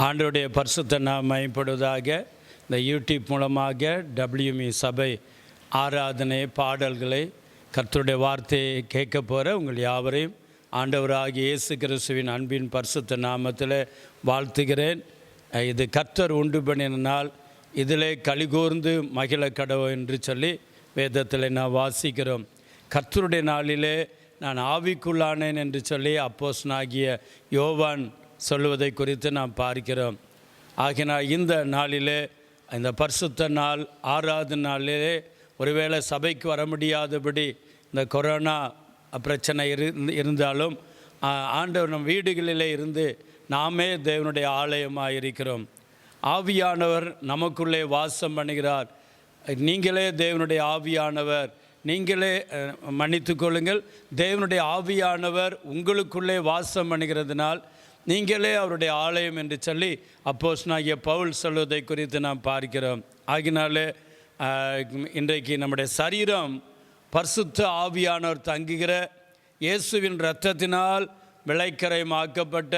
ஆண்டவருடைய பரிசுத்த நாமம் மகிமைப்படுவதாக. இந்த யூடியூப் மூலமாக WME சபை ஆராதனை பாடல்களை கர்த்தருடைய வார்த்தையை கேட்க போகிற உங்கள் யாவரையும் ஆண்டவராகிய இயேசு கிறிஸ்துவின் அன்பின் பரிசுத்த நாமத்தில் வாழ்த்துகிறேன். இது கர்த்தர் உண்டு பண்ணின நாள், இதிலே கலிகூர்ந்து மகிழ கடவு என்று சொல்லி வேதத்தில் நான் வாசிக்கிறோம். கர்த்தருடைய நாளிலே நான் ஆவிக்குள்ளானேன் என்று சொல்லி அப்போஸ்தலனாகிய யோவான் சொல்லுவதை குறித்து நாம் பார்க்கிறோம். ஆகினால் இந்த நாளிலே, இந்த பரிசுத்த நாள் ஆறாவது நாளிலே, ஒருவேளை சபைக்கு வர முடியாதபடி இந்த கொரோனா பிரச்சனை இருந்தாலும் ஆண்டவர் நம் வீடுகளிலே இருந்து நாமே தேவனுடைய ஆலயமாக இருக்கிறோம். ஆவியானவர் நமக்குள்ளே வாசம் பண்ணுகிறார். நீங்களே தேவனுடைய ஆவியானவர், நீங்களே மன்னித்து கொள்ளுங்கள், தேவனுடைய ஆவியானவர் உங்களுக்குள்ளே வாசம் பண்ணுகிறதுனால் நீங்களே அவருடைய ஆலயம் என்று சொல்லி அப்போஸ்தலனாகிய பவுல் சொல்வதை குறித்து நாம் பார்க்கிறோம். ஆகினாலே இன்றைக்கு நம்முடைய சரீரம் பரிசுத்த ஆவியானவர் தங்குகிற இயேசுவின் இரத்தத்தினால் விளைக்கரைமாக்கப்பட்ட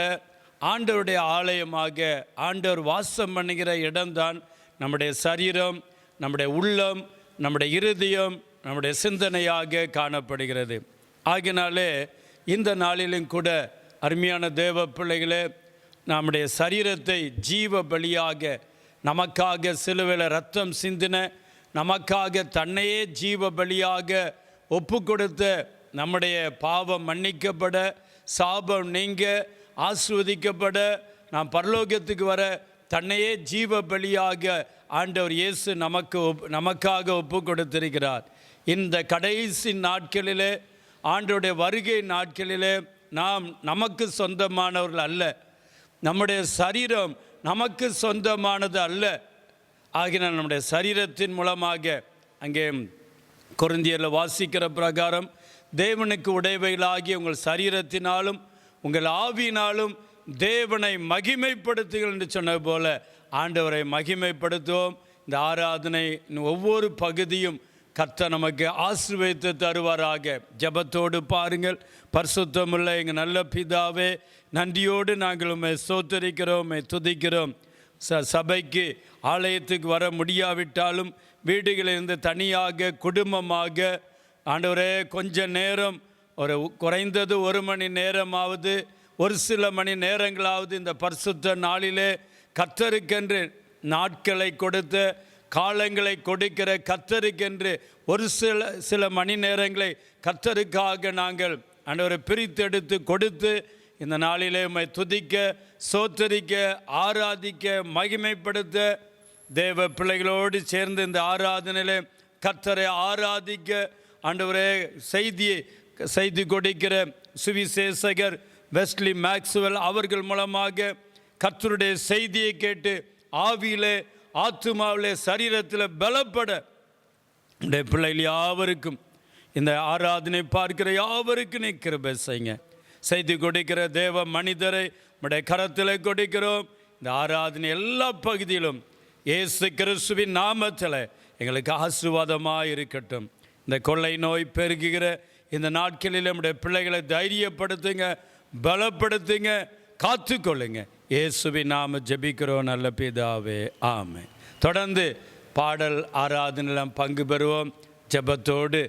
ஆண்டவருடைய ஆலயமாக ஆண்டவர் வாசம் பண்ணுகிற இடம்தான் நம்முடைய சரீரம், நம்முடைய உள்ளம், நம்முடைய இருதயம், நம்முடைய சிந்தனையாக காணப்படுகிறது. ஆகினாலே இந்த நாளிலும் கூட அருமையான தேவ பிள்ளைகளே, நம்முடைய சரீரத்தை ஜீவ பலியாக, நமக்காக சிலுவையில் இரத்தம் சிந்தின, நமக்காக தன்னையே ஜீவ பலியாக ஒப்பு கொடுத்த, நம்முடைய பாவம் மன்னிக்கப்பட, சாபம் நீங்க, ஆசீர்வதிக்கப்பட, நாம் பரலோகத்துக்கு வர தன்னையே ஜீவ பலியாக ஆண்டவர் இயேசு நமக்காக ஒப்பு கொடுத்திருக்கிறார். இந்த கடைசி நாட்களிலே, ஆண்டவருடைய வருகை நாட்களிலே நாம் நமக்கு சொந்தமானவர்கள் அல்ல, நம்முடைய சரீரம் நமக்கு சொந்தமானது அல்ல. ஆகினால் நம்முடைய சரீரத்தின் மூலமாக, அங்கே கொரிந்தியரில் வாசிக்கிற பிரகாரம், தேவனுக்கு உடையவைகளாகிய உங்கள் சரீரத்தினாலும் உங்கள் ஆவியினாலும் தேவனை மகிமைப்படுத்துங்கள் என்று சொன்னது போல ஆண்டவரை மகிமைப்படுத்துவோம். இந்த ஆராதனை ஒவ்வொரு பகுதியும் கர்த்தர் நமக்கு ஆசீர்வதித்து தருவாராக. ஜெபத்தோடு பாருங்கள். பரிசுத்தமுள்ள எங்கள் நல்ல பிதாவே, நன்றியோடு நாங்கள் உம்மை ஸ்தோத்திரிக்கிறோம், உம்மை துதிக்கிறோம். சபைக்கு ஆலயத்துக்கு வர முடியாவிட்டாலும் வீடுகளிலிருந்து தனியாக குடும்பமாக ஆண்டவரே கொஞ்ச நேரம், ஒரு குறைந்தது 1 மணி நேரமாவது, ஒரு சில மணி நேரங்களாவது இந்த பரிசுத்த நாளிலே கர்த்தருக்கென்று நாட்களை கொடுத்து காலங்களை கொடுக்கிற கர்த்தருக்கென்று ஒரு சில மணி நேரங்களை கர்த்தருக்காக நாங்கள் ஆண்டவரை பிரித்தெடுத்து கொடுத்து இந்த நாளிலே உம்மை துதிக்க, ஸ்தோத்திரிக்க, ஆராதிக்க, மகிமைப்படுத்த தேவ பிள்ளைகளோடு சேர்ந்து இந்த ஆராதனையிலே கர்த்தரை ஆராதிக்க ஆண்டவரே செய்தி கொடுக்கிற சுவிசேஷகர் வெஸ்லி மேக்ஸ்வெல் அவர்கள் மூலமாக கர்த்தருடைய செய்தியை கேட்டு ஆவியிலே, ஆத்துமாவிலே, சரீரத்தில் பலப்பட இந்த பிள்ளைகள் யாவருக்கும், இந்த ஆராதனை பார்க்கிற யாவருக்கும் நீ கிருபை செய்யுங்க. செய்தி கொடுக்கிற தேவ மனிதரை நம்முடைய கரத்தில் கொடுக்கிறோம். இந்த ஆராதனை எல்லா பகுதியிலும் இயேசு கிறிஸ்துவின் நாமத்தில் எங்களுக்கு ஆசீர்வாதமாக இருக்கட்டும். இந்த கொள்ளை நோய் பெருகுகிற இந்த நாட்களில் நம்முடைய பிள்ளைகளை தைரியப்படுத்துங்க, பலப்படுத்துங்க, காத்துக்கொள்ளுங்க. இயேசுவின் நாம ஜெபிக்கிறோம் நல்ல பிதாவே, ஆமென். தொடர்ந்து பாடல் ஆராதனையில் பங்கு பெறுவோம். ஜெபத்தோடு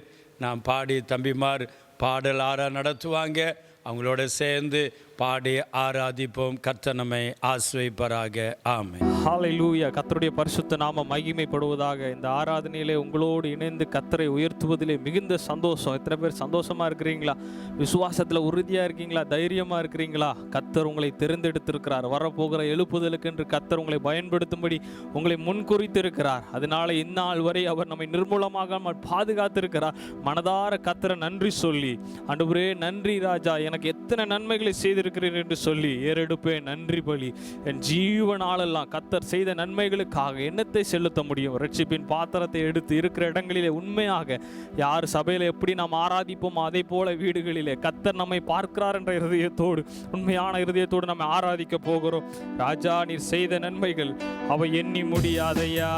நாம் பாடி தம்பிமார் பாடல் நடத்துவாங்க. அவங்களோட சேர்ந்து பாடி ஆராதிப்போம். கர்த்தர் நம்மை ஆசீர்வதிப்பாராக. ஆமென். ஹல்லேலூயா. கர்த்தருடைய பரிசுத்த நாமம் மகிமைப்படுவதாக. இந்த ஆராதனையிலே உங்களோடு இணைந்து கர்த்தரை உயர்த்துவதிலே மிகுந்த சந்தோஷம். எத்தனை பேர் சந்தோஷமா இருக்கிறீங்களா? விசுவாசத்தில் உறுதியாக இருக்கீங்களா? தைரியமாக இருக்கிறீங்களா? கர்த்தர் உங்களை தெரிந்தெடுத்திருக்கிறார். வரப்போகிற எழுப்புதலுக்கு என்று கர்த்தர் உங்களை பயன்படுத்தும்படி உங்களை முன்குறித்திருக்கிறார். அதனால இந்நாள் வரை அவர் நம்மை நிர்மூலமாக பாதுகாத்திருக்கிறார். மனதார கர்த்தரை நன்றி சொல்லி, ஆண்டவரே நன்றி ராஜா, எனக்கு எத்தனை நன்மைகளை செய்திருக்கிறீர் என்று சொல்லி ஏறெடுப்பேன் நன்றி பலி. என் ஜீவனாலெல்லாம் கர்த்தர் செய்த நன்மைகளுக்காக எண்ணத்தை செலுத்த முடியும். ரட்சிப்பின் பாத்திரத்தை எடுத்து இருக்கிற இடங்களிலே உண்மையாக யார் சபையில் எப்படி நாம் ஆராதிப்போம் அதே போல வீடுகளிலே கர்த்தர் நம்மை பார்க்கிறார் என்ற இருதயத்தோடு, உண்மையான இருதயத்தோடு நம்ம ஆராதிக்க போகிறோம். ராஜா நீர் செய்த நன்மைகள் அவை எண்ணி முடியாதையா.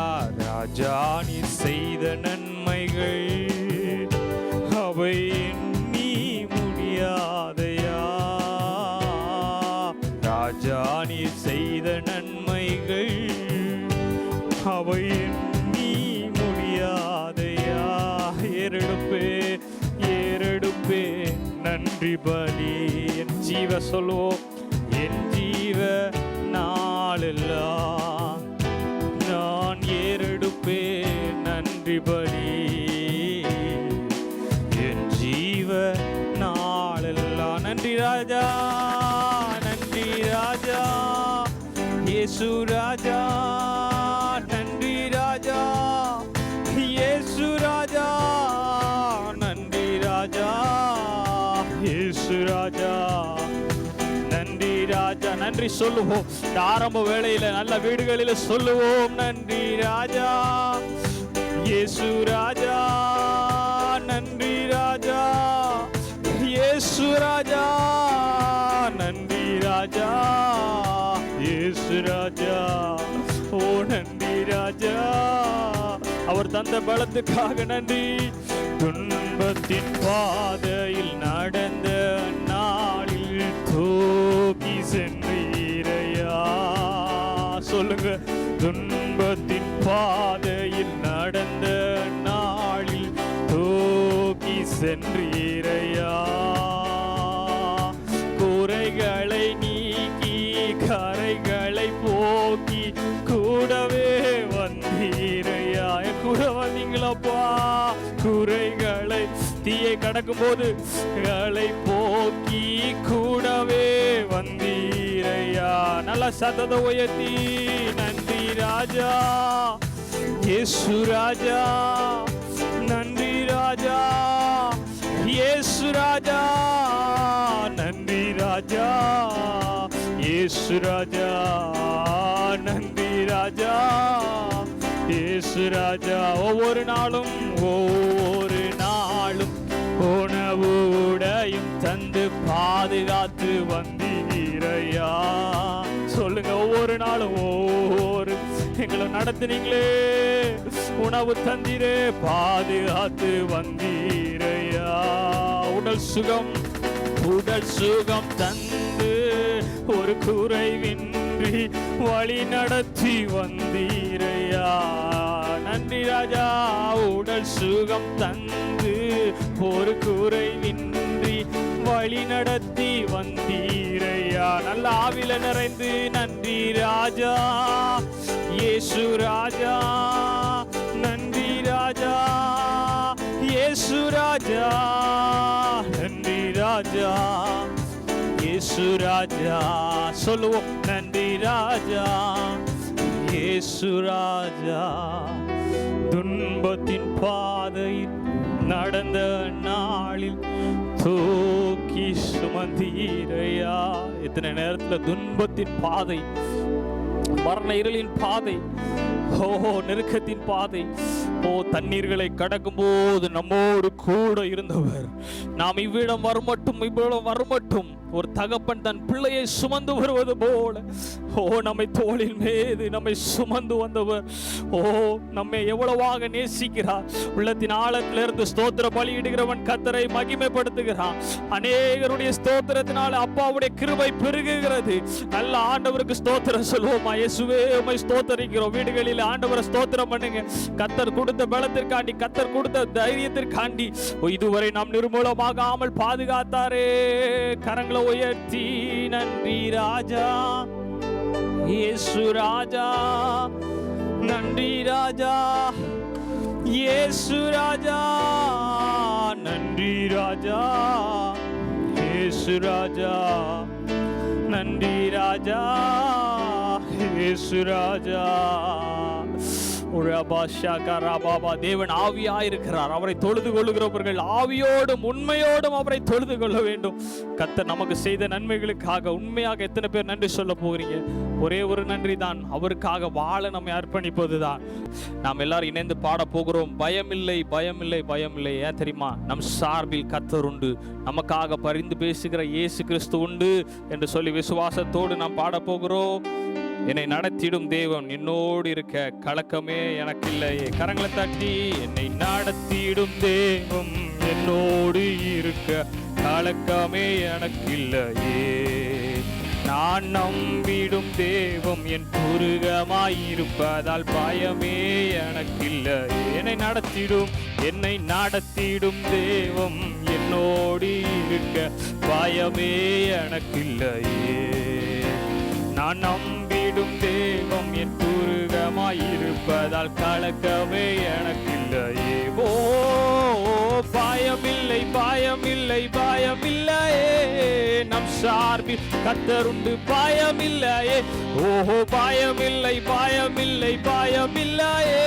ராஜா நீர் செய்த நன்மைகள் அவை எண்ணி முடியாதையா. ராஜா நீர் செய்த நன்மை நன்றி பலி. என் ஜீவ சொல்லுவோம், என் ஜீவ நாளெல்லாம் நான் ஏறெடுப்பேன் நன்றி பலி. என் ஜீவ நாளெல்லாம் நன்றி ராஜா, நன்றி ராஜா, இயேசு ராஜா, நன்றி ராஜா, இயேசு ராஜா, நன்றி ராஜா, இயேசு ராஜா, நன்றி ராஜா. நன்றி சொல்லுவோம். இந்த ஆரம்ப வேளையில நல்ல வீடுகளில் சொல்லுவோம், நன்றி ராஜா, இயேசு ராஜா, நன்றி ராஜா, இயேசு ராஜா, நன்றி ராஜா, இயேசு ராஜா, ஓ நன்றி ராஜா. அவர் தந்த பலத்துக்காக நன்றி. துன்பத்தின் பாதையில் நடந்த நாளில் தூக்கி சென்றீரையா. சொல்லுங்க, துன்பத்தின் பாதையில் நடந்த நாளில் தூக்கி சென்றீரையா. குறைகளை நீக்கி கரைகளை போக்கி கூடவே வந்தீரையா. கூட வந்தீங்களப்பா. குறைகளை தீயை கடக்கும் போது களை போக்கி கூடவே வந்தீரையா. நல்ல சத்தத்தை உயர்த்தி நன்றி ராஜா, இயேசு ராஜா, நன்றி ராஜா, இயேசு ராஜா, நன்றி ராஜா, இயேசு ராஜா, நன்றி ராஜா, இயேசு ராஜா. ஒவ்வொரு நாளும் உணவு உடையும் தந்து பாதுகாத்து வந்தீரையா. சொல்லுங்க, ஒவ்வொரு நாளும் எங்களை நடத்தினீங்களே, உணவு தந்தீரே, பாதுகாத்து வந்தீரையா. உடல் சுகம் தந்து ஒரு குறைவின்றி வழி நடத்தி வந்தீரையா. நன்றி ராஜா. உடல் சுகம் தந்து ஒரு குறைவின்றி வழி நடத்தி வந்தீரையா. நல்ல ஆவில நிறைந்து நன்றி ராஜா, இயேசு ராஜா, நன்றி ராஜா, இயேசு ராஜா, நன்றி ராஜா, இயேசு ராஜா. சொல்லுவோம், நன்றி ராஜா, இயேசு ராஜா. துன்பத்தின் பாதையில் நடந்த நாளில் தூக்கி சுமந்தீரையா. இத்தனை நேரத்தில் துன்பத்தின் பாதை, மரண இருளின் பாதை, நெருக்கத்தின் பாதை, தண்ணீர்களை கடக்கும் போது நம்மோடு கூட இருந்தவர். நாம் இவ்விடம் வரமட்டும் ஒரு தகப்பன் தன் பிள்ளையை சுமந்து வருவது போல நம்மை தோளின் மீது நம்மை சுமந்து வந்தவர். நம்மை எவ்வளவாக நேசிக்கிறார். உள்ளத்தின் ஆழத்திலிருந்து ஸ்தோத்திர பலியிடுகிறவன் கர்த்தரை மகிமைப்படுத்துகிறான். அநேகருடைய ஸ்தோத்திரத்தினால அப்பாவுடைய கிருபை பெருகுகிறது. நல்ல ஆண்டவருக்கு ஸ்தோத்திரம் சொல்லுவோமா. இயேசுவே உம்மை ஸ்தோத்தரிக்கிறோம். வீடுகளில் ஆண்டவரை ஸ்தோத்திரம் பண்ணுங்க. கர்த்தர் கொடுத்த பலத்திற்காண்டி, கர்த்தர் கொடுத்த தைரியத்திற்காண்டி இதுவரை நாம் நிர்மூலமாகாமல் பாதுகாத்தாரே. கரங்களை உயர்த்தி நன்றி ராஜா, இயேசு ராஜா, நன்றி ராஜா, இயேசு ராஜா, நன்றி ராஜா, இயேசு ராஜா, நன்றி ராஜா, இயேசு ராஜா. தேவன் ஆவியாயிருக்கிறார். அவரை தொழுது கொள்ளுகிறவர்கள் ஆவியோடும் உண்மையோடும் அவரை தொழுது கொள்ள வேண்டும். கர்த்தர் நமக்கு செய்த நன்மைகளுக்காக உண்மையாக எத்தனை பேர் நன்றி சொல்ல போகிறீங்க? ஒரே ஒரு நன்றி தான். அவருக்காக வாழ நம்மை அர்ப்பணிப்பது தான். நாம் எல்லாரும் இணைந்து பாட போகிறோம். பயமில்லை, பயமில்லை, பயமில்லை. ஏன் தெரியுமா? நம் சார்பில் கர்த்தர் உண்டு. நமக்காக பரிந்து பேசுகிற இயேசு கிறிஸ்து உண்டு என்று சொல்லி விசுவாசத்தோடு நாம் பாட போகிறோம். என்னை நடத்திடும் தேவன் என்னோடு இருக்க கலக்கமே எனக்கு இல்லையே. கரங்களை தட்டி, என்னை நடத்திடும் தேவன் என்னோடு இருக்க கலக்கமே எனக்கு இல்லையே. நான் நம்பிடும் தேவம் என் புருகமாயிருப்பதால் பயமே எனக்கில்லை. என்னை நடத்திடும் தேவம் என்னோடு இருக்க பயமே எனக்கில்லையே. நான் நம்பிடும் தேவம் என் புருகமாயிருப்பதால் கலக்கமே எனக்கில்லையே. ஓ பயமில்லை பயமில்லை பயமில்லையே, நம் சார்பில் கர்த்தருண்டு பயமில்லையே. ஓஹோ பயமில்லை பயமில்லை பயமில்லையே,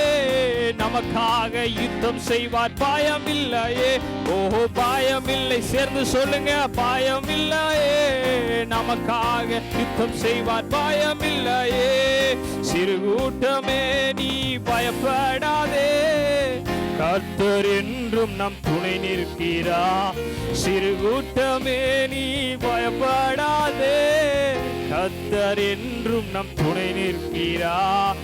நமக்காக யுத்தம் செய்வார் பயமில்லையே. ஓஹோ பயமில்லை, சேர்ந்து சொல்லுங்க பயமில்லையே, நமக்காக யுத்தம் செய்வார் பயமில்லையே. சிறு கூட்டமே நீ பயப்படாதே, கர்த்தர் என்றும் நம் துணை நிற்கிறார். சிறு கூட்டமே நீ பயப்படாதே, கர்த்தர் என்றும் நம் துணை நிற்கிறார்.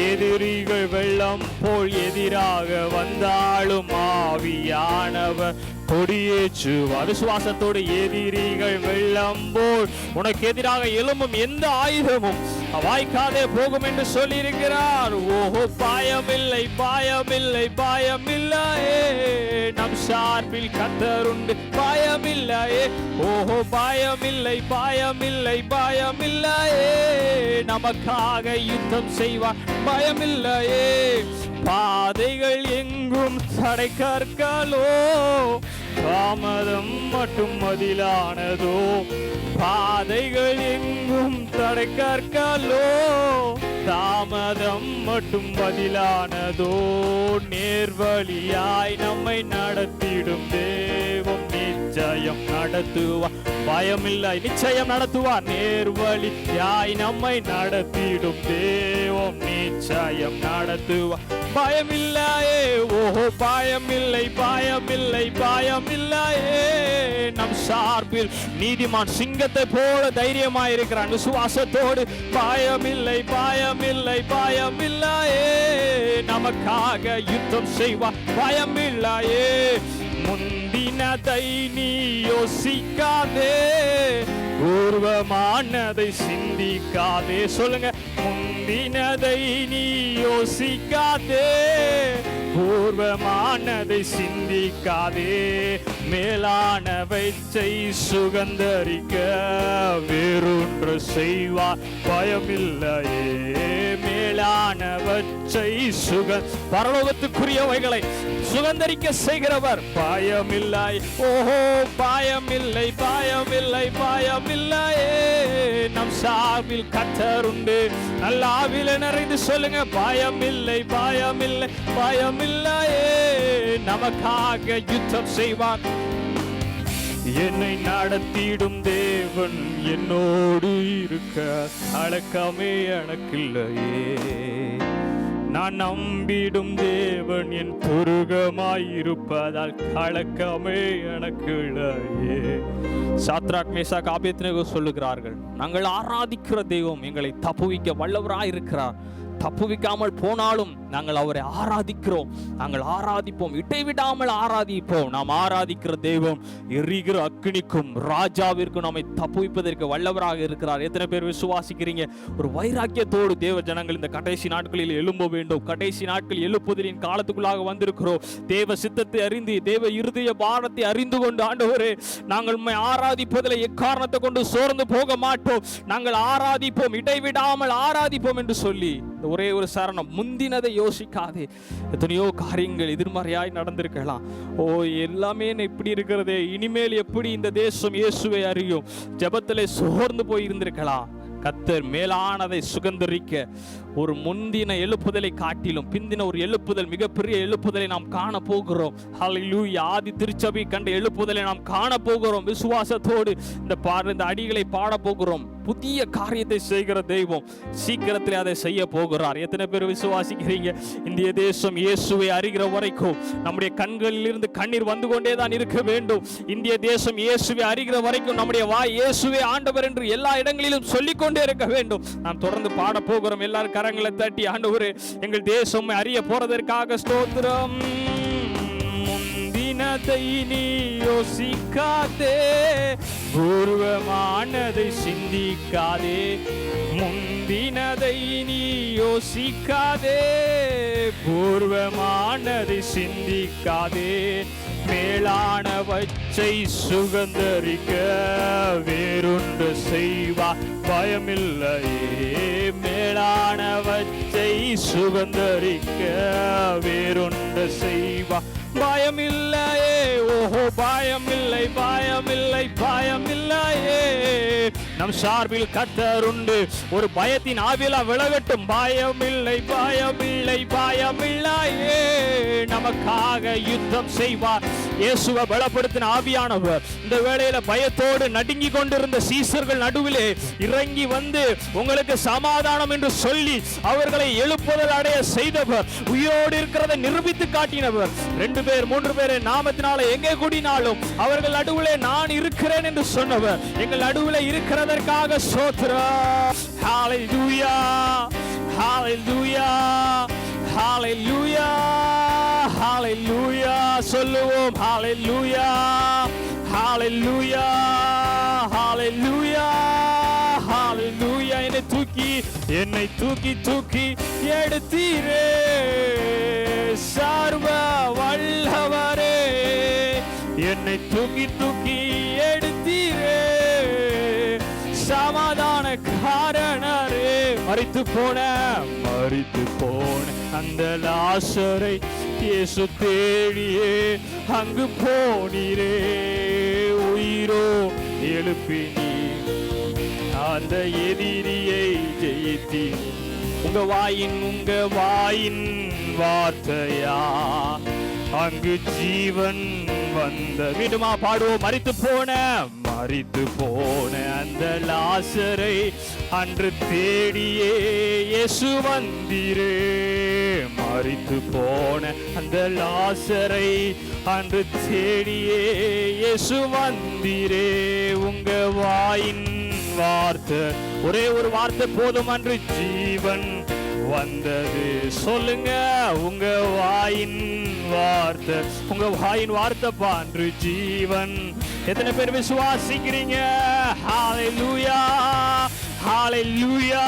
எதிரிகள் வெள்ளம் போல் எதிராக வந்தாலும் ஆவியானவர் கொடியேற்றுவார். விசுவாசத்தோடு எதிரிகள் வெள்ளம் போல் உனக்கு எதிராக எழும்பும் எந்த ஆயுதமும் வாய்க்காதே போகும் என்று சொல்லி இருக்கிறார். ஓஹோ பயமில்லை பயமில்லை பயமில்லையே, நம் சார்பில் கர்த்தருண்டு பயமில்லையே. ஓஹோ பயமில்லை பயமில்லை பயமில்லையே, நமக்காக யுத்தம் செய்வார் பயமில்லையே. பாதைகள் எங்கும் தடை கற்களோ, தாமதம் மட்டும் மதிலானதோ. பாதைகள் எங்கும் தடை கற்களோ, தாமதம் மட்டும் பதிலானதோ. நேர்வழியாய் நம்மை நடத்திடும் தேவம் நிச்சயம் நடத்துவார் பயமில்லை. நிச்சயம் நடத்துவார். நேர்வழியாய் நம்மை நடத்திடும் தேவம் நிச்சயம் நடத்துவார் பயமில்லையே. ஓஹோ பயமில்லை பயமில்லை பயமில்லையே, நம் சார்பில் நீதிமான் சிங்கத்தை போல தைரியமாயிருக்கிறான். விசுவாசத்தோடு பயமில்லை பயமில்லை பயமில்லையே, நமக்காக யுத்தம் செய்வார் பயமில்லையே. முந்தினதை நீ யோசிக்காதே, பூர்வமானதை சிந்திக்காதே. சொல்லுங்க முந்தினதை நீ யோசிக்காதே, பூர்வமானதை சிந்திக்காதே. மேலானவற்றை சுகந்தரிக்க வேறொன்று செய்வார் பயமில்லையே. மேலானவற்றை பரலோகத்துக்குரியவைகளை சுகந்தரிக்க செய்கிறவர் பயமில்லை. ஓஹோ பயமில்லை பயமில்லை பயமில்லையே, நம் சார்பில் கர்த்தருண்டு. நல்ல ஆவில நிறைந்து சொல்லுங்க பயமில்லை பயமில்லை பயமில்லையே, நமக்காக யுத்தம் செய்வார். என்னை நடத்திடும் தேவன் என்னோடு இருக்க அடக்கமே எனக்கில்லையே. நான் நம்பிடும் தேவன் என் பொருகமாயிருப்பதால் கலக்கமே எனக்கில்லையே. சாத்ராக் மேஷாக் ஆபேத்நேகோ சொல்லுகிறார்கள், நாங்கள் ஆராதிக்கிற தெய்வம் எங்களை தப்புவிக்க வல்லவராய் இருக்கிறார். தப்புவிக்காமல் போனாலும் நாங்கள் அவரை ஆராதிக்கிறோம், நாங்கள் ஆராதிப்போம், இடைவிடாமல் ஆராதிப்போம். நாம் ஆராதிக்கிற தெய்வம் எரிகிற அக்கினிக்கும் ராஜாவிற்கும் நம்மை தப்புவிப்பதற்கு வல்லவராக இருக்கிறார். எத்தனை பேர் விசுவாசிக்கிறீங்க? ஒரு வைராக்கியத்தோடு தேவ ஜனங்கள் இந்த கடைசி நாட்களில் எழும்ப வேண்டும். கடைசி நாட்கள் எழுப்புதலின் காலத்துக்குள்ளாக வந்திருக்கிறோம். தேவ சித்தத்தை அறிந்து, தேவ இருதய பாரத்தை அறிந்து கொண்டு, ஆண்டவரே நாங்கள் உம்மை ஆராதிப்பதில் எக்காரணத்தை கொண்டு சோர்ந்து போக மாட்டோம், நாங்கள் ஆராதிப்போம், இடைவிடாமல் ஆராதிப்போம் என்று சொல்லி ஒரே ஒரு சரணம். முந்தினதை யோசிக்காதே. எத்தனையோ காரியங்கள் எதிர்மறையாய் நடந்திருக்கலாம். ஓ எல்லாமே இப்படி இருக்கிறதே, இனிமேல் எப்படி இந்த தேசம் இயேசுவை அறியும்? ஜெபத்திலே சோர்ந்து போய் இருந்திருக்கலாம். கர்த்தர் மேலானதை சுகந்தரிக்க ஒரு முந்தின எழுப்புதலை காட்டிலும் பிந்தின ஒரு எழுப்புதல், மிகப்பெரிய எழுப்புதலை நாம் காண போகிறோம். ஹல்லேலூயா. ஆதி திருச்சபை கண்ட எழுப்புதலை நாம் காண போகிறோம். விசுவாசத்தோடு இந்த அடிகளை பாட போகிறோம். புதிய காரியத்தை செய்கிற தெய்வம் சீக்கிரத்தில் அதை செய்ய போகிறார். எத்தனை பேர் விசுவாசிக்கிறீங்க? இந்திய தேசம் இயேசுவை அறிகிற வரைக்கும் நம்முடைய கண்களில் இருந்து கண்ணீர் வந்து கொண்டே தான் இருக்க வேண்டும். இந்திய தேசம் இயேசுவை அறிகிற வரைக்கும் நம்முடைய வாய் இயேசுவே ஆண்டவர் என்று எல்லா இடங்களிலும் சொல்லிக்கொண்டே இருக்க வேண்டும். நாம் தொடர்ந்து பாட போகிறோம். எல்லாரும் கரங்களை தட்டி, ஆண்டவரே எங்கள் தேசம் அறிய போறதற்காக ஸ்தோத்திரம். முந்தினதை நீ யோசிக்காதே, பூர்வமானதை சிந்திக்காதே, முந்தினதை நீ யோசிக்காதே. பூர்வமானதை சிந்திக்காதே, மேலானவற்றை சுகந்தரிக்க வேறொன்று செய்வார் பயமில்லையே. மேலானவற்றை சுகந்தரிக்க வேறொன்று செய்வார் பயமில்லையே. ஓஹோ, பயமில்லை, பயமில்லை, பயமில்லையே. நம் சார்பில் கர்த்தர் உண்டு, ஒரு பயத்தின் ஆவிலா விலகட்டும். பயமில்லை, பயமில்லை, பயமில்லையே. நமக்காக யுத்தம் செய்வார். இயேசுவை பலப்படுத்தின ஆவியானவர் இந்த வேளையில பயத்தோடு நடுங்கி கொண்டிருந்த சீசர்கள் நடுவிலே இறங்கி வந்து உங்களுக்கு சமாதானம் என்று சொல்லி அவர்களை எழுப்புதல் அடைய செய்தவர், உயிரோடு இருக்கிறதை நிரூபித்து காட்டினவர். 2 பேர் 3 பேர் நாமத்தினால எங்கே கூடினாலும் அவர்கள் நடுவிலே நான் இருக்கிறேன் என்று சொன்னவர். எங்கள் நடுவிலே இருக்கிறதற்காக ஸ்தோத்திரம். ஹalleluya, ஹalleluya, ஹalleluya, ஹalleluya. சொல்லுவோம் ஹalleluya, ஹalleluya, ஹalleluya, ஹalleluya. என்னை தூக்கி தூக்கி எடுத்தீரே சர்வ வல்லவரே. என்னை தூக்கி தூக்கி எடுத்தீரே சமாதான காரணரே. மரித்து போன அந்த லாசரை இயேசு தேடியே அங்கு போனீரே. உயிரோ எழுப்பினீ, அந்த எதிரியை ஜெயித்தீ. உங்க வாயின் வார்த்தையா அங்கு ஜீவன் வந்த. மீண்டுமா பாடுவோம். மரித்து போன அந்த லாசரை அன்று தேடியே இயேசு வந்தீரே. மரித்து போன அந்த லாசரை அன்று தேடியே இயேசு வந்தீரே. உங்க வாயின் வார்த்தை, ஒரே ஒரு வார்த்தை போதும், அன்று ஜீவன் வந்தது. சொல்லுங்க, உங்க வாயின் வார்த்தை, உங்க வாயின் வார்த்தை அன்று ஜீவன். எத்தனை பேர் விசுவாசிக்கிறீங்க? ஹalleluya, ஹalleluya,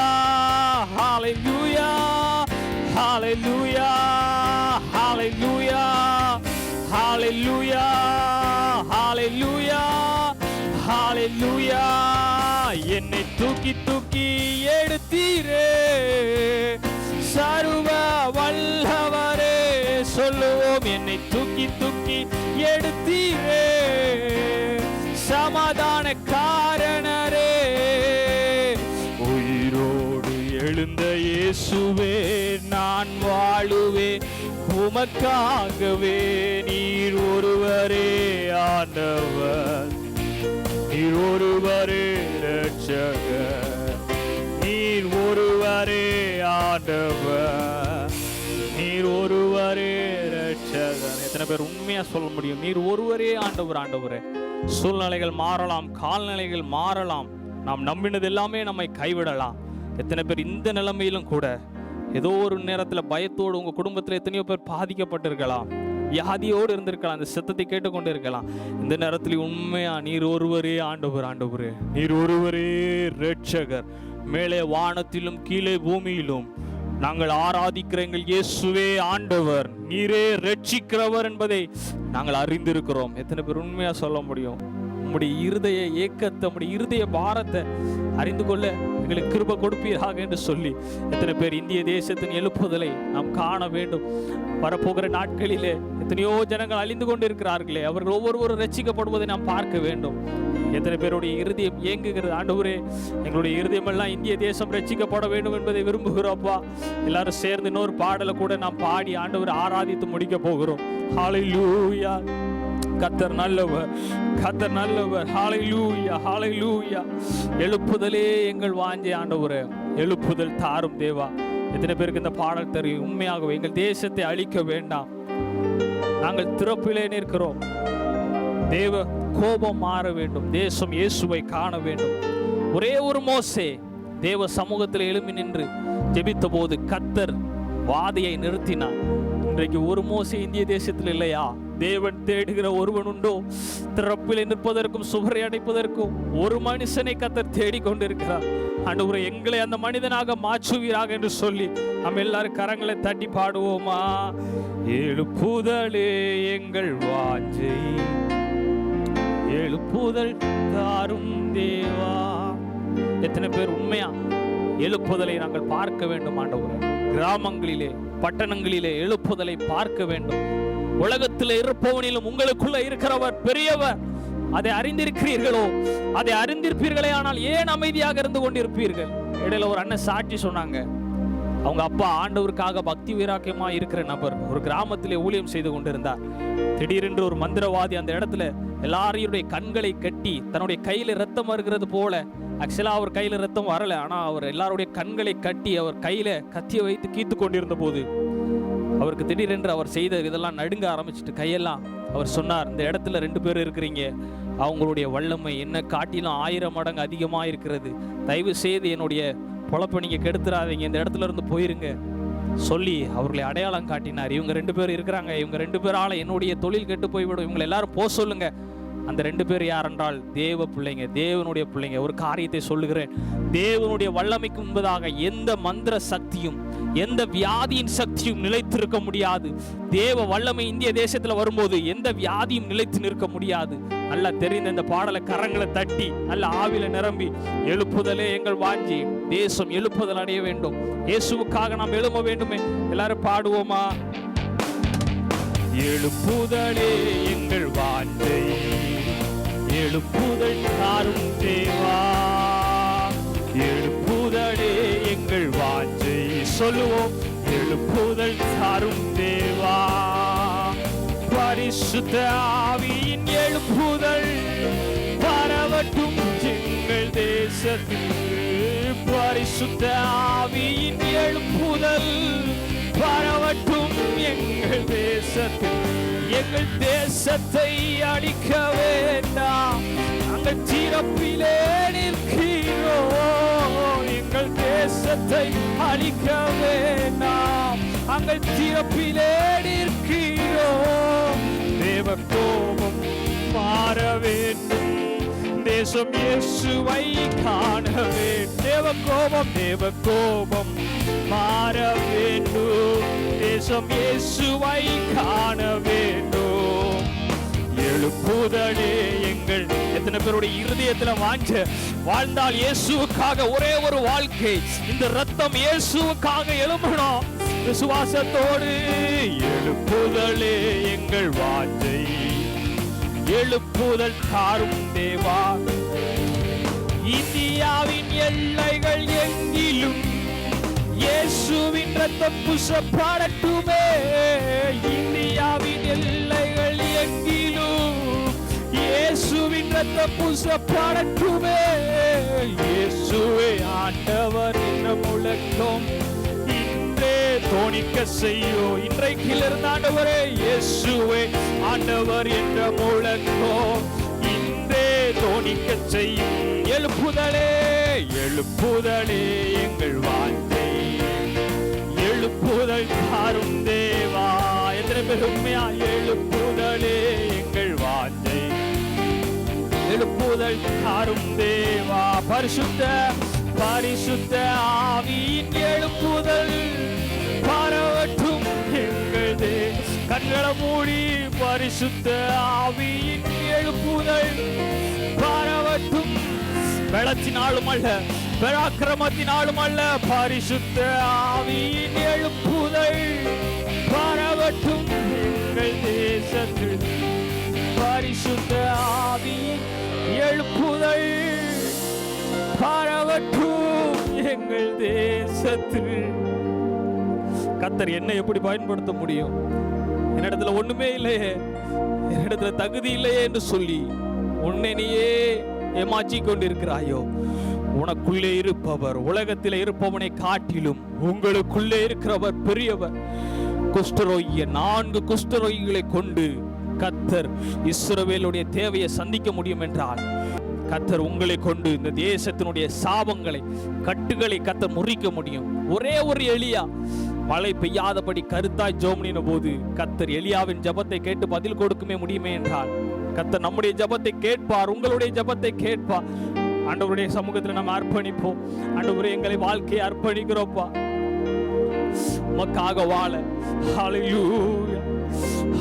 ஹalleluya, ஹalleluya, ஹalleluya, ஹalleluya, ஹalleluya, ஹalleluya. என்னை தூக்கி தூக்கி எடுத்தீரே சர்வ வல்லவரே. சொல்லுவோம், என்னை தூக்கி தூக்கி எடுத்தீரே சமாதான காரணரே. உயிரோடு எழுந்த இயேசுவே, நான் வாழுவே உமக்காகவே. நீர் ஒருவரே ஆண்டவர், நீர் ஒருவரே இரட்சகர், நீர் ஒருவரே ஆண்டவர், நீர் ஒருவரே இரட்சகர். எத்தனை பேர் உண்மையா சொல்ல முடியும்? நீர் ஒருவரே ஆண்டவர். ஆண்டவரே, சூழ்நிலைகள் மாறலாம், கால்நிலைகள் மாறலாம், நாம் நம்பினது எல்லாமே நம்மை கைவிடலாம். எத்தனை பேர் இந்த நிலைமையிலும் கூட ஏதோ ஒரு நேரத்தில் பயத்தோடு உங்க குடும்பத்தில் எத்தனையோ பேர் பாதிக்கப்பட்டிருக்கலாம், வியாதியோடு இருந்திருக்கலாம், அந்த சத்தத்தை கேட்டுக்கொண்டு இருக்கலாம். இந்த நேரத்தில் உண்மையா நீர் ஒருவரே ஆண்டவர். ஆண்டவரே, நீர் ஒருவரே இரட்சகர். மேலே வானத்திலும் கீழே பூமியிலும் நாங்கள் ஆராதிக்கிற எங்கள் இயேசுவே ஆண்டவர், நீரே ரட்சிக்கிறவர் என்பதை நாங்கள் அறிந்திருக்கிறோம். எத்தனை பேர் உண்மையா சொல்ல முடியும்? உம்முடைய இருதய ஏக்கத்தை, உம்முடைய இருதய பாரத்தை அறிந்து கொள்ள எங்களுக்கு கிருபை கொடுப்பீராக என்று சொல்லி எத்தனை பேர் இந்திய தேசத்தின் எழுப்புதலை நாம் காண வேண்டும். வரப்போகிற நாட்களிலே எத்தனையோ ஜனங்கள் அழிந்து கொண்டு இருக்கிறார்களே, அவர்கள் ஒவ்வொருவரும் ரட்சிக்கப்படுவதை நாம் பார்க்க வேண்டும். எத்தனை பேருடைய இருதயம் ஏங்குகிறது? ஆண்டவரே, எங்களுடைய இருதயம் எல்லாம் இந்திய தேசம் ரட்சிக்கப்பட வேண்டும் என்பதை விரும்புகிறோம்ப்பா. எல்லாரும் சேர்ந்து இன்னொரு பாடலை கூட நாம் பாடி ஆண்டவரை ஆராதித்து முடிக்க போகிறோம். ஹalleluya, கர்த்தர் நல்லவர், கர்த்தர் நல்லவர். ஹalleluya, ஹalleluya. எழுப்புதலே எங்கள் வாஞ்சை ஆண்டவரே, எழுப்புதல் தாரும் தேவா. எத்தனை பேருக்கு இந்த பாடல் தெரியும்? உண்மையாகவே எங்கள் தேசத்தை அழிக்க வேண்டாம், நாங்கள் திறப்பிலே நிற்கிறோம். தேவ கோபம் மாற வேண்டும், தேசம் இயேசுவை காண வேண்டும். ஒரே ஒரு மோசே தேவ சமூகத்தில் எழும்பி நின்று ஜெபித்த போது கர்த்தர் வாதையை நிறுத்தினார். இன்றைக்கு ஒரு மோசே இந்திய தேசத்தில் இல்லையா? தேவன் தேடுகிற ஒருவன் உண்டோ? திறப்பில் நிற்பதற்கும் சுவரை அடைப்பதற்கும் ஒரு மனுஷனை கர்த்தர் தேடிக்கொண்டிருக்கிறார். ஆண்டவரே, எங்களை அந்த மனிதனாக மாற்றுவீராக என்று சொல்லி நம்ம எல்லாரும் கரங்களை தட்டி பாடுவோமா? எழுப்புதலே எங்கள் வாஞ்சை, எழுப்புதல் தாரும் தேவா. எத்தனை பேர் உண்மையா எழுப்புதலை நாங்கள் பார்க்க வேண்டும் ஆண்டவரே? கிராமங்களிலே பட்டணங்களிலே எழுப்புதலை பார்க்க வேண்டும். உலகத்தில் இருப்பவனிலும் உங்களுக்குள்ள இருக்கிறவர் பெரியவர். அதை அறிந்திருக்கிறீர்களோ? அதை அறிந்திருப்பீர்களே, ஆனால் ஏன் அமைதியாக இருந்து கொண்டிருப்பீர்கள்? இடையில ஒரு அண்ணன் சாட்சி சொன்னாங்க. அவங்க அப்பா ஆண்டவருக்காக பக்தி வைராக்கியமா இருக்கிற நபர் ஒரு கிராமத்திலே ஊழியம் செய்து கொண்டிருந்தார். திடீரென்று ஒரு மந்திரவாதி அந்த இடத்துல எல்லாரையுடைய கண்களை கட்டி தன்னுடைய கையில ரத்தம் வருகிறது போல, ஆக்சுவலா அவர் கையில ரத்தம் வரல, ஆனா அவர் எல்லாருடைய கண்களை கட்டி அவர் கையில கத்தியை வைத்து கீத்து கொண்டிருந்த போது அவருக்கு திடீரென்று அவர் செய்த இதெல்லாம் நடுங்க ஆரம்பிச்சுட்டு கையெல்லாம். அவர் சொன்னார், இந்த இடத்துல 2 பேர் இருக்கிறீங்க, அவங்களுடைய வல்லமை என்ன காட்டிலும் 1000 மடங்கு அதிகமா இருக்கிறது. தயவு செய்து என்னுடைய பொழப்பை நீங்க கெடுத்துறாதீங்க, இந்த இடத்துல இருந்து போயிருங்க சொல்லி அவர்களை அடையாளம் காட்டினார். இவங்க 2 பேர் இருக்கிறாங்க, இவங்க 2 பேரால என்னுடைய தொழில் கெட்டு போய்விடும், இவங்களை எல்லாரும் போக சொல்லுங்க. அந்த 2 பேர் யார் என்றால் தேவ பிள்ளைங்க, தேவனுடைய பிள்ளைங்க. ஒரு காரியத்தை சொல்லுகிறேன், தேவனுடைய வல்லமைக்கு முன்பதாக எந்த மந்திர சக்தியும் எந்த வியாதியின் சக்தியும் நிலைத்திருக்க முடியாது. தேவ வல்லமை இந்திய தேசத்துல வரும்போது எந்த வியாதியும் நிலைத்து நிற்க முடியாது. நல்லா தெரிந்த இந்த பாடலை கரங்களை தட்டி நல்ல ஆவில நிரம்பி, எழுப்புதலே எங்கள் வாஞ்சி, தேசம் எழுப்புதல் அடைய வேண்டும், இயேசுவுக்காக நாம் எழும்ப வேண்டுமே. எல்லாரும் பாடுவோமா? எழுப்புதலே எங்கள் வாஞ்சை, எழுப்புதல் தாரும் தேவா, எழுப்புதலே எங்கள் வாஞ்சை. சொல்லுவோம், எழுப்புதல் தாரும் தேவா. பரிசுத்த ஆவியின் எழுப்புதல் பரவட்டும் எங்கள் தேசத்தில். பரிசுத்த ஆவியின் எழுப்புதல் பரவட்டும் எங்கள் தேசத்தில். எங்கள் தேசத்தை அழிக்க வேண்டாம், நாங்கள் திறப்பிலே நிற்கிறோம். எங்கள் தேசத்தை அழிக்க வேண்டாம், நாங்கள் திறப்பிலே நிற்கிறோம். தேவ கோபம் மாற வேண்டும், தேசம் இயேசுவை காண வேண்டும். தேவ கோபம் மாற வேண்டும், தேசம் இயேசுவை காண வேண்டும். எழுப்புதலே எங்கள். எத்தனை பேருடைய இருதயத்துல வாழ்ந்தால் இயேசுவுக்காக ஒரே ஒரு வாழ்க்கை, இந்த ரத்தம் இயேசுவுக்காக எழும்பணும் விசுவாசத்தோடு. எழுப்புதலே எங்கள் வாஞ்சை, எழுப்புதல் தாரும் தேவா. இந்தியாவின் எல்லைகள் எங்கிலும் இயேசுவின் ரத்தம் பூசப்படட்டுமே. இந்தியாவின் எல்லைகள் எங்கிலும் இயேசுவின் ரத்தம் பூசப்படட்டுமே. இயேசுவே ஆண்டவர் என்ற முழக்கம் இன்றே தோணிக்க செய்யோ. இன்றைக்கிலிருந்து ஆண்டவரே, இயேசுவே ஆண்டவர் என்ற முழக்கம் இன்றே தோணிக்க செய்யும். எழுப்புதலே எழுப்புதலே எங்கள் வாஞ்சை, எழுப்புதல் தாரும் தேவா. எத்தனை பேர் உண்மையா? எழுப்புதலே எங்கள் வாஞ்சை, எழுப்புதல் தாரும் தேவா. பரிசுத்த ஆவியின் எழுப்புதல் பரவட்டும் எங்கள். கண்களை மூடி, பரிசுத்த ஆவியின் எழுப்புதல் பரவட்டும். பலத்தினாலும் அல்ல, பராக்கிரமத்தினாலும் அல்ல, பரிசுத்த ஆவியின் எழுப்புதல் பரவட்டும் எங்கள் தேசத்தில். பரிசுத்த ஆவியின் எழுப்புதல் பரவட்டும் எங்கள் தேசத்தில். கர்த்தர் என்னை எப்படி பயன்படுத்த முடியும்? என்னிடத்துல ஒண்ணுமே இல்லையே, என்னிடத்துல தகுதி இல்லையே என்று சொல்லி உன்னை நீயே ஏமாற்றி கொண்டிருக்கிறாயோ? உனக்குள்ளே இருப்பவர் உலகத்தில் இருப்பவனை காட்டிலும் உங்களுக்குள்ளே இருக்கிறவர் பெரியவர். குஷ்டரோகிய 4 குஷ்டரோகிகளை கொண்டு கர்த்தர் இஸ்ரவேலுடைய தேவையை சந்திக்க முடியும் என்றால், கர்த்தர் உங்களை கொண்டு இந்த தேசத்தினுடைய சாபங்களை கட்டுகளை கர்த்தர் முறிக்க முடியும். ஒரே ஒரு எலியா மழை பெய்யாதபடி கருத்தாய் ஜெபம்னின போது கர்த்தர் எலியாவின் ஜெபத்தை கேட்டு பதில் கொடுக்குமே முடியுமே என்றால் கர்த்தர் நம்முடைய ஜெபத்தை கேட்பார், உங்களுடைய ஜெபத்தை கேட்பார். ஆண்டவருடைய சமூகத்தில் நம்ம அர்ப்பணிப்போம். ஆண்டவரே, எங்களை வாழ்க்கையை அர்ப்பணிக்கிறோப்பா உமக்காக வாழ. ஹல்லேலூயா,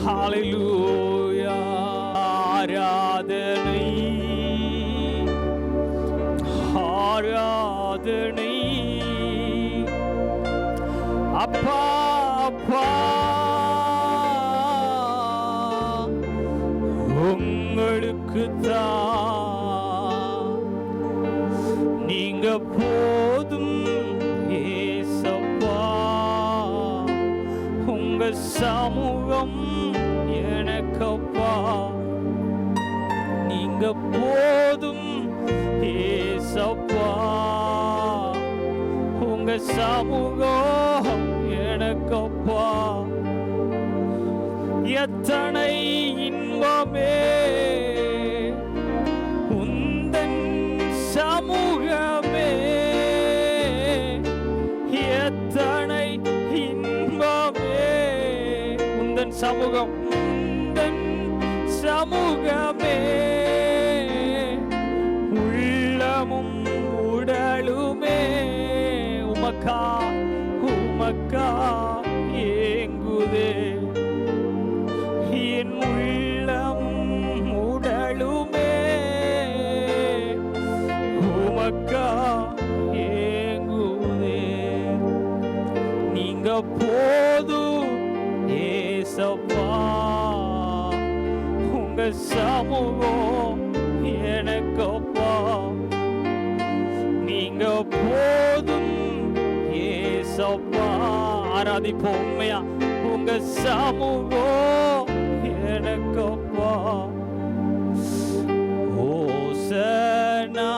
ஹல்லேலூயா. ஆராதனை, ஆராதனை அப்பா, அப்பா உங்களுக்கு தான். நீங்க போதும் ஏசப்பா, உங்க சமூகம் எனக்கப்பா. நீங்க போதும் ஏசப்பா, உங்க சமூகம் எனக்கப்பா. எத்தனை இன்பமே உந்தன் சமூகமே, எத்தனை இன்பமே உந்தன் சமூகம், உந்தன் சமூகமே. உள்ளமும் உடலுமே உமக்கா, உமக்கா ஏங்குதே. என் உள்ளமும் உடலுமே உமக்கா ஏங்குதே. நீங்க போதும் ஏசப்பா, உங்க சமூகம் எனக்கப்பா. நீங்க போதும் ஏசப்பா. ஆராதிப்போம் உண்மையா. உங்க சமூகம் எனக்கப்பா. ஓசனா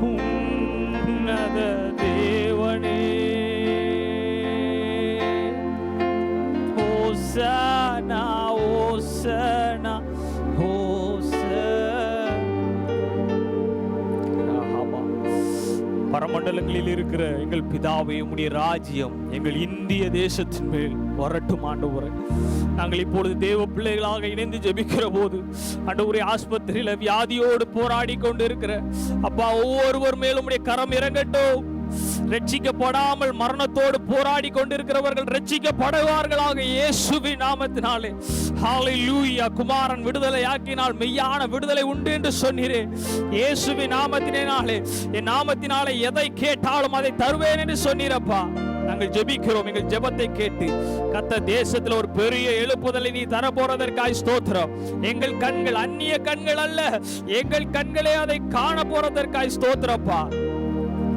உன்னத தேவனே, ஓசனா ஓசனா பரமண்டலங்களில் இருக்கிற எங்கள் பிதாவே, உம்முடைய ராஜ்யம் எங்கள் இந்திய தேசத்தின் மேல் வரட்டும் ஆண்டவரே. நாங்கள் இப்பொழுது தேவ பிள்ளைகளாக இணைந்து ஜெபிக்கிற போது ஆண்டவரே, ஆஸ்பத்திரியில வியாதியோடு போராடி கொண்டு இருக்கிற அப்பா ஒவ்வொருவர் மேலும் உம்முடைய கரம் இறங்கட்டும். ரட்சிக்கப்படாமல் மரணத்தோடு போராடி கொண்டிருக்கிறவர்கள் ரட்சிக்கப்படுவார்களாக இயேசுவின் நாமத்தினாலே. ஹல்லேலூயா. குமாரன் விடுதலை ஆக்கினால் மெய்யான விடுதலை உண்டு என்று சொன்னீரே. இயேசுவின் நாமத்தினாலே, என் நாமத்தினாலே எதை கேட்டாலும் அதை தருவேன் என்று சொன்னீரப்பா. நாங்கள் ஜெபிக்கிறோம். எங்கள் ஜெபத்தை கேட்டு கர்த்தர் தேசத்தில் ஒரு பெரிய எழுப்புதலை நீ தர போறதற்காய் ஸ்தோத்திரம். எங்கள் கண்கள் அந்நிய கண்கள் அல்ல, எங்கள் கண்களே அதை காண போறதற்காய் ஸ்தோத்திரப்பா.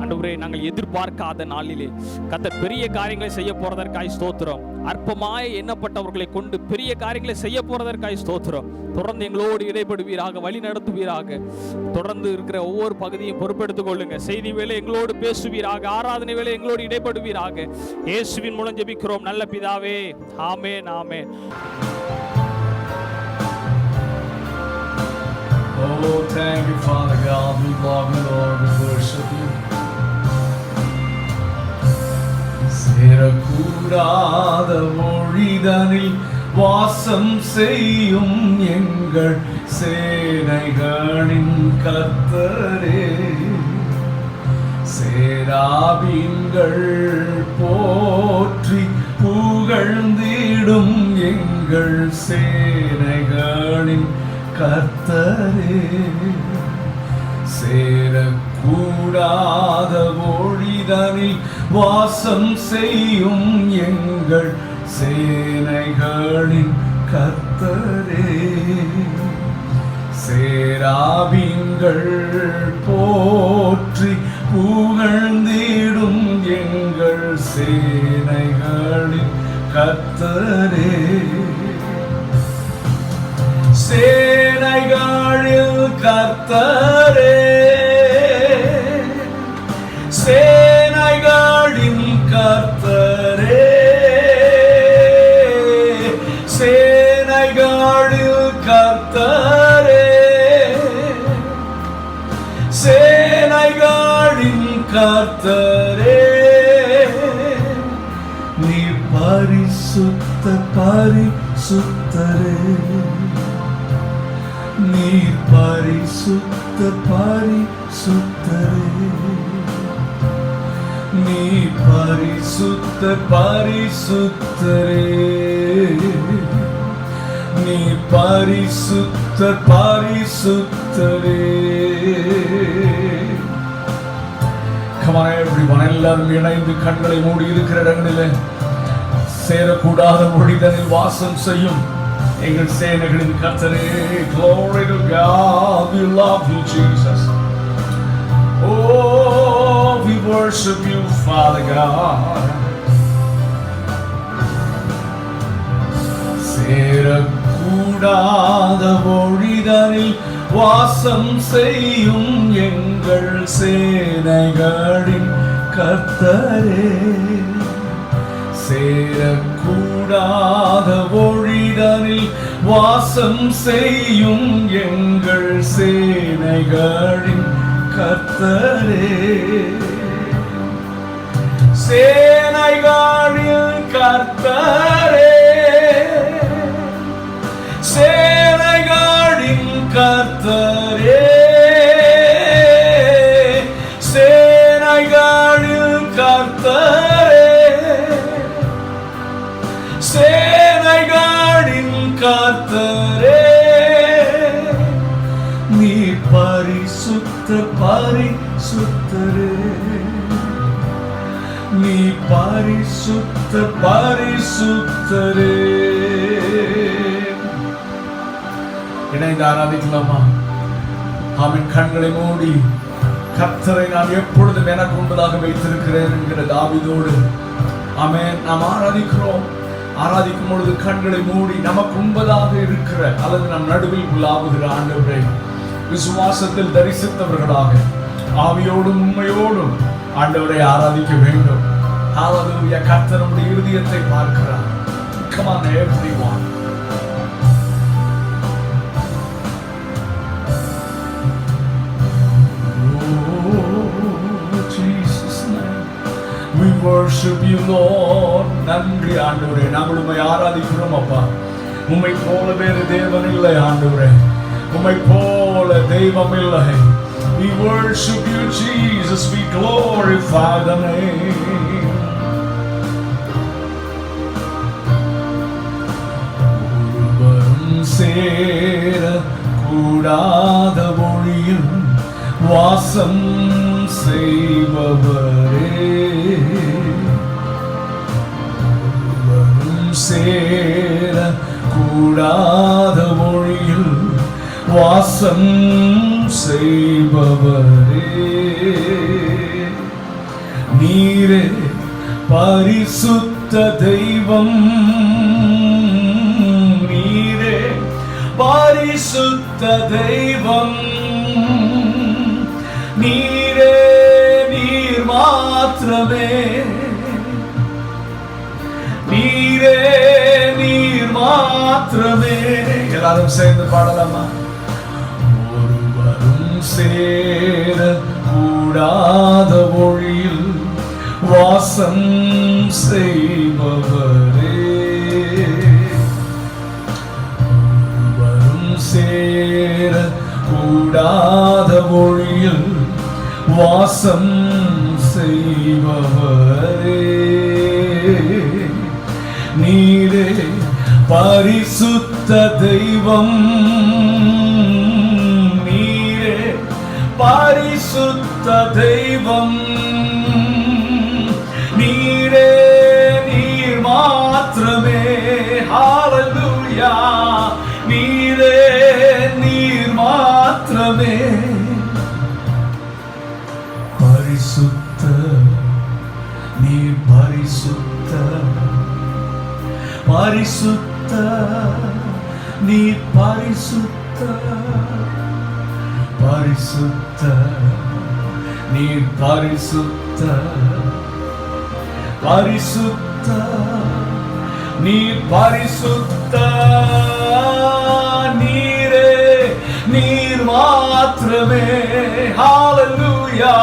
ஆண்டவரே, நாங்கள் எதிர்பார்க்காத நாளிலே கர்த்தர் பெரிய காரியங்களை செய்ய போறதற்காய் ஸ்தோத்திரம். அற்பமாய் எண்ணப்பட்டவர்களை கொண்டு பெரிய காரியங்களை செய்ய போறதற்காய் ஸ்தோத்திரம். தொடர்ந்து எங்களோடு இடைப்படுவீராக, வழி நடத்துவீராக. தொடர்ந்து இருக்கிற ஒவ்வொரு பகுதியும் பொறுப்பெடுத்துக் கொள்ளுங்க. செய்தி வேலை எங்களோடு பேசுவீராக, ஆராதனை வேலை எங்களோடு இடைப்படுவீராக. இயேசுவின் மூலம் ஜெபிக்கிறோம் நல்ல பிதாவே. ஆமென், ஆமென். Oh, thank you, Father God. We love you, Lord. We worship you. சேரக்கூடாத மொழிதனில் வாசம் செய்யும் எங்கள் சேனைகளின் கர்த்தரே. சேராபீன்கள் போற்றி புகழ்ந்திடும் எங்கள் சேனைகளின் கர்த்தரே. சேரக்கூடாத மொழிதனில் வாசம் செய்யும் எங்கள் சேனைகளின் கர்த்தரே. சேராபீன்கள் போற்றி புகழ்ந்திடும் எங்கள் சேனைகளின் கர்த்தரே. சேனைகளில் கர்த்தரே, சேனைகளின் கர்த்தரே, சேனைகளில் கர்த்தரே, சேனைகளின் கர்த்தரே. பரிசுத்த பரிசுத்தரே, நீர் பரிசுத்த பரிசுத்தரே, நீர் பரிசுத்த பரிசுத்தரே, நீர் பரிசுத்த பரிசுத்தரே. Come on everyone, எல்லாரும் இணைந்து கண்களை மூடி இருக்கிற இடங்களிலே சேரக்கூடாத மொழிதனில் வாசம் செய்யும் எங்கள் சேனைகளின் கர்த்தரே. Glory to God, we love you Jesus. Oh, we worship you Father God. சேரக்கூடாத மொழிதனில் வாசம் செய்யும் எங்கள் சேனைகளின் கர்த்தரே. சேரக்கூடாத ஒழிதனில் வாசம் செய்யும் எங்கள் சேனைகளின் கர்த்தரே. சேனைகளின் கர்த்தரே, சேனைகளின் கர்த்தரே, சேனைகளின் கர்த்தரே, சேனைகளின் கர்த்தரே, நீ பரிசுத்த பரிசுத்தரே, நீ பரிசுத்த பரிசுத்தரே. இணைந்து ஆராதிக்கலாமா? ஆமென். கண்களை மூடி கர்த்தரை நான் எப்பொழுதும் எனக்கு உண்பதாக வைத்திருக்கிறேன் என்கிற தாவீதோடு ஆமென் நாம் ஆராதிக்கிறோம். ஆராதிக்கும் பொழுது கண்களை மூடி நமக்கு உண்பதாக இருக்கிற அல்லது நம் நடுவில் உலாவுகிற ஆண்டவரை விசுவாசத்தில் தரிசித்தவர்களாக ஆவியோடும் உண்மையோடும் ஆண்டவரை ஆராதிக்க வேண்டும். ஹல்லேலூயா. கர்த்தர் நம்முடைய இருதயத்தை பார்க்கிறார். Come on everyone. We worship you Lord. நன்றி ஆண்டவரே, நாங்கள் உம்மை ஆராதிக்கிறோம் அப்பா. உம்மை போல வேறு தேவன் இல்லை ஆண்டவரே, உம்மை போல தெய்வம் இல்லை. We worship you Jesus, we glorify the name. ஒருவரும் சேர கூடாத ஒளியில் வாசம் செய்பவரே, ஒருவரும் சேர கூடாத மொழியில் வாசம் செய்பவரே, நீரே பரிசுத்த தெய்வம், நீரே பரிசுத்த தெய்வம், நீரே நீர் மாத்திரமே, நீரே நீர் மாத்திரமே. எல்லாரும் சேர்ந்து பாடலாமா? ஒருவரும் சேர கூடாத ஒளியில் வாசம் செய்பவரே, ஒருவரும் சேர கூடாத ஒளியில் வாசம் செய்பவரே, நீரே பரிசுத்த தெய்வம், நீரே பரிசுத்த தெய்வம், நீரே நீர் மாத்திரமே. ஹல்லேலூயா. நீரே நீர் மாத்திரமே. பரிசுத்த, நீர் பரிசுத்த, பரிசுத்த, நீர் பரிசுத்த, பரிசுத்த, நீர் பரிசுத்த, பரிசுத்த, நீர் பரிசுத்த, நீரே நீர் மாத்திரமே. ஹல்லேலூயா.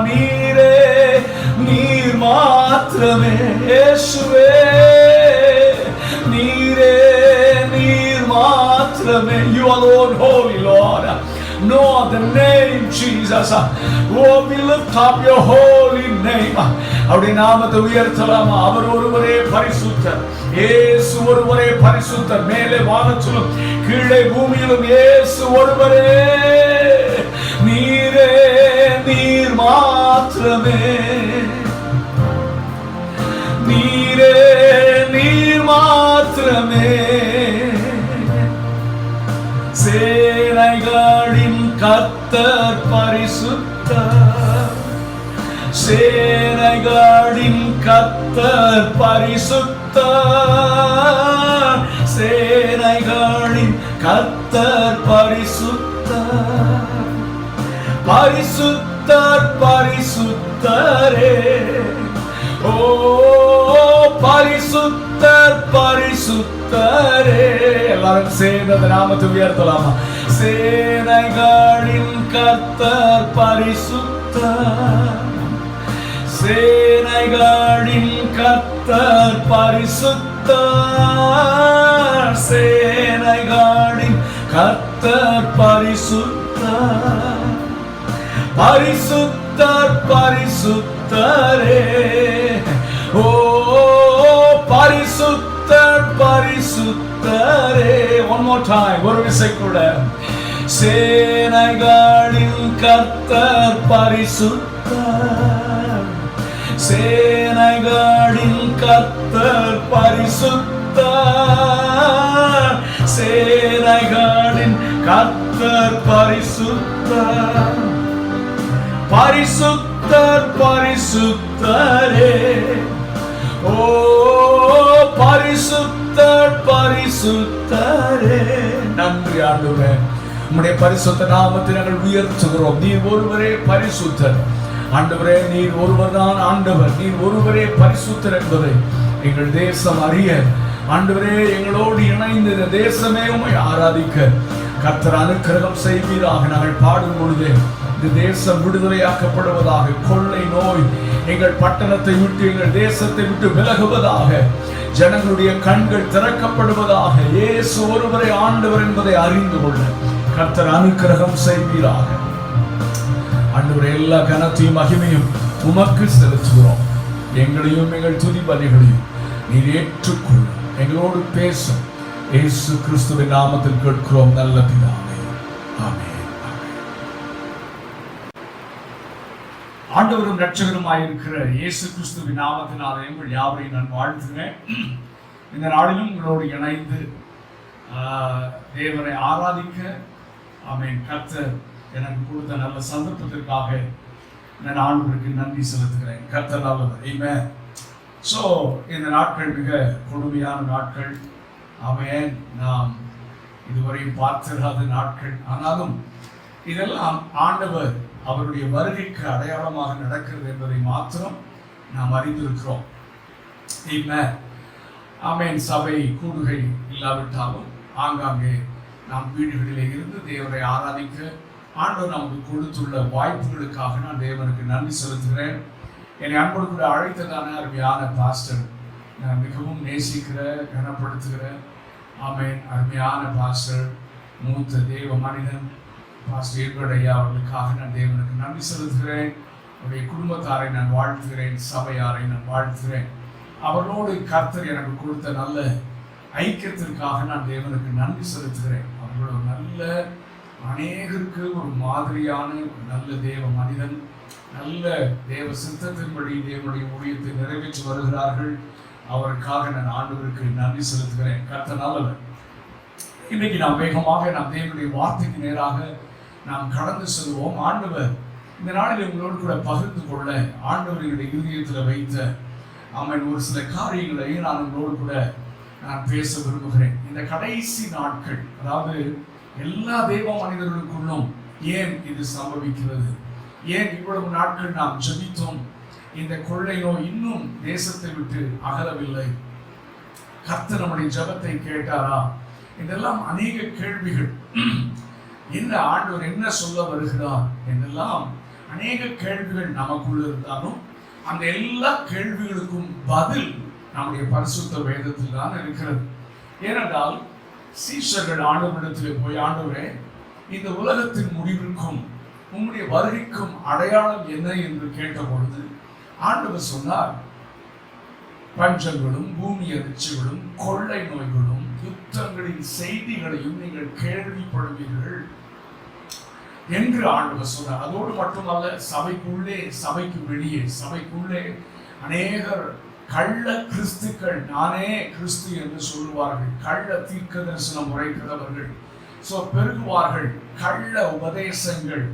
நீரே நீர் மாத்திரமே. இயேசுவே the name Jesus. Oh, we lift up your holy name. அவருடைய நாமத்தை உயர்த்தலாமா? அவர் ஒருவரே பரிசுத்தர். இயேசு ஒருவரே பரிசுத்தர். மேலே வானத்திலும் கீழே பூமியிலும் இயேசு ஒருவரே. நீரே நீர் மாத்திரமே, நீரே நீர் மாத்திரமே. சேனைகளின் கர்த்தர் பரிசுத்தர், சேனைகளின் கர்த்தர் பரிசுத்தர், சேனைகளின் கர்த்தர் பரிசுத்தர், பரிசுத்தர் பரிசுத்தரே. ஓ பரிசுத்தர் பரிசுத்தரே. எல்லாரும் சேர்ந்த நாமத்தை உயர்த்தலாமா? சேனைகளின் கர்த்தர் பரிசுத்தர், சேனைகளின் கர்த்தர் பரிசுத்தர், சேனைகளின் கர்த்தர் பரிசுத்தர், பரிசுத்தர் பரிசுத்தரே. ஓ பரிசுத்தர் பரிசுத்தரே. One more time, ஒரு விசை கூட. சேனைகளின் கர்த்தர் பரிசுத்தர், சேனைகளின் கர்த்தர் பரிசுத்தர், சேனைகளின் கர்த்தர் பரிசுத்தர், பரிசுத்தர் பரிசுத்தரே. ஓ பரிசுத்தர் பரிசுத்தரே. நன்றி ஆண்டவரே, உம்முடைய பரிசுத்த நாமத்தை நாங்கள் உயர்த்துகிறோம். நீர் ஒருவரே பரிசுத்தர் ஆண்டவரே, நீர் ஒருவர் தான் ஆண்டவர், நீர் ஒருவரே பரிசுத்தர் என்பதை எங்கள் தேசம் அறிய ஆண்டவரே எங்களோடு இணைந்து இந்த தேசமே உம்மை ஆராதிக்க கர்த்தர் அனுக்கிரகம் செய்வீராக. நாங்கள் பாடும் பொழுதே இந்த தேசம் விடுதலையாக்கப்படுவதாக, கொள்ளை நோய் எங்கள் பட்டணத்தை விட்டு எங்கள் தேசத்தை விட்டு விலகுவதாக, ஜனங்களுடைய கண்கள் திறக்கப்படுவதாக. இயேசு ஒருவரை ஆண்டவர் என்பதை அறிந்து கொள்ள கர்த்தர் அனுக்கிரகம் செய்வீராக. ஆண்டவரே, எல்லா கனத்தையும் மகிமையும் உமக்கு செலுத்துகிறோம். எங்களையும் எங்கள் துதி பலிகளையும் நீர் ஏற்றுக்கொள்ளும். எங்களோடு பேசும். இயேசு கிறிஸ்துவின் நாமத்தில் கேட்கிறோம் நல்ல பிதாவே, ஆமென். ஆண்டவரும் இரட்சகருமாயிருக்கிற இயேசு கிறிஸ்துவின் நாமத்தினாலே உங்கள் யாவரையும் நான் வாழ்த்துகிறேன். இந்த நாளிலும் உங்களோடு இணைந்து தேவனை ஆராதிக்க ஆமென் கர்த்தர் எனக்கு கொடுத்த நல்ல சந்தர்ப்பத்திற்காக நான் ஆண்டவருக்கு நன்றி செலுத்துகிறேன். கர்த்தர் நல்லவர். ஆமென். ஸோ இந்த நாட்கள் மிக கொடுமையான நாட்கள். ஆமென். நாம் இதுவரையும் பார்த்திராத நாட்கள். ஆனாலும் இதெல்லாம் ஆண்டவர் அவருடைய வருகைக்கு அடையாளமாக நடக்கிறது என்பதை மாத்திரம் நாம் அறிந்திருக்கிறோம். ஆமென். சபை கூடுகை இல்லாவிட்டாலும் ஆங்காங்கே நாம் வீடுகளிலே இருந்து தேவனை ஆராதிக்க ஆண்டவர் நமக்கு கொடுத்துள்ள வாய்ப்புகளுக்காக நான் தேவனுக்கு நன்றி செலுத்துகிறேன். என்னை அன்போடு கூட அழைத்ததான அருமையான பாஸ்டர், நான் மிகவும் நேசிக்கிற கனப்படுத்துகிற ஆமென் அருமையான பாஸ்டர், மூத்த தேவ மனிதன் பாஸ்டர் எட்வர்ட் ஐயா அவர்களுக்காக நான் தேவனுக்கு நன்றி செலுத்துகிறேன். அவருடைய குடும்பத்தாரை நான் வாழ்த்துகிறேன், சபையாரை நான் வாழ்த்துகிறேன். அவர்களோடு கர்த்தர் எனக்கு கொடுத்த நல்ல ஐக்கியத்திற்காக நான் தேவனுக்கு நன்றி செலுத்துகிறேன். அவர்களோட நல்ல அநேகருக்கு ஒரு மாதிரியான ஒரு நல்ல தேவ மனிதன், நல்ல தேவ சித்தத்தின்படி தேவனுடைய ஊழியத்தை நிறைவேற்றி வருகிறார்கள். அவருக்காக நான் ஆண்டவருக்கு நன்றி செலுத்துகிறேன். கர்த்தர் நல்லவர். இன்னைக்கு நாம் வேகமாக நாம் தேவனுடைய வார்த்தைக்கு நேராக நாம் கடந்து செல்வோம். ஆண்டவர் இந்த நாளில் உங்களோடு கூட பகிர்ந்து கொள்ள ஆண்டவர்களுடைய இதயத்தில் வைத்த அவன் ஒரு சில காரியங்களை நான் உங்களோடு கூட நான் பேச விரும்புகிறேன். இந்த கடைசி நாட்கள், அதாவது எல்லா தெய்வ மனிதர்களுக்குள்ளும் ஏன் இது சம்பவிக்கிறது, ஏன் இவ்வளவு நாட்கள் நாம் ஜெபித்தோம், இந்த கொள்ளை நோய் இன்னும் தேசத்தை விட்டு அகலவில்லை, கர்த்தர் நம்முடைய ஜெபத்தை கேட்டாரா, இதெல்லாம் அநேக கேள்விகள். இந்த ஆண்டவர் என்ன சொல்ல வருகிறார் என்றெல்லாம் அநேக கேள்விகள் நமக்குள்ள இருந்தாலும் அந்த எல்லா கேள்விகளுக்கும் பதில் நம்முடைய பரிசுத்த வேதத்தில் தான் இருக்கிறது. ஏனென்றால் சீஷர்கள் ஆண்டவரிடத்தில் போய், ஆண்டவரே இந்த உலகத்தின் முடிவிற்கும் உங்களுடைய வருகைக்கும் அடையாளம் என்ன என்று கேட்டபொழுது ஆண்டவர் சொன்னார், பஞ்சங்களும் பூமி அதிர்ச்சிகளும் கொள்ளை நோய்களும் யுத்தங்களின் செய்திகளையும் நீங்கள் கேள்விப்படுவீர்கள் என்று ஆண்டவர் சொன்னார். அதோடு மட்டுமல்ல, சபைக்குள்ளே சபைக்கு வெளியே சபைக்குள்ளே அநேகர் கள்ள கிறிஸ்துக்கள், நானே கிறிஸ்து என்று சொல்லுவார்கள், கள்ள தீர்க்க தரிசனம் உரைக்கிறவர்கள் பெருகுவார்கள், கள்ள உபதேசங்கள்.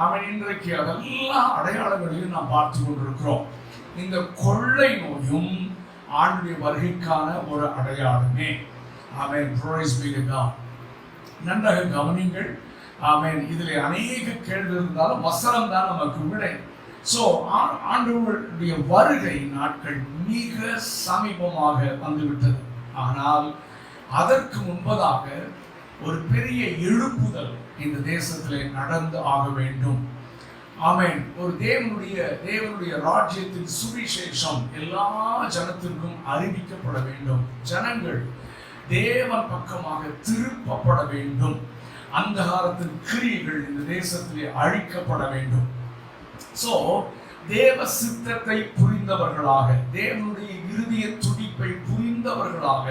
அவன் இன்றைக்கு அதெல்லாம் அடையாளங்களையும் நாம் பார்த்து கொண்டிருக்கிறோம். இந்த கொள்ளை நோயும் ஆண்டுடைய வருகைக்கான ஒரு அடையாளமே. Amen. Praise be to God. நன்றாக கவனிங்கள். ஆமென். இதில் அநேக கேள்வி இருந்தாலும் வசனம் தான் நமக்கு விடை. ஆண்டவருடைய வருகை நாட்கள் மிக சமீபமாக வந்துவிட்டது. ஆனால் அதற்கு முன்பதாக ஒரு பெரிய எழுப்புதல் இந்த தேசத்திலே நடந்து ஆக வேண்டும். ஆமென். ஒரு தேவனுடைய ராஜ்யத்தின் சுவிசேஷம் எல்லா ஜனத்திற்கும் அறிவிக்கப்பட வேண்டும். ஜனங்கள் தேவன் பக்கமாக திருப்பப்பட வேண்டும். அந்தகாரத்தின் கிரியைகள் இந்த தேசத்திலே அழிக்கப்பட வேண்டும். தேவ சித்தத்தை புரிந்தவர்களாக, தேவனுடைய இருதய துடிப்பை புரிந்தவர்களாக,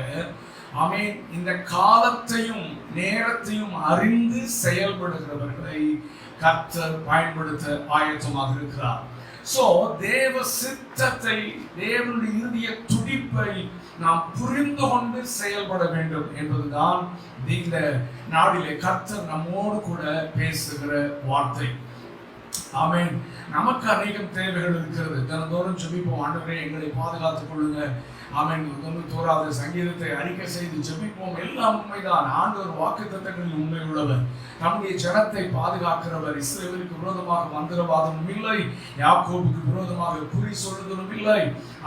ஆமென், இந்த காலத்தையும் நேரத்தையும் அறிந்து செயல்படுகிறவர்களை கர்த்தர் பயன்படுத்த ஆயத்தமாக இருக்கிறார். தேவ சித்தத்தை, தேவனுடைய இருதய துடிப்பை நாம் புரிந்து கொண்டு செயல்பட வேண்டும் என்பதுதான் இந்த நாளிலே கர்த்தர் நம்மோடு கூட பேசுகிற வார்த்தை. ஆமென். நமக்கு அநேகம் தேவைகள் இருக்கிறது. தினந்தோறும் ஜெபிப்போம், ஆண்டவரே எங்களை பாதுகாத்துக் கொள்ளுங்க. ஆமென். 91வது சங்கீதத்தை அறிக்கை செய்து ஜெபிப்போம். எல்லாம் உண்மைதான். ஆண்டவர் வாக்குத்தத்தங்களில் உண்மை உள்ளவர், நம்முடைய ஜனத்தை பாதுகாக்கிறவர். இஸ்ரவேலுக்கு விரோதமாக மந்திரவாதமும் இல்லை, யாக்கோபுக்கு விரோதமாக குறி சொல்லுதலும் இல்லை.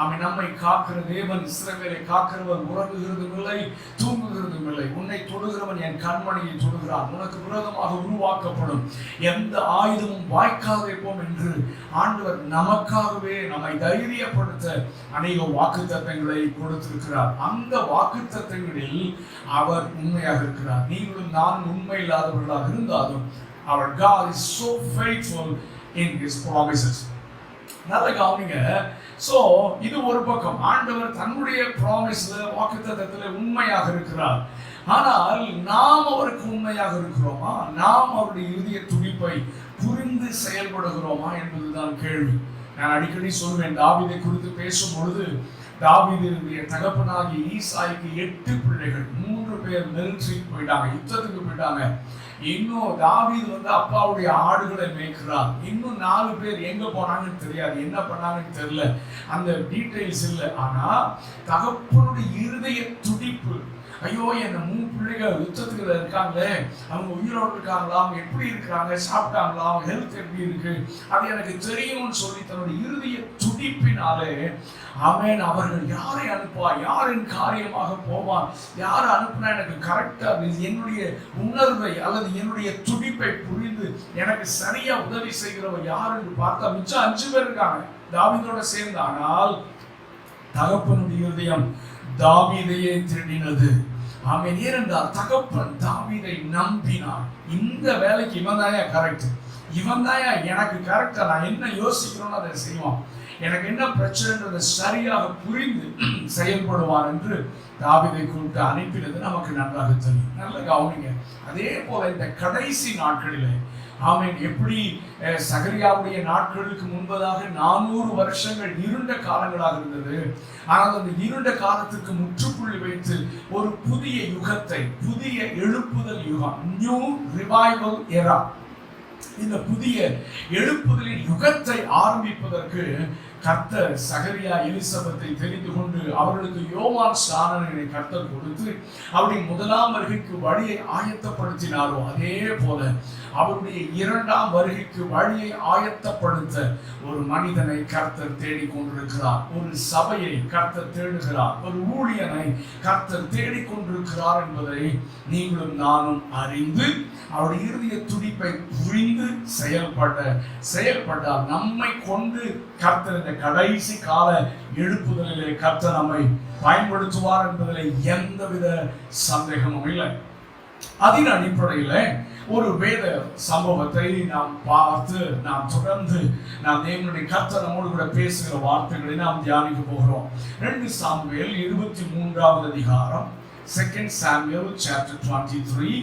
ஆமென். நம்மை காக்கிற தேவன், இஸ்ரவேலை காக்கிறவர், உறங்குகிறதும் இல்லை தூங்குகிறதும் இல்லை. உன்னை தொடுகிறவன் என் கண்மணியை தொடுகிறான், உனக்கு விரோதமாக உருவாக்கப்படும் எந்த ஆயுதமும் வாய்க்காதே போம் என்று ஆண்டவர் நமக்காகவே நம்மை தைரியப்படுத்த அநேக வாக்குத்தத்தங்களை கொடுத்திருக்கிறார். அந்த வாக்குத்தத்தங்களில் அவர் உண்மையாக இருக்கிறார். நீங்களும் நான் உண்மை இல்லாதவர்களாக இருந்தாலும் our God is so faithful in his promises. நல்ல கவனிங்க. இது ஒரு பக்கம், ஆண்டவர் தன்னுடைய ப்ராமிஸ்ல, வாக்குத்தத்தத்துல உண்மையாக இருக்கிறார். ஆனால் நாம் அவருக்கு உண்மையாக இருக்கிறோமா? நாம் அவருடைய இருதய துடிப்பை புரிந்து செயல்படுகிறோமா என்பதுதான் கேள்வி. நான் அடிக்கடி சொல்வேன், தாவீதை குறித்து பேசும் பொழுது, தாவீதுடைய தகப்பனாகிய ஈசாய்க்கு 8 பிள்ளைகள், 3 பேர் மிலிட்டரிக்கு போயிட்டாங்க, யுத்தத்துக்கு போயிட்டாங்க. இன்னும் தாவீது அப்பாவுடைய ஆடுகளை மேய்க்கிறார். இன்னும் 4 பேர் எங்க போனாங்கன்னு தெரியாது, என்ன பண்ணாங்கன்னு தெரியல, அந்த டீடைல்ஸ் இல்லை. ஆனா தகப்பனுடைய இருதய துடிப்பு, ஐயோ என் 3 பிள்ளைகள் யுத்தத்துக்குள்ள இருக்காங்களே, அவங்க உயிரோடு இருக்காங்களா, அவங்க எப்படி இருக்கிறாங்க, சாப்பிட்டாங்களா, அவங்க ஹெல்த் எப்படி இருக்கு, அது எனக்கு தெரியும்னு சொல்லி தன்னுடைய இருதய துடிப்பினாலே, ஆமென், அவர்கள் யாரை அனுப்பா, யாரின் காரியமாக போவான், யாரை அனுப்புனா எனக்கு கரெக்டா என்னுடைய உணர்வை அல்லது என்னுடைய துடிப்பை புரிந்து எனக்கு சரியா உதவி செய்கிறவர் யார் என்று பார்த்தா மிச்சம் 5 பேர் இருக்காங்க தாவீதோட சேர்ந்து. ஆனால் தகப்பனுடைய இருதயம் தாவீதையே தேடினது. ஆமென். ஏனென்றால் தகப்பன் தாவீதை நம்பினார். இந்த வேலைக்கு இவன் தாயா கரெக்ட், இவன் தாயா எனக்கு கரெக்டா, நான் என்ன யோசிக்கிறோன்னு அதை செய்வான், எனக்கு என்ன பிரச்சனைன்றதை சரியாக புரிந்து செயல்படுவார் என்று தாவீதை கூப்பிட்டு அனுப்பினது நமக்கு நன்றாக தெரியும். நல்ல கவனிங்க. அதே போல இந்த கடைசி நாட்களிலே, ஆமென், எப்படி சகரியாவுடைய நாட்களுக்கு முன்பதாக 400 வருஷங்கள் இருண்ட காலங்களாக இருந்தது. ஆனால் அந்த இருண்ட காலத்துக்கு முற்றுப்புள்ளி வைத்து ஒரு புதிய யுகத்தை, புதிய எழுப்புதல் யுகம், நியூ ரிவைவல் எரா, இந்த புதிய எழுப்புதலின் யுகத்தை ஆரம்பிப்பதற்கு கர்த்தர் சகரியா எலிசபெத்தை தெரிந்து கொண்டு அவர்களுக்கு யோவான் ஸ்நானனை கர்த்தர் கொடுத்து அவருடைய 1ஆம் வருகைக்கு வழியை ஆயத்தப்படுத்தினாரோ, அதே போல அவருடைய 2ஆம் வருகைக்கு வழியை ஆயத்தப்படுத்த ஒரு மனிதனை கர்த்தர் தேடிக்கொண்டிருக்கிறார். ஒரு சபையை கர்த்தர் தேடுகிறார். ஒரு ஊழியனை கர்த்தர் தேடிக்கொண்டிருக்கிறார் என்பதை நீங்களும் நானும் அறிந்து அவருடைய இருதய துடிப்பை புரிந்து செயல்பட்டால் நம்மை கொண்டு கர்த்தர் இந்த கடைசி கால எழுப்புதலிலே கர்த்தர் நம்மை பயன்படுத்துவார் என்பதில் எந்தவித சந்தேகமும் இல்லை. அதன் அடிப்படையில் ஒரு வேத சம்பவத்தை நாம் பார்த்து நாம் தொடர்ந்து நாம் தேவனுடைய கர்த்தர் நம்மோடு கூட பேசுகிற வார்த்தைகளை நாம் தியானிக்க போகிறோம். 2 சாமுவேல் 23வது அதிகாரம், 2 Samuel chapter 23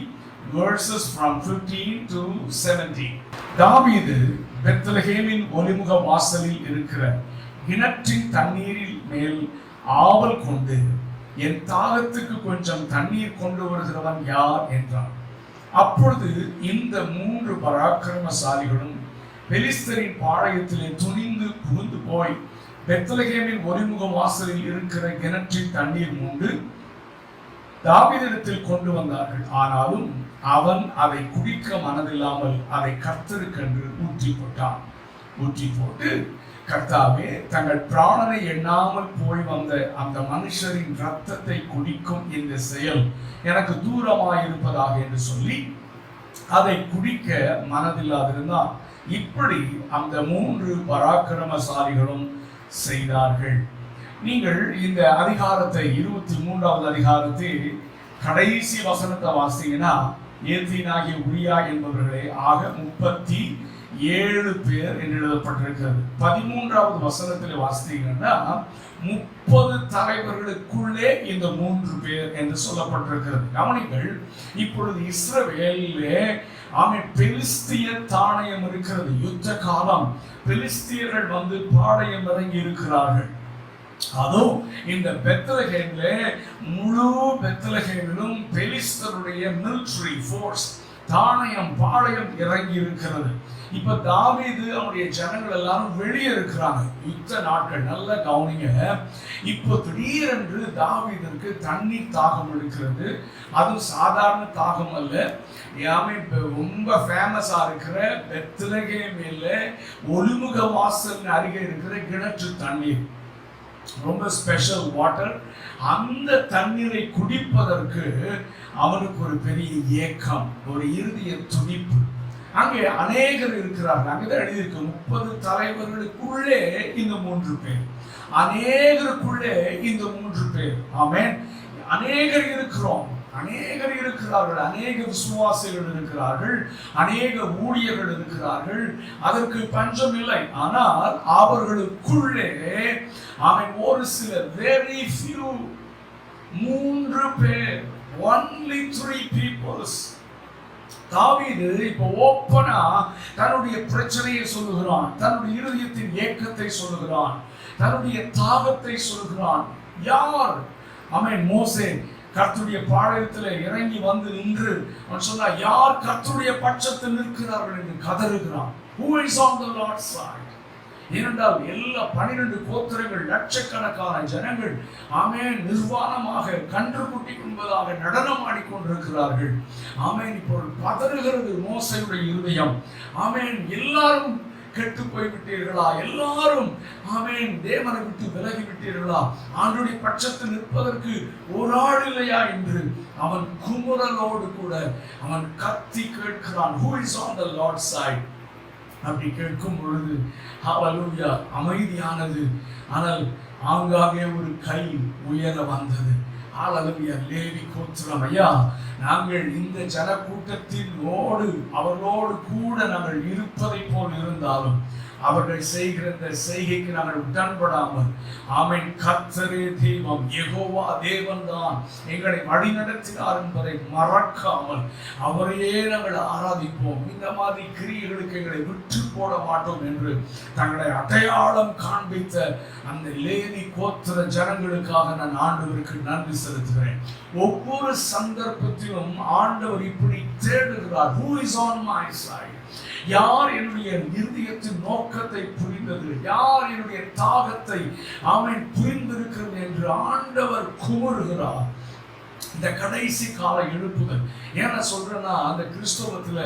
verses from 15 to 17. தாவீது பெத்லகேமின் ஒலிமுக வாசலில் இருக்கிற கிணற்றின் தண்ணீரில் மேல் ஆவல் கொண்டு, என் தாகத்துக்கு கொஞ்சம் தண்ணீர் கொண்டு வருகிறவன் யார் என்றான். அப்பொழுது இந்த 3 பராக்கிரமசாலிகளும் பெலிஸ்தரின் பாளையத்திலே துணிந்து புகுந்து போய் பெத்லகேமின் ஒலிமுக வாசலில் இருக்கிற கிணற்றின் தண்ணீர் மூண்டு தாவீதிடத்தில் கொண்டு வந்தார்கள். ஆனாலும் அவன் அதை குடிக்க மனதில்லாமல் அதை கர்த்தருக்கென்று ஊற்றி போட்டான். ஊற்றி போட்டு, கர்த்தாவே, தங்கள் பிராணனை எண்ணாமல் போய் வந்த அந்த மனுஷரின் ரத்தத்தை குடிக்கும் இந்த செயல் எனக்கு தூரமாயிருப்பதாக என்று சொல்லி அதை குடிக்க மனதில்லாதிருந்தான். இப்படி அந்த 3 பராக்கிரமசாலிகளும் செய்தார்கள். நீங்கள் இந்த அதிகாரத்தை 23வது அதிகாரத்தை கடைசி வசனத்தை வாசிங்கன்னா, ஏத்தீனாகிய உரியா என்பவர்களே ஆக 37 பேர் என்று எழுதப்பட்டிருக்கிறது. 13வது வசனத்தில் வாசித்தீங்கன்னா 30 தலைவர்களுக்குள்ளே இந்த 3 பேர் என்று சொல்லப்பட்டிருக்கிறது. கவனிங்கள், இப்பொழுது இஸ்ரவேலிலே பெலிஸ்திய தானியம் இருக்கிறது. யுத்த காலம், பெலிஸ்தியர்கள் வந்து பாளையம் இறங்கி இருக்கிறார்கள். அதுவும் இந்த பெத்லகேமில, முழு பெத்லகேமிலும் பெலிஸ்தருடைய மிலிட்டரி ஃபோர்ஸ் தானியம் பாளையம் இறங்கி இருக்கிறது. இப்ப தாவீது அவருடைய ஜனங்கள் எல்லாரும் வெளியே இருக்கிறாங்க. யுத்த நாட்கள், நல்ல கவனிங்க. இப்போ திடீரென்று தாவீதுக்கு தண்ணீர் தாகம் இருக்கிறது. அது சாதாரண தாகம் அல்ல. ரொம்ப ஃபேமஸா இருக்கிற பெத்லகேமில ஒலிமுக வாசல் அருகே இருக்கிற கிணற்று தண்ணீர், ரொம்ப ஸ்பெஷல் வாட்டர். அந்த தண்ணீரை குடிப்பதற்கு அவனுக்கு ஒரு பெரிய ஏக்கம், ஒரு இறுதிய துடிப்பு. அங்கே அநேகர் இருக்கிறார்கள். அங்கேதான் எழுதியிருக்கு, 30 தலைவர்களுக்குள்ளே இந்த 3 பேர், அநேகருக்குள்ளே இந்த 3 பேர். ஆமென். அநேகர் இருக்கிறோம், அநேகர் இருக்கிறார்கள், அநேக விசுவாசிகள் இருக்கிறார்கள், அநேக ஊழியர்கள் இருக்கிறார்கள். அதற்கு பஞ்சம் இல்லை. ஆனால் அவர்களுக்குள்ளே ஒரு சில very few, 3 பேர், only 3 people. தாவீது இப்போ ஓப்பனா தன்னுடைய பிரச்சனையை சொல்லுகிறான், தன்னுடைய இருதயத்தின் ஏக்கத்தை சொல்லுகிறான், தன்னுடைய தாகத்தை சொல்லுகிறான். யார்? மோசே கர்த்தருடைய பாளையத்தில் இறங்கி வந்து நின்று அவன் சொன்னா, யார் கர்த்தருடைய பட்சத்தில் நிற்கிறார்கள் என்று கதறுகிறான். Who is on the Lord's side? ஏனென்றால் எல்லா 12 கோத்திரங்கள், லட்சக்கணக்கான ஜனங்கள் நிர்வாணமாக கன்று குட்டி என்பதாக நடனம் ஆடிக்கொண்டிருக்கிறார்கள். இப்போ பதறுகிறது மோசேயுடைய இருதயம். எல்லாரும் கெட்டு போய்விட்டீர்களா? எல்லாரும் தேவனை விட்டு விலகி விட்டீர்களா? ஆண்டவருடைய பட்சத்தில் நிற்பதற்கு ஒரு ஆள் இல்லையா என்று அவன் குமுறலோடு கூட அவன் கத்தி கேட்கிறான். Who is on the Lord's side? அப்படி கேட்கும் பொழுது ஹல்லேலூயா, அமைதியானது. ஆனால் ஆங்காங்கே ஒரு கை உயர வந்தது. ஹல்லேலூயா. லேவி கோத்திரம், ஐயா, நாங்கள் இந்த ஜனக்கூட்டத்தினோடு அவர்களோடு கூட நாங்கள் இருப்பதை போல் இருந்தாலும் அவர்கள் செய்கிற இந்த செய்கைக்கு நாங்கள் உடன்படாமல் கர்த்தரே தெய்வம், யெகோவா தேவன் தான் எங்களை வழிநடத்தினார் என்பதை மறக்காமல் அவரையே நாங்கள் ஆராதிப்போம். இந்த மாதிரி கிரியைகளுக்கு எங்களை விட்டு போட மாட்டோம் என்று தங்களை அடையாளம் காண்பித்த அந்த லேவி கோத்திர ஜனங்களுக்காக நான் ஆண்டவருக்கு நன்றி செலுத்துகிறேன். ஒவ்வொரு சந்தர்ப்பத்திலும் ஆண்டவர் இப்படி தேடுகிறார். Who is on my side? யார் என்னுடைய இருதயத்தின் நோக்கத்தை புரிந்தது, யார் என்னுடைய தாகத்தை புரிந்திருக்கிறது என்று ஆண்டவர் குமுறுகிறார். இந்த கடைசி கால எழுப்புதல் ஏன்னா சொல்றேன்னா, அந்த கிறிஸ்தவத்துல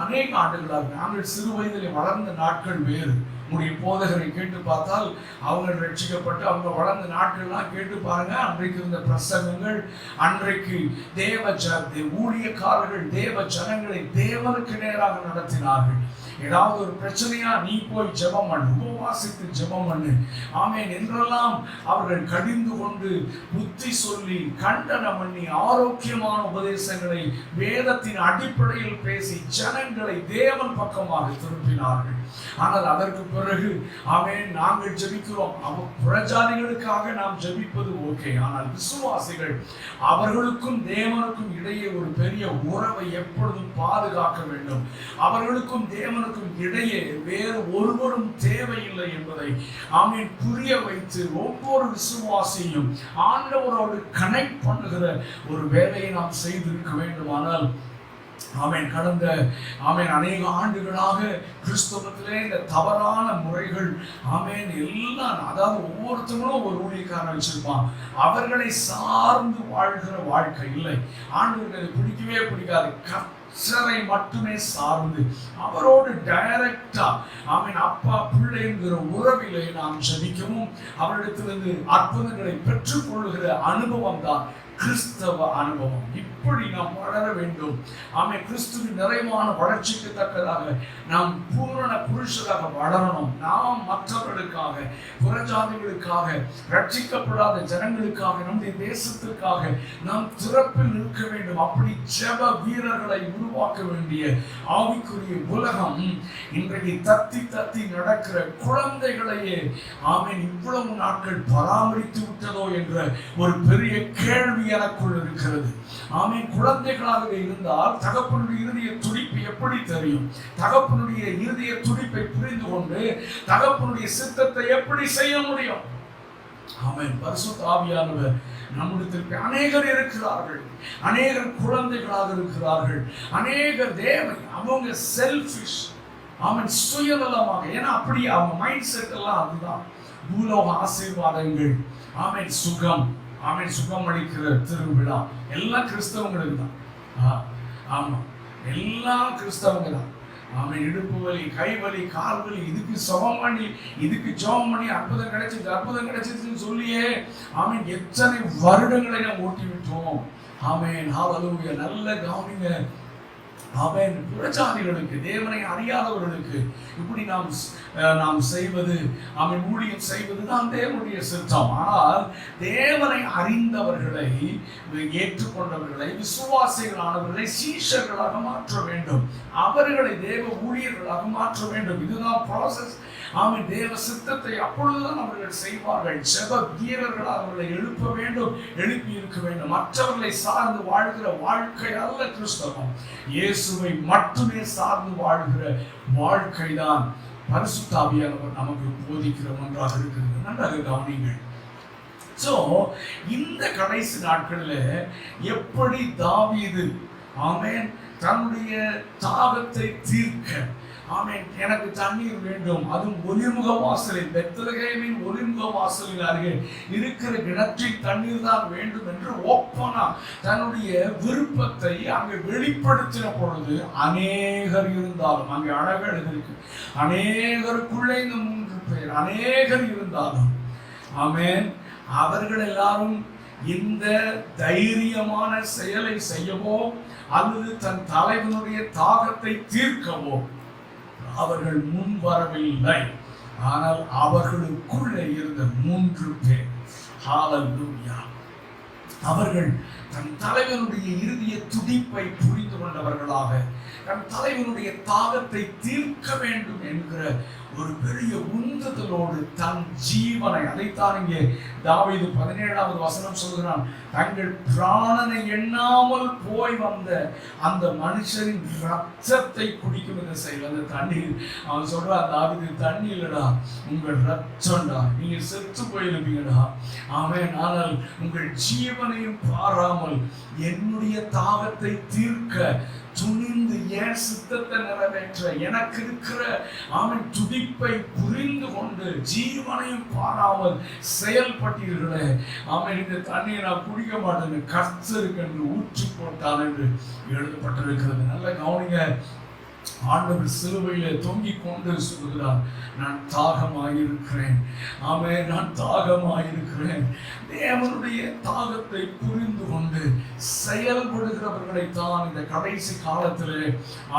அநேக ஆண்டுகளாக நாங்கள் சிறு வயதில் வளர்ந்த நாட்கள் வேறு. உடைய போதகரை கேட்டு பார்த்தால் அவங்க ரட்சிக்கப்பட்டு அவங்க வளர்ந்த நாட்கள்லாம் கேட்டு பாருங்க. அன்றைக்கு இருந்த பிரசங்கங்கள், அன்றைக்கு ஊழியக்காரர்கள் தேவ ஜனங்களை தேவனுக்கு நேராக நடத்தினார்கள். ஏதாவது ஒரு பிரச்சனையா நீ போய் ஜெபம் பண்ணு, உபவாசித்து ஜெபம் பண்ணு, ஆமென் என்றெல்லாம் அவர்கள் கடிந்து கொண்டு புத்தி சொல்லி கண்டனம் பண்ணி ஆரோக்கியமான உபதேசங்களை வேதத்தின் அடிப்படையில் பேசி ஜனங்களை தேவன் பக்கமாக திருப்பினார்கள். ஆனால் அதற்கு பிறகு ஆமென் நாங்கள் ஜெபிக்கிறோம், புறஜாதிகளுக்காக நாம் ஜெபிப்பது ஓகே, ஆனால் விசுவாசிகள் அவர்களுக்கும் தேவனுக்கும் இடையே ஒரு பெரிய உறவை எப்பொழுதும் பாதுகாக்க வேண்டும். அவர்களுக்கும் தேவனுக்கும் இடையே வேறு ஒருவரும் தேவையில்லை என்பதை ஆமென் புரிய வைத்து ஒவ்வொரு விசுவாசியும் ஆண்டவரோடு கனெக்ட் பண்ணுகிற ஒரு வேலையை நாம் செய்திருக்க வேண்டுமானால் ஆமென் கடந்த ஆமென் அநேக ஆண்டுகளாக கிறிஸ்தவத்திலே இந்த தவறான முறைகள் ஆமென் எல்லாம், அதாவது ஒவ்வொருத்தரும் ஒரு ஊழியக்காரன் வச்சிருப்பான், அவர்களை சார்ந்து வாழ்கிற வாழ்க்கை இல்லை. ஆண்டவர்களுக்கு பிடிக்கவே பிடிக்காது. கர்த்தரை மட்டுமே சார்ந்து அவரோடு டைரக்டா ஆமென் அப்பா பிள்ளைங்கிற உறவிலே நாம் ஜெபிக்கவும் அவரிடத்திலிருந்து அற்புதங்களை பெற்றுக்கொள்ளுகிற அனுபவம் தான் கிறிஸ்தவ அனுபவம். இப்படி நாம் வளர வேண்டும். ஆமென் கிறிஸ்துவின் நிறைவான வளர்ச்சிக்கு தக்கதாக நாம் பூரண புருஷராக வளரணும். நாம் மற்றவர்களுக்காக, புறஜாதிகளுக்காக, ரட்சிக்கப்படாத ஜனங்களுக்காக, நம்முடைய தேசத்திற்காக நாம் திறப்பில் நிற்க வேண்டும். அப்படி ஜெப வீரர்களை உருவாக்க வேண்டிய ஆவிக்குரிய உலகம் இன்றைக்கு தத்தி தத்தி நடக்கிற குழந்தைகளையே ஆமென் இவ்வளவு நாட்கள் பராமரித்து விட்டதோ என்ற ஒரு பெரிய கேள்வி எனக்குள் இருக்கிறது. ஆமென் குழந்தைகளாக இருந்தால் தகப்பனுடைய இருதய துடிப்பு எப்படி தெரியும்? தகப்பனுடைய இருதய துடிப்பை புரிந்து கொண்டு தகப்பனுடைய சித்தத்தை எப்படி செய்ய முடியும்? ஆமென் பரிசுத்த ஆவியானவர் நம்மிடத்திற்கு அநேகர் இருக்கிறார்கள், அநேகர் குழந்தைகளாக இருக்கிறார்கள், அநேகர் தேவை அவங்க செல்ஃபிஷ் ஆமென் சுயநலமாக, ஏன்னா அப்படி அவங்க மைண்ட் செட் எல்லாம் அதுதான். பூலோக ஆசீர்வாதங்கள், ஆமென் சுகம், ஆமென் சுகம் அளிக்கிற திருவிழா எல்லாம் கிறிஸ்தவங்களுக்கு தான். ஆமா எல்லாம் கிறிஸ்தவங்க தான். ஆமென் இடுப்பு வலி, கை வலி, கால் வலி, இதுக்கு சுகம் பண்ணி, இதுக்கு ஜெபம் பண்ணி அற்புதம் கிடைச்சது, அற்புதம் கிடைச்சதுன்னு சொல்லியே ஆமென் எத்தனை வருடங்களை நாம் ஓட்டி விட்டோம். ஆமென் ஹல்லேலூயா. நல்ல கவனிங்க. ஆமென் புறஜாதிகளுக்கு, தேவனை அறியாதவர்களுக்கு இப்படி நாம் செய்வது, ஆமென் ஊழியம் செய்வது தான் தேவனுடைய சித்தம். ஆனால் தேவனை அறிந்தவர்களை, ஏற்றுக்கொண்டவர்களை, விசுவாசிகளானவர்களை சீஷர்களாக மாற்ற வேண்டும். அவர்களை தேவ ஊழியர்களாக மாற்ற வேண்டும். இதுதான் ப்ராசஸ். ஆமென் தேவ சித்தத்தை அப்பொழுதுதான் அவர்கள் செய்வார்கள். ஜெப வீரர்களாக அவர்களை எழுப்ப வேண்டும், எழுப்பி இருக்க வேண்டும். மற்றவர்களை சார்ந்து வாழ்கிற வாழ்க்கை அல்ல கிறிஸ்தவம். இயேசுவை மட்டுமே சார்ந்து வாழ்கிற வாழ்க்கை தான் பரிசுத்த ஆவியானவர் நமக்கு போதிக்கிற ஒன்றாக இருக்கிறது. நன்றாக கவனிங்கள். சோ இந்த கடைசி நாட்களில் எப்படி தாவீது ஆமென் தன்னுடைய தாகத்தை தீர்க்க, ஆமென் எனக்கு தண்ணீர் வேண்டும், அதுவும் ஒலிமுக வாசலில், பெத்லகேமின் ஒலிமுக வாசலில் அருகே இருக்கிற கிணற்றில் தண்ணீர் தான் வேண்டும் என்று ஓப்பனா தன்னுடைய விருப்பத்தை அங்கே வெளிப்படுத்தின பொழுது அநேகர் இருந்தாலும், அங்கே அழகாக இருக்கு, அநேகருக்குள்ளே இந்த 3 பேர் அநேகர் இருந்தாலும் ஆமென் அவர்கள் எல்லாரும் இந்த தைரியமான செயலை செய்யவோ அல்லது தன் தலைவனுடைய தாகத்தை தீர்க்கவோ அவர்கள் முன் வரவில்லை. ஆனால் அவர்களுக்குள்ளே இருந்த 3 பேர் ஹல்லேலூயா அவர்கள் தன் தலைவனுடைய இறுதிய துடிப்பை புரிந்து கொண்டவர்களாக, தன் தலைவனுடைய தாகத்தை தீர்க்க வேண்டும் என்கிற ஒரு பெரிய உந்துதலோடு தன் ஜீவனை, அதைத்தான் இங்கே தாவீது 17வது வசனம் சொல்கிறான், தங்கள் பிராணனை எண்ணாமல் போய் வந்த அந்த மனுஷரின் ரத்தத்தை குடிக்கும் இந்த செயல். அந்த தண்ணீர் அவன் சொல்றான், தாவீது தண்ணி இல்லடா, உங்கள் ரத்தம்டா, நீங்க செத்து போயிருப்பீங்கடா. ஆமென். ஆனால் உங்கள் ஜீவனையும் பாராமல் என்னுடைய தாகத்தை தீர்க்க துணிந்து என் சித்தத்தை நிறைவேற்ற எனக்கு இருக்கிற ஆமென் துடிப்பை புரிந்து கொண்டு ஜீவனையும் பாராமல் செயல்பட்டீர்களே, ஆமென் இந்த தண்ணியை நான் குடிக்க மாட்டேன்னு கர்த்தருக்கு என்று ஊற்றி போட்டான் என்று எழுதப்பட்டிருக்கிறது. நல்ல கவனிங்க. ஆண்டவர் சிலுவையிலே தொங்கிக் கொண்டு சொல்கிறார், நான் தாகமாயிருக்கிறேன். ஆமென், நான் தாகமாயிருக்கிறேன். தேவனுடைய தாகத்தை புரிந்து கொண்டு செயல்படுகிறவர்களை தான் இந்த கடைசி காலத்திலே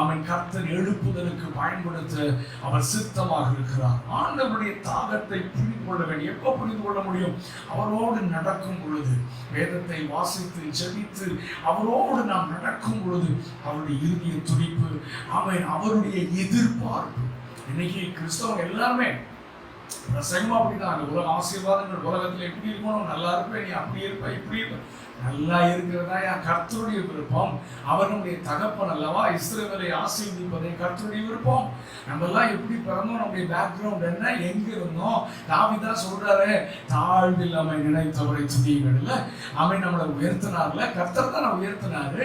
ஆமென் கர்த்தர் எழுப்புதலுக்கு பயன்படுத்த அவர் சித்தமாக இருக்கிறார். ஆண்டவருடைய தாகத்தை புரிந்து கொள்ள வேண்டும். எப்ப புரிந்து கொள்ள முடியும்? அவரோடு நடக்கும் பொழுது, வேதத்தை வாசித்து ஜெபித்து அவரோடு நாம் நடக்கும் பொழுது அவருடைய இருதய துடிப்பு, ஆமென், அவருடைய எதிர்பார்ப்பு. இன்னைக்கு கிறிஸ்தவங்க எல்லாருமே பிரசங்கமா அப்படிதான், உலக ஆசீர்வாதங்கள் உலகத்துல எப்படி இருக்கணும், நல்லா இருப்பேன், நீ அப்படி இருப்ப, இப்படி இருப்ப, நல்லா இருக்கிறதா என் கர்த்தருடைய விருப்பம். அவர் நம்முடைய தகப்பன் அல்லவா, இஸ்ரவேலை ஆசீர்வதிப்பதே கர்த்தருடைய விருப்பம். நம்ம எல்லாம் எப்படி பிறந்தோம், நம்முடைய பேக்ரவுண்ட் என்ன, எங்க இருந்தோம். தாவீது சொல்றாரு, தாழ்வில் நம்மை நினைத்தவரை துதியுங்கள். இல்ல, அவன் நம்மளை உயர்த்தினார்ல, கர்த்தர் தான் நம்ம உயர்த்தினாரு.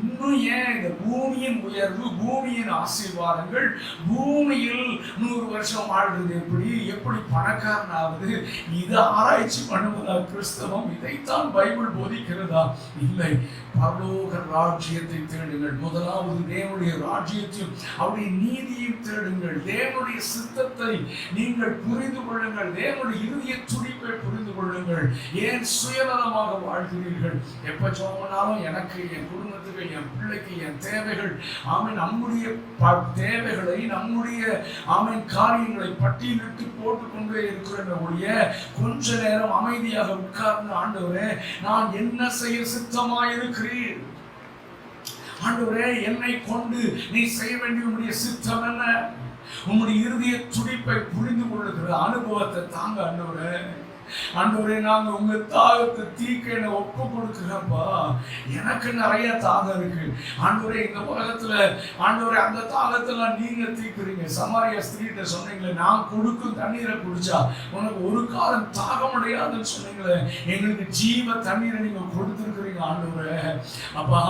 இன்னும் ஏன் இந்த பூமியின் உயர்வு, பூமியின் ஆசீர்வாதங்கள், பூமியில் 100 வருஷம் வாழ்றது எப்படி பணக்காரனாவது, இதை ஆராய்ச்சி பண்ணுவதா கிறிஸ்தவம்? இதைத்தான் பைபிள் போதிக்கிறது. இல்லை, பரலோக ராஜ்யத்தை தேடுங்கள். முதலாவது தேவனுடைய ராஜ்யத்தையும் அவருடைய நீதியையும் தேடுங்கள். தேவனுடைய சித்தத்தை நீங்கள் புரிந்து கொள்ளுங்கள். தேவனுடைய இருதய துடிப்பை புரிந்து கொள்ளுங்கள். ஏன் சுயநலமாக வாழ்கிறீர்கள்? எப்ப சொன்னாலும் எனக்கு, என் குடும்பத்துக்கு, என் பிள்ளைக்கு, என் தேவைகள், ஆமென், நம்முடைய தேவைகளை, நம்முடைய ஆமென் காரியங்களை பட்டியலிட்டு போட்டுக்கொண்டே இருக்கிற கொஞ்ச நேரம் அமைதியாக உட்கார்ந்து, ஆண்டவரே நான் என்ன செய்ய சித்தமாயிருக்கிறீர்? ஆண்டவரே என்னை கொண்டு நீ செய்ய வேண்டிய உம்முடைய சித்தம் என்ன? உம்முடைய இருதய துடிப்பை புரிந்து கொள்ளுகிற அனுபவத்தை தாங்க ஆண்டவரே. ஆண்டவரே, நாங்க உங்க தாகத்தை தீக்க என்ன ஒப்பு கொடுக்கிறப்பா. எனக்கு நிறைய தாகம் இருக்கு ஆண்டவரே. இந்த உலகத்துல ஆண்டவரே அந்த தாகத்தெல்லாம் நீங்க தீக்குறீங்க. சமாரியா ஸ்திரீட்ட சொன்னீங்களே, நான் கொடுக்கும் தண்ணீரை குடிச்சா உனக்கு ஒரு காலம் தாகம் அடையாதுன்னு சொன்னீங்களே, எங்களுக்கு ஜீவ தண்ணீரை நீங்க கொடுத்திருக்கிறீங்க ஆண்டவரே. அப்பா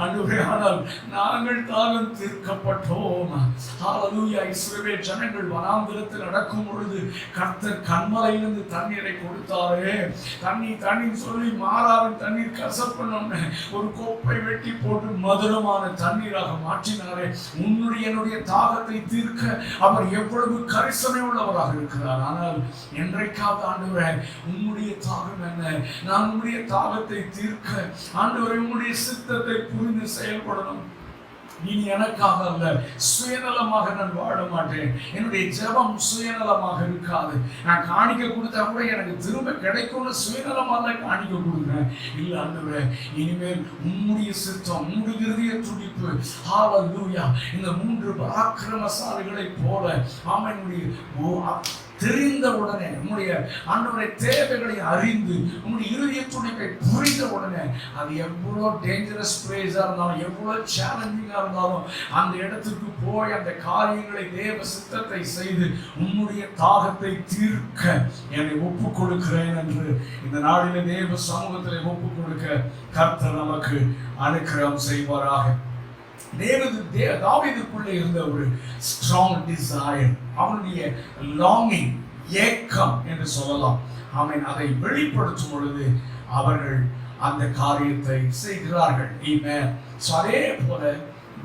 ஆண்டவரே, ஆனால் நாங்கள் தாகம் தீர்க்கப்பட்டோம். ஹல்லேலூயா. இஸ்ரவேல் ஜனங்கள் வனாந்திரத்தில் நடக்கும் பொழுது கர்த்தர் கன்மலையிலிருந்து தண்ணீரை கொடுத்தாரே. தண்ணீர் சொல்லி மாறாவின் தண்ணீர் கசப்பண்ண ஒரு கோப்பை வெட்டி போட்டு மதுரமான தண்ணீராக மாற்றினாரே. என்னுடைய தாகத்தை தீர்க்க அவர் எவ்வளவு கரிசனை உள்ளவராக இருக்கிறார். ஆனால் என்றைக்காவது ஆண்டவரே, உம்முடைய தாகம் என்ன? நான் உம்முடைய தாகத்தை தீர்க்க ஆண்டவரே உம்முடைய சித்தத்தை புரிந்து செயல்படணும். இனி எனக்காக அல்ல, சுயநலமாக நான் வாழ மாட்டேன். என்னுடைய ஜெபம் சுயநலமாக இருக்காது. நான் காணிக்க கொடுத்தா கூட எனக்கு திரும்ப கிடைக்கும்னு சுயநலமாக காணிக்க கொடுக்குறேன். இல்ல ஆண்டவரே, இனிமேல் உம்முடைய சித்தம், உம்முடைய இருதய துடிப்பு. ஹல்லேலூயா. இந்த 3 பராக்கிரமசாலிகளை போல ஆமென் தெரிந்த உடனே, உம்முடைய ஆண்டவரை தேவைகளை அறிந்து உம்முடைய இருதய துடிப்பை புரிந்த உடனே, அது எவ்வளோ டேஞ்சரஸ் பிளேஸா இருந்தாலும், எவ்வளவு சேலஞ்சிங்கா இருந்தாலும், அந்த இடத்துக்கு போய் அந்த காரியங்களை, தேவ சித்தத்தை செய்து உம்முடைய தாகத்தை தீர்க்க என்னை ஒப்பு கொடுக்கிறேன் என்று இந்த நாளிலே தேவ சமூகத்தில் ஒப்பு கொடுக்க கர்த்தர் நமக்கு அனுக்கிரகம் செய்வாராக. தாவீதுக்குள்ளே இருந்த ஒரு ஸ்ட்ராங் டிசைர், அவனுடைய லாங்கிங், ஏக்கம் என்று சொல்லலாம். ஆமென். அதை வெளிப்படுத்தும் பொழுது அவர்கள் அந்த காரியத்தை செய்கிறார்கள். ஆமென். அதே போல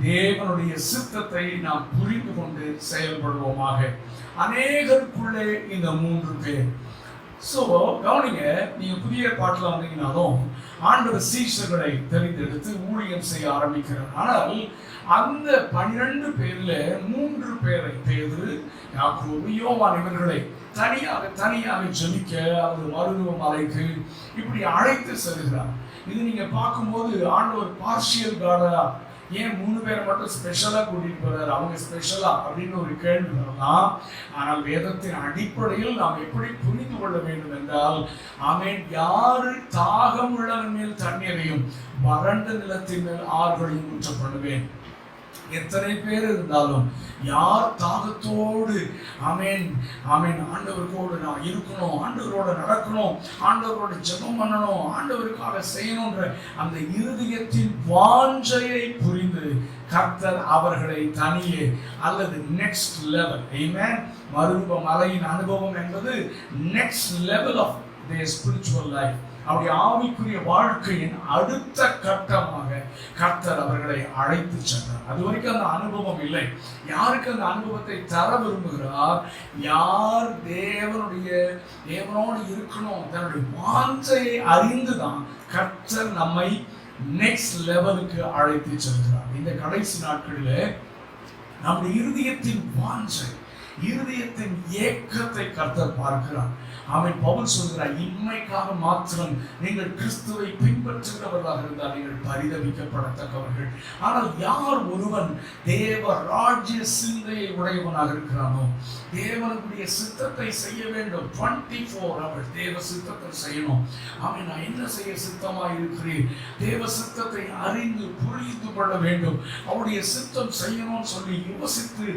தேவனுடைய சித்தத்தை நாம் புரிந்து கொண்டு செயல்படுவோமாக. அநேகருக்குள்ளே இந்த 3 பேர். கவனிங்க, நீங்க புதிய பாட்டில் வந்தீங்கன்னாலும் ஆண்டவர் சீஷர்களை தெரிந்தெடுத்து ஊழியம் செய்ய ஆரம்பிக்கிறார். ஆனால் அந்த 12 பேர்ல 3 பேரை, பேதுரு, யாக்கோபு, யோவான், இவர்களை தனியாக ஜெபிக்க அல்லது மருத்துவ மலைக்கு இப்படி அழைத்து செல்கிறார். இது நீங்க பார்க்கும்போது ஆண்டவர் பார்ஷியல் காடா, ஏன் 3 பேரை மட்டும் ஸ்பெஷலா கூட்டிட்டு போறாரு, அவங்க ஸ்பெஷலா அப்படின்னு ஒரு கேள்வி வரலாம். ஆனால் வேதத்தின் அடிப்படையில் நாம் எப்படி புரிந்து கொள்ள வேண்டும் என்றால், ஆமென், யாரு தாகம் உள்ளவன் மேல் தண்ணீரையும் வறண்ட நிலத்தின் மேல் ஆறுகளையும் ஊற்ற பண்ணுவேன். எத்தனை பேர் இருந்தாலும் யார் தாகத்தோடு ஆமென் ஆமென் ஆண்டவரோடு நான் இருக்கணும், ஆண்டவரோட நடக்கணும், ஆண்டவரோட ஜெபம் பண்ணணும், ஆண்டவருக்காக செய்யணும்ன்ற அந்த இருதயத்தின் வாஞ்சையை புரிந்து கர்த்தர் அவர்களை தனியே அல்லது நெக்ஸ்ட் லெவல், ஆமென், மறுரூப மலையின் அனுபவம் என்பது next level of their spiritual life. அவருடைய ஆவிக்குரிய வாழ்க்கையின் அடுத்த கட்டமாக கர்த்தர் அவர்களை அழைத்து சென்றார். அது வரைக்கும் அந்த அனுபவம் இல்லை. யாருக்கு அந்த அனுபவத்தை தர விரும்புகிறார்? யார் தேவனோடு இருக்கணும், தன்னுடைய வாஞ்சையை அறிந்துதான் கர்த்தர் நம்மை நெக்ஸ்ட் லெவலுக்கு அழைத்து செல்கிறார். இந்த கடைசி நாட்களில் நம்முடைய இருதயத்தின் வாஞ்சை, இருதயத்தின் ஏக்கத்தை கர்த்தர் பார்க்கிறார். அவன் பவுல் சொல்கிறார், இன்மைக்காக மாத்திரம் நீங்கள் கிறிஸ்துவை பின்பற்றுகிறவர்களாக இருந்தால் நீங்கள் பரிதவிக்கப்படத்தக்கவர்கள். ஆனால் யார் ஒருவன் தேவ ராஜ்ய சிந்தையை உடையவனாக இருக்கிறானோ, தேவனுடைய சித்தத்தை செய்ய வேண்டும், 24 hours தேவ சித்தத்தை செய்யணும். அவன் நான் என்ன செய்ய சித்தமாக இருக்கிறேன், தேவ சித்தத்தை அறிந்து புரிந்து கொள்ள வேண்டும், அவருடைய சித்தம் செய்யணும்னு சொல்லி யோசித்து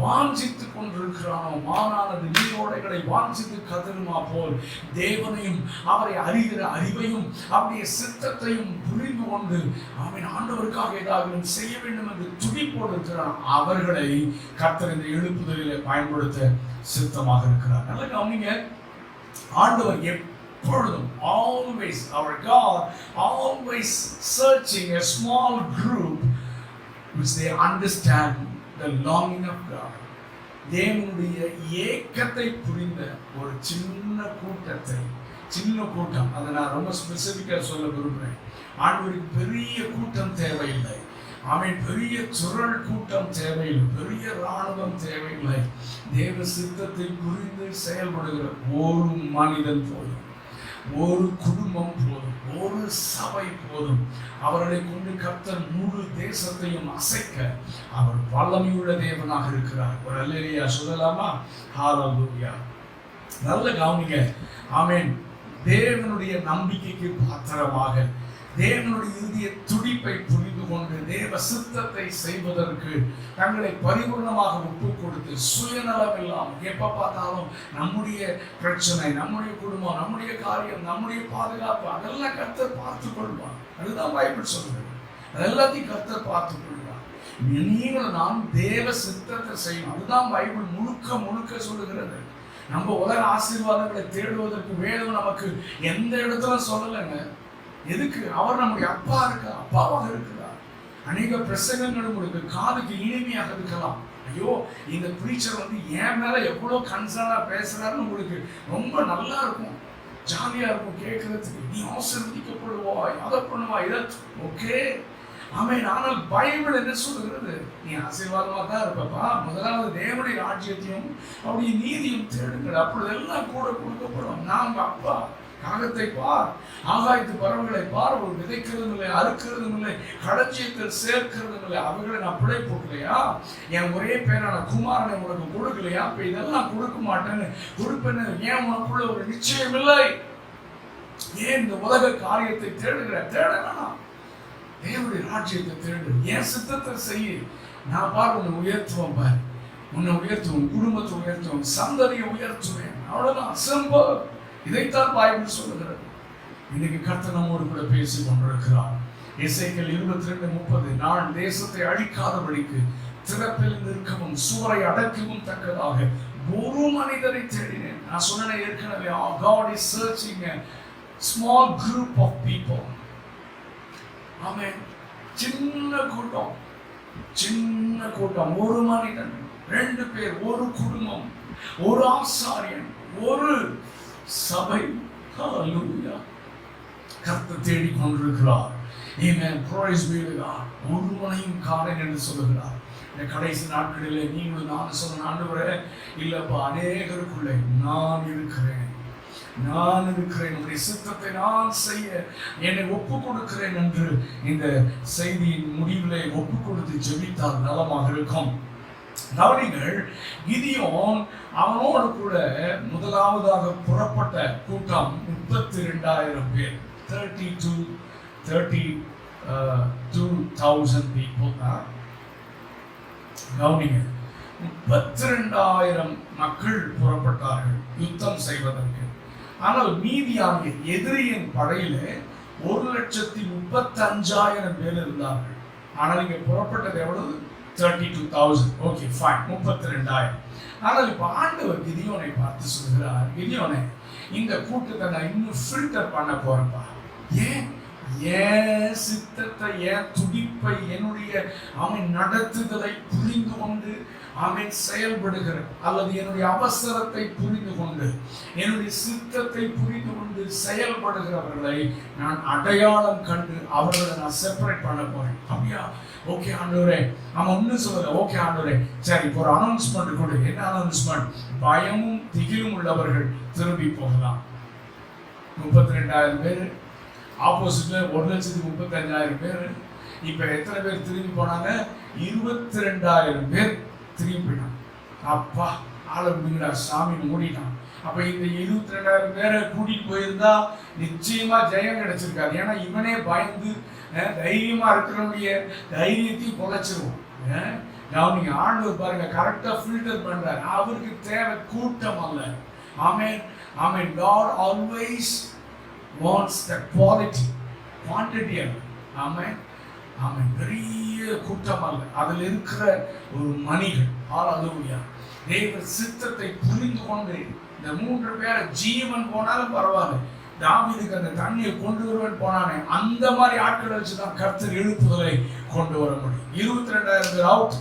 வாஞ்சித்து கொண்டிருக்கிறானோ, மானானது நீரோடைகளை வாஞ்சித்து கதறுமா போல் தேவனையும் அவரை அறிகிற அறிவையும் அவருடைய சித்தத்தையும் புரிந்து கொண்டு அவன் ஆண்டவருக்காக ஏதாவது செய்ய வேண்டும் என்று துடிப்போடு இருக்கிறான். அவர்களை கர்த்தர் இந்த எழுப்புதலில் பயன்படுத்த சித்தமாக இருக்கிறார். நல்ல கவனிங்க, ஆண்டவர் எப்பொழுதும் always, our God always searching a small group which they understand the longing of God. தேவனுடைய ஏக்கத்தை புரிந்த ஒரு சின்ன கூட்டம், அதை நான் ரொம்ப ஸ்பெசிஃபிக்காக சொல்ல விரும்புகிறேன். ஆண்டவருக்கு பெரிய கூட்டம் தேவையில்லை, அவன் பெரிய சுழல் கூட்டம் தேவையில்லை, பெரிய இராணுவம் தேவையில்லை. தேவ சித்தத்தை புரிந்து செயல்படுகிற ஒரு மனிதன் போதும், ஒரு குடும்பம் போதும், ஒரு சபை போதும். அவர்களை கொண்டு கர்த்தர் முழு தேசத்தையும் அசைக்க அவர் வல்லமையுள்ள தேவனாக இருக்கிறார். ஒரு அல்லேலூயா சொல்லலாமா? ஹல்லேலூயா. நல்ல கவனிங்க. ஆமென். தேவனுடைய நம்பிக்கைக்கு பாத்திரமாக, தேவனுடைய இறுதிய துடிப்பை புரிந்து கொண்டு தேவ சித்தத்தை செய்வதற்கு தங்களை பரிபூர்ணமாக ஒப்பு கொடுத்து, சுயநலம் இல்லாமல் எப்ப பார்த்தாலும் நம்முடைய பிரச்சனை, நம்முடைய குடும்பம், நம்முடைய காரியம், நம்முடைய பாதுகாப்பு அதெல்லாம் கர்த்தர் பார்த்து கொள்வார். அதுதான் பைபிள் சொல்றது. அதெல்லாத்தையும் கர்த்தர் பார்த்து கொள்வார். நீங்கள் நாம் தேவ சித்தத்தை செய்யணும். அதுதான் பைபிள் முழுக்க சொல்லுகிறது. நம்ம உலக ஆசீர்வாதங்களை தேடுவதற்கு வேதம் நமக்கு எந்த இடத்துல சொல்லலைங்க. எதுக்கு? அவர் நம்முடைய அப்பாவாக இருக்கிறார். அநேக பிரசங்கங்கள் உங்களுக்கு காதுக்கு இனிமையாக இருக்கலாம். ஐயோ, இந்த பிரீச்சர் என் மேல எவ்வளவு கன்சர்னா பேசுறாருன்னு உங்களுக்கு ரொம்ப நல்லா இருக்கும், ஜாலியா இருக்கும் கேட்கறதுக்கு. நீ ஆசீர்வதிக்கப்படுவாய், அதை பண்ணுவாய், இதை ஓகே. ஆமென். ஆனால் பைபிள் என்ன சொல்லுகிறது? நீ ஆசீர்வாதமா தான் இருப்பப்பா, முதலாவது தேவனுடைய ராஜ்யத்தையும் அவருடைய நீதியும் தேடுங்கள், அப்பொழுது எல்லாம் கூட கொடுக்கப்படும். நான் உங்க அப்பா. காகத்தை பார், ஆகாயத்து பறவைகளை பார், ஒரு விதைக்கிறதும் இல்லை, அறுக்கிறதும் இல்லை, களஞ்சியத்தில் சேர்க்கிறதும் இல்லை. அவைகளை நான் பிழை போக்கலையா? என் ஒரே பேரான குமாரனை உனக்கு கொடுக்கலையா? அப்ப இதெல்லாம் கொடுக்க மாட்டேன்னு கொடுப்பேன்னு ஏன் உனக்குள்ள ஒரு நிச்சயம் இல்லை? ஏன் இந்த உலக காரியத்தை தேட வேணாம், தேவனுடைய ராஜ்யத்தை தேடு, என் சித்தத்தை செய்ய. நான் பார் உன்னை உயர்த்துவேன், பார் உன்னை உயர்த்துவேன், குடும்பத்தை உயர்த்துவேன், சந்ததியை உயர்த்துவேன். அவ்வளவுதான், சிம்பிள். இதைத்தான் பைபிள் சொல்லுகிறது. இன்னைக்கு கர்த்தர் நம்மோடு கூட பேசி கொண்டிருக்கிறார். எசேக்கியேல் 22:30, நான் தேசத்தை அழிக்காதபடிக்கு திறப்பில் நிற்கவும் சுவரை அடக்கவும் தக்கதாக ஒரு மனிதரை தேடினேன். நான் சொன்னேன் ஏற்கனவே, God is searching a small group of people. ஆமென். சின்ன கூட்டம், ஒரு மனிதன், 2 பேர், ஒரு குடும்பம், ஒரு ஆசாரியன், ஒரு சபை. ஹல்லேலூயா. கர்த்தர் தேடிக் கொண்டிருக்கிறார். ஆமென். praise be to God. ஒருவனையும் காணேன் என்று சொல்லுகிறார். இந்த கடைசி நாட்களிலே நீங்கள் நான் சொன்ன ஆண்டவரே, இல்லப்பா, அநேகருக்குள்ளே நான் இருக்கிறேன், உடைய சித்தத்தை நான் செய்ய என்னை ஒப்பு கொடுக்கிறேன் என்று இந்த செய்தியின் முடிவிலே ஒப்பு கொடுத்து ஜெபித்தால் நலமாக இருக்கும். கவனிங்கள், கிதியோன் அவனோடு கூட முதலாவதாக புறப்பட்ட கூட்டம் 32,000 பேர், 32,000 people. கவனிங்க, 32,000 மக்கள் புறப்பட்டார்கள் யுத்தம் செய்வதற்கு. ஆனால் மீதியான எதிரியின் படையிலே 1,35,000 பேர் இருந்தார்கள். ஆனால் இங்க புறப்பட்டது எவ்வளவு? 32,000. Okay, fine, 32,000. ஆனால் இப்ப ஆண்டவர் கிதியோனை பார்த்து சொல்கிறார், கிதியோனே, இந்த கூட்டத்தை நான் இன்னும் ஃபில்டர் பண்ண போறேன்ப்பா. ஏன் சித்தத்தை, என் துடிப்பை, என்னுடைய அவன் நடத்துதலை புரிந்து கொண்டு அவன் செயல்படுகிற, அல்லது என்னுடைய அவசரத்தை புரிந்து கொண்டு என்னுடைய சித்தத்தை புரிந்து கொண்டு செயல்படுகிறவர்களை நான் அடையாளம் கண்டு அவர்களை நான் செப்பரேட் பண்ண போறேன். அப்படியா? ஓகே ஆண்டவரே. அவன் ஒன்னும் சொல்லல. ஓகே ஆண்டவரே, சரி இப்போ ஒரு அனௌன்ஸ்மெண்ட் கொடு. என்ன அனௌன்ஸ்மெண்ட்? பயமும் திகிலும் உள்ளவர்கள் திரும்பி போகலாம். 32,000 பேர், ஆப்போசிட்ல 1,35,000 பேர். இப்ப எத்தனை பேர் திரும்பி போனாங்க? 22,000 பேர் திரும்பி போயிட்டான். அப்பா ஆளுங்கடா சாமி மூடிட்டான். அப்ப இந்த 22,000 பேரை கூட்டிட்டு போயிருந்தா நிச்சயமா ஜெயம் கிடைச்சிருக்காது. ஏன்னா இவனே பயந்து தைரியமா இருக்கிறவனுடைய தைரியத்தையும் குலைச்சிருவோம். நீங்க ஆண்டவர் பாருங்க, கரெக்டா ஃபில்டர் பண்றாரு. அவருக்கு தேவை கூட்டம் அல்ல. ஆமென் ஆமென். God always wants the quality, quantity அல்ல. ஆமென் ஆமென். பெரிய கூட்டம் அல்ல, அதில் இருக்கிற ஒரு மனிதன். ஹல்லேலூயா. தேவ சித்தத்தை புரிந்து கொண்டு இந்த 3 பேரை ஜீவன் போனாலும் பரவாயில்ல, தாவீதுக்கு அந்த தண்ணியை கொண்டு வருவேன் போனானே, அந்த மாதிரி ஆட்களை வச்சுதான் கர்த்தர் எழுப்புதலை கொண்டு வர முடியும். 22,000 பேர் அவுட்.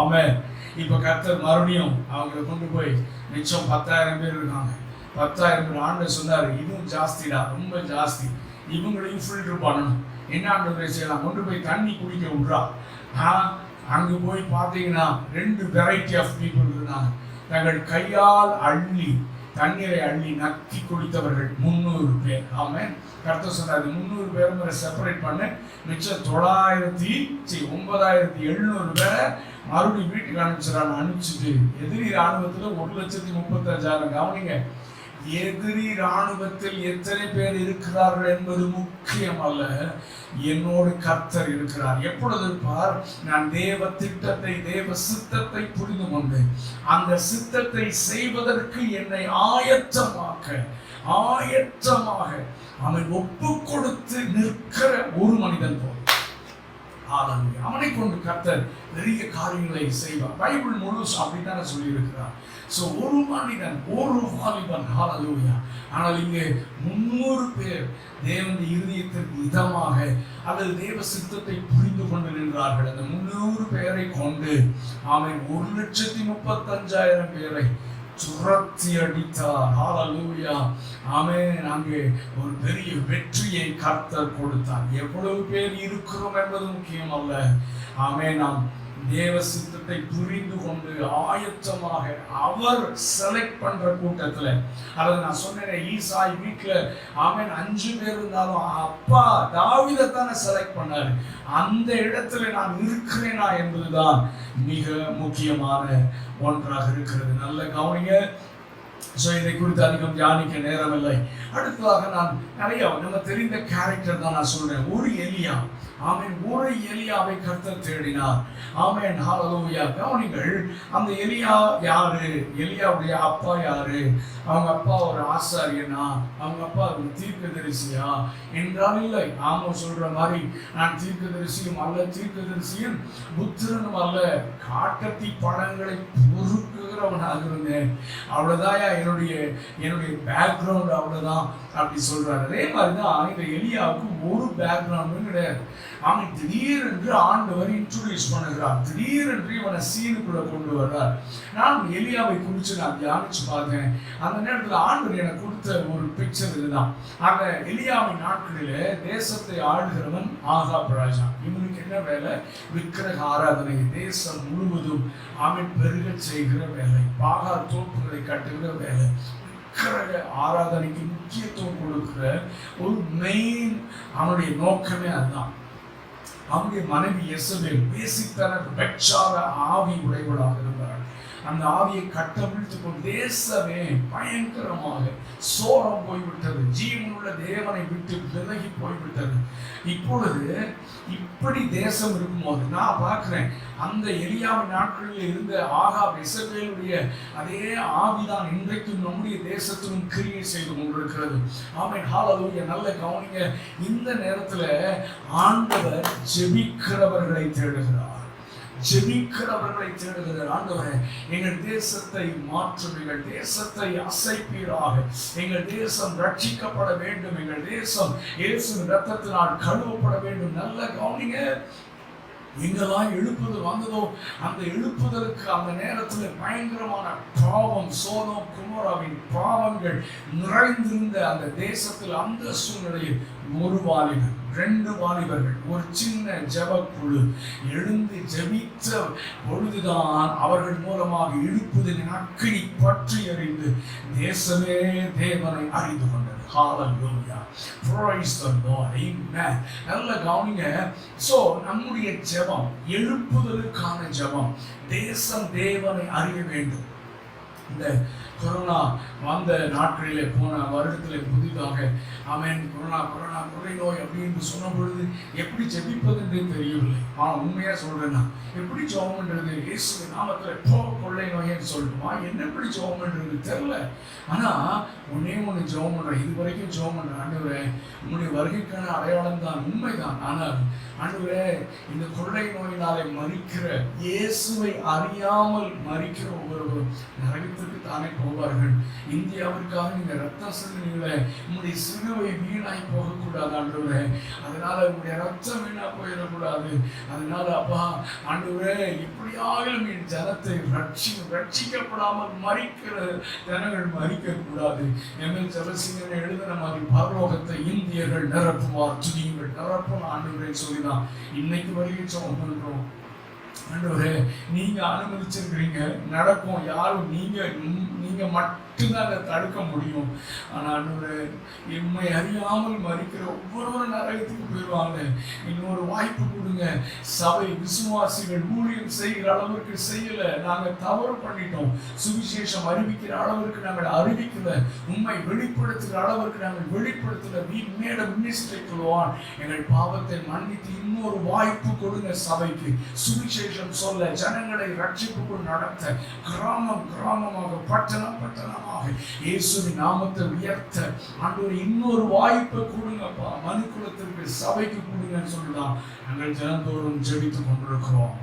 ஆமென். இப்ப கர்த்தர் மறுபடியும் அவங்களை கொண்டு போய் மிச்சம் 10,000 பேர் இருக்காங்க. 10,000 பேர். ஆண்டவர் சொன்னாரு, இதுவும் ஜாஸ்திடா, ரொம்ப ஜாஸ்தி, இவங்களையும் ஃபில்டர் பண்ணணும். என்ன ஆண்டவரே செய்யலாம்? கொண்டு போய் தண்ணி குடிக்க விட்றா. அங்கு போய் பார்த்தீங்கன்னா 2 வெரைட்டி ஆஃப் பீப்புள் இருந்தாங்க. தங்கள் கையால் அள்ளி தண்ணீரை அள்ளி நக்கி குடித்தவர்கள் 300 பேர். ஆமென். கர்த்தர் சொன்னார், 300 பேர் செப்பரேட் பண்ணு. மிச்சம் 9,700 பேரை மறுபடியும் வீட்டுக்கு அனுப்பிச்சிடறாங்க. அனுப்பிச்சுட்டு எதிரி ராணுவத்தில் 1,35,000. கவனிங்க, எதிரி ராணுவத்தில் எத்தனை பேர் இருக்கிறார்கள் என்பது முக்கியம் அல்ல, என்னோடு கர்த்தர் இருக்கிறார். எப்பொழுது இருப்பார்? நான் தேவ திட்டத்தை, தேவ சித்தத்தை புரிந்து கொண்டு அந்த சித்தத்தை செய்வதற்கு என்னை ஆயத்தமாக அவன் ஒப்பு கொடுத்து நிற்கிற ஒரு மனிதன் போல. அவனை கொண்டு கர்த்தர் நிறைய காரியங்களை செய்வார். பைபிள் முழுசு அப்படித்தானே சொல்லி இருக்கிறார். சோ ஒரு மனிதன், ஒரு வாலிபன். ஹல்லேலூயா. ஆனால் இங்கே 300 பேர் தேவனுடைய இருதயத்திற்கு இதமாக அல்லது தேவ சித்தத்தை புரிந்து கொண்டு நின்றார்கள். அந்த 300 பேரை கொண்டு அவன் 1,35,000 பேரை துரத்தி அடித்தார். ஹல்லேலூயா. ஆமென். அங்கே ஒரு பெரிய வெற்றியை கர்த்தர் கொடுத்தார். எவ்வளவு பேர் இருக்கிறோம் என்பது முக்கியம் அல்ல. ஆமென். நாம் தேவ சித்தத்தை புரிந்து கொண்டு ஆயத்தமாக அவர் செலக்ட் பண்ற கூட்டத்துல, அதாவது நான் சொன்னேன், ஈசாய் வீட்டுல ஆமென் 5 பேர் இருந்தாலும் அப்பா தாவீதைத்தானே செலக்ட் பண்ணாரு. அந்த இடத்துல நான் இருக்கிறேனா என்பதுதான் மிக முக்கியமான ஒன்றாக இருக்கிறது. நல்ல கவனிங்க. இதை குறித்து அதிகம் தியானிக்க நேரமில்லை. அடுத்ததாக நான் நிறைய நம்ம தெரிந்த கேரக்டர் தான் நான் சொல்றேன். ஒரு எலியா. ஆமென். ஒரு எலியாவை கர்த்தர் தேடினார். ஆமென். ஹல்லேலூயா. கவனிங்கள், அந்த எலியா யாரு? எலியாவுடைய அப்பா யாரு? அவங்க அப்பா ஒரு ஆசாரியனா? அவங்க அப்பா ஒரு தீர்க்கதரிசியா என்றால் இல்லை. ஆமா சொல்ற மாதிரி நான் தீர்க்கதரிசியும் அல்ல, தீர்க்கதரிசியும் புத்திரனும் அல்ல, காட்டத்தி பழங்களை பொறுக்குகிறவனாக இருந்தேன். அவ்வளவுதான் என்னுடைய பேக்ரவுண்ட், அவ்வளவுதான் அப்படி சொல்றாரு. அதே மாதிரிதான் இந்த எலியாவுக்கு ஒரு பேக்ரவுண்டும் கிடையாது. அவன் திடீரென்று ஆண்டவர் இன்ட்ரோடியூஸ் பண்ணுகிறார். திடீரென்று இவனை சீனுக்குள்ள கொண்டு வர்றார். நான் எலியாவை குறித்து நான் தியானிச்சு பார்த்தேன். அந்த நேரத்தில் ஆண்டவர் எனக்கு கொடுத்த ஒரு பிக்சர் இதுதான். அந்த எலியாவின் நாட்களிலே தேசத்தை ஆளுகிறவன் ஆகாப் ராஜா. இவனுக்கு என்ன வேலை? விக்கிரக ஆராதனை, தேசம் முழுவதும் அவன் பெருக செய்கிற வேலை, பாகார் தோப்புகளை கட்டுகிற வேலை, விக்கிரக ஆராதனைக்கு முக்கியத்துவம் கொடுக்கிற ஒரு மெயின் அவனுடைய நோக்கமே அதுதான். அவனுடைய மனைவி எசபேல் பேசித்தன பெற்றாத ஆவி உடையவளாக இருந்தார். அந்த ஆவியை கட்டவிழ்த்து கொண்டு தேசமே பயங்கரமாக சோரம் போய்விட்டது. ஜீவனுள்ள தேவனை விட்டு விலகி போய்விட்டது. இப்பொழுது இப்படி தேசம் இருக்கும்போது நான் பார்க்கிறேன், அந்த எலியாவின் நாட்களில் இருந்த ஆகாப் எசபேலுடைய அதே ஆவிதான் இன்றைக்கும் நம்முடைய தேசத்திலும் கிரியை செய்து கொண்டிருக்கிறது. ஆமென். ஹல்லேலூயா. நல்ல கவனிங்க. இந்த நேரத்தில் ஆண்டவர் ஜெபிக்கிறவர்களை தேடுகிறார். ஜெபிக்கிறவர்களை தேடுகிற ஆண்டவரே, எங்கள் தேசத்தை மாற்றும், எங்கள் தேசத்தை அசைப்பீராக. எங்கள் தேசம் ரட்சிக்கப்பட வேண்டும், எங்கள் தேசம் இயேசுவின் இரத்தத்தினால் கழுவப்பட வேண்டும். நல்ல கவனிங்க, எங்கெல்லாம் எழுப்புதல் வந்ததோ அந்த எழுப்புதலுக்கு அந்த நேரத்தில் பயங்கரமான பாவம், சோதோம் குமோராவின் பாவங்கள் நிறைந்திருந்த அந்த தேசத்தில், அந்த சூழ்நிலையில் ஒரு வாலிபர், 2 வாலிபர்கள், ஒரு சின்ன ஜெபக்குழு எழுந்து ஜெபித்த பொழுதுதான் அவர்கள் மூலமாக எழுப்புதலின் அக்கினி பற்றி எறிந்து தேசமே தேவனை அறிந்து கொண்டது. Hallelujah. Praise the Lord. Amen. நல்ல கவனிங்க. சோ நம்முடைய ஜெபம் எழுப்புதலுக்கான ஜெபம். தேசம் தேவனை அறிய வேண்டும். இந்த கொரோனா வந்த நாட்களிலே, போன வருடத்தில் புதிதாக ஆமென் கொரோனா கொள்ளை நோய் அப்படின்னு சொன்ன பொழுது எப்படி ஜெபிப்பதுன்றே தெரியவில்லை. ஆனால் உண்மையாக சொல்றேன்னா, எப்படி ஜெபம் பண்றது? இயேசு நாமத்தில் போ கொள்ளை நோய்ன்னு சொல்லணுமா, என்ன எப்படி ஜெபம் பண்றது தெரியல. ஆனால் ஒன்று ஜெபம் பண்றேன், இது வரைக்கும் ஜெபம் பண்றேன். ஆண்டவரே, உன்னுடைய வருகைக்கான அடையாளம் தான், உண்மைதான். ஆனால் ஆண்டவரே, இந்த கொள்ளை நோயினாலே மரிக்கிற, இயேசுவை அறியாமல் மரிக்கிற ஒவ்வொருவரும் நரகத்திற்கு தானே போவார்கள். இந்தியாவிற்காக நீங்க ரத்தம் சிந்தினீங்களே, உங்களுடைய சிலுவை வீணாய் போகக்கூடாது ஆண்டவரே. அதனால உங்களுடைய ரத்தம் வீணா போயிடக்கூடாது. அதனால அப்பா ஆண்டவரே, இப்படியாக என் ஜனத்தை ரட்சிக்கப்படாமல் மரிக்கிற ஜனங்கள் மரிக்க கூடாது. எம்எல் ஜெபசிங்கன் எழுதின மாதிரி பரலோகத்தை இந்தியர்கள் நிரப்புவார், துதியுங்கள் நிரப்பும் ஆண்டவரே சொல்லிதான் இன்னைக்கு வரைக்கும் ஜெபம் பண்றோம். ஆண்டவரே, நீங்க அனுமதிச்சிருக்கிறீங்க, நடக்கும். யாரும் நீங்க மட்டும்தான் அதை தடுக்க முடியும். ஆனா ஆண்டவரே, எம்மை அறியாமல் மரிக்கிற ஒவ்வொருவரும் நரகத்துக்கு போயிடுவாங்க. இன்னொரு வாய்ப்பு கொடுங்க. சபை விசுவாசிகள் ஊழியம் செய்கிற அளவிற்கு செய்யல, நாங்க தவறு பண்ணிட்டோம். சுவிசேஷம் அறிவிக்கிற அளவிற்கு நாங்கள் அறிவிக்கல, உண்மை வெளிப்படுத்துகிற அளவிற்கு நாங்கள் வெளிப்படுத்தல. we made a mistake Lord. எங்கள் பாவத்தை மன்னித்து இன்னொரு வாய்ப்பு கொடுங்க. சபைக்கு சுவிசேஷம் சொல்ல, ஜனங்களை ரட்சிப்புக்குள் நடத்த, கிராமம் கிராமமாக, பட்டணம் பட்டணமாக இயேசுவின் நாமத்தை உயர்த்த ஆண்டவரே இன்னொரு வாய்ப்பை கொடுங்கப்பா. மனுக்குலத்திற்கு சபைக்கு கொடுங்கன்னு சொல்லிதான் நாங்கள் தினந்தோறும் ஜெபித்துக் கொண்டிருக்கிறோம்.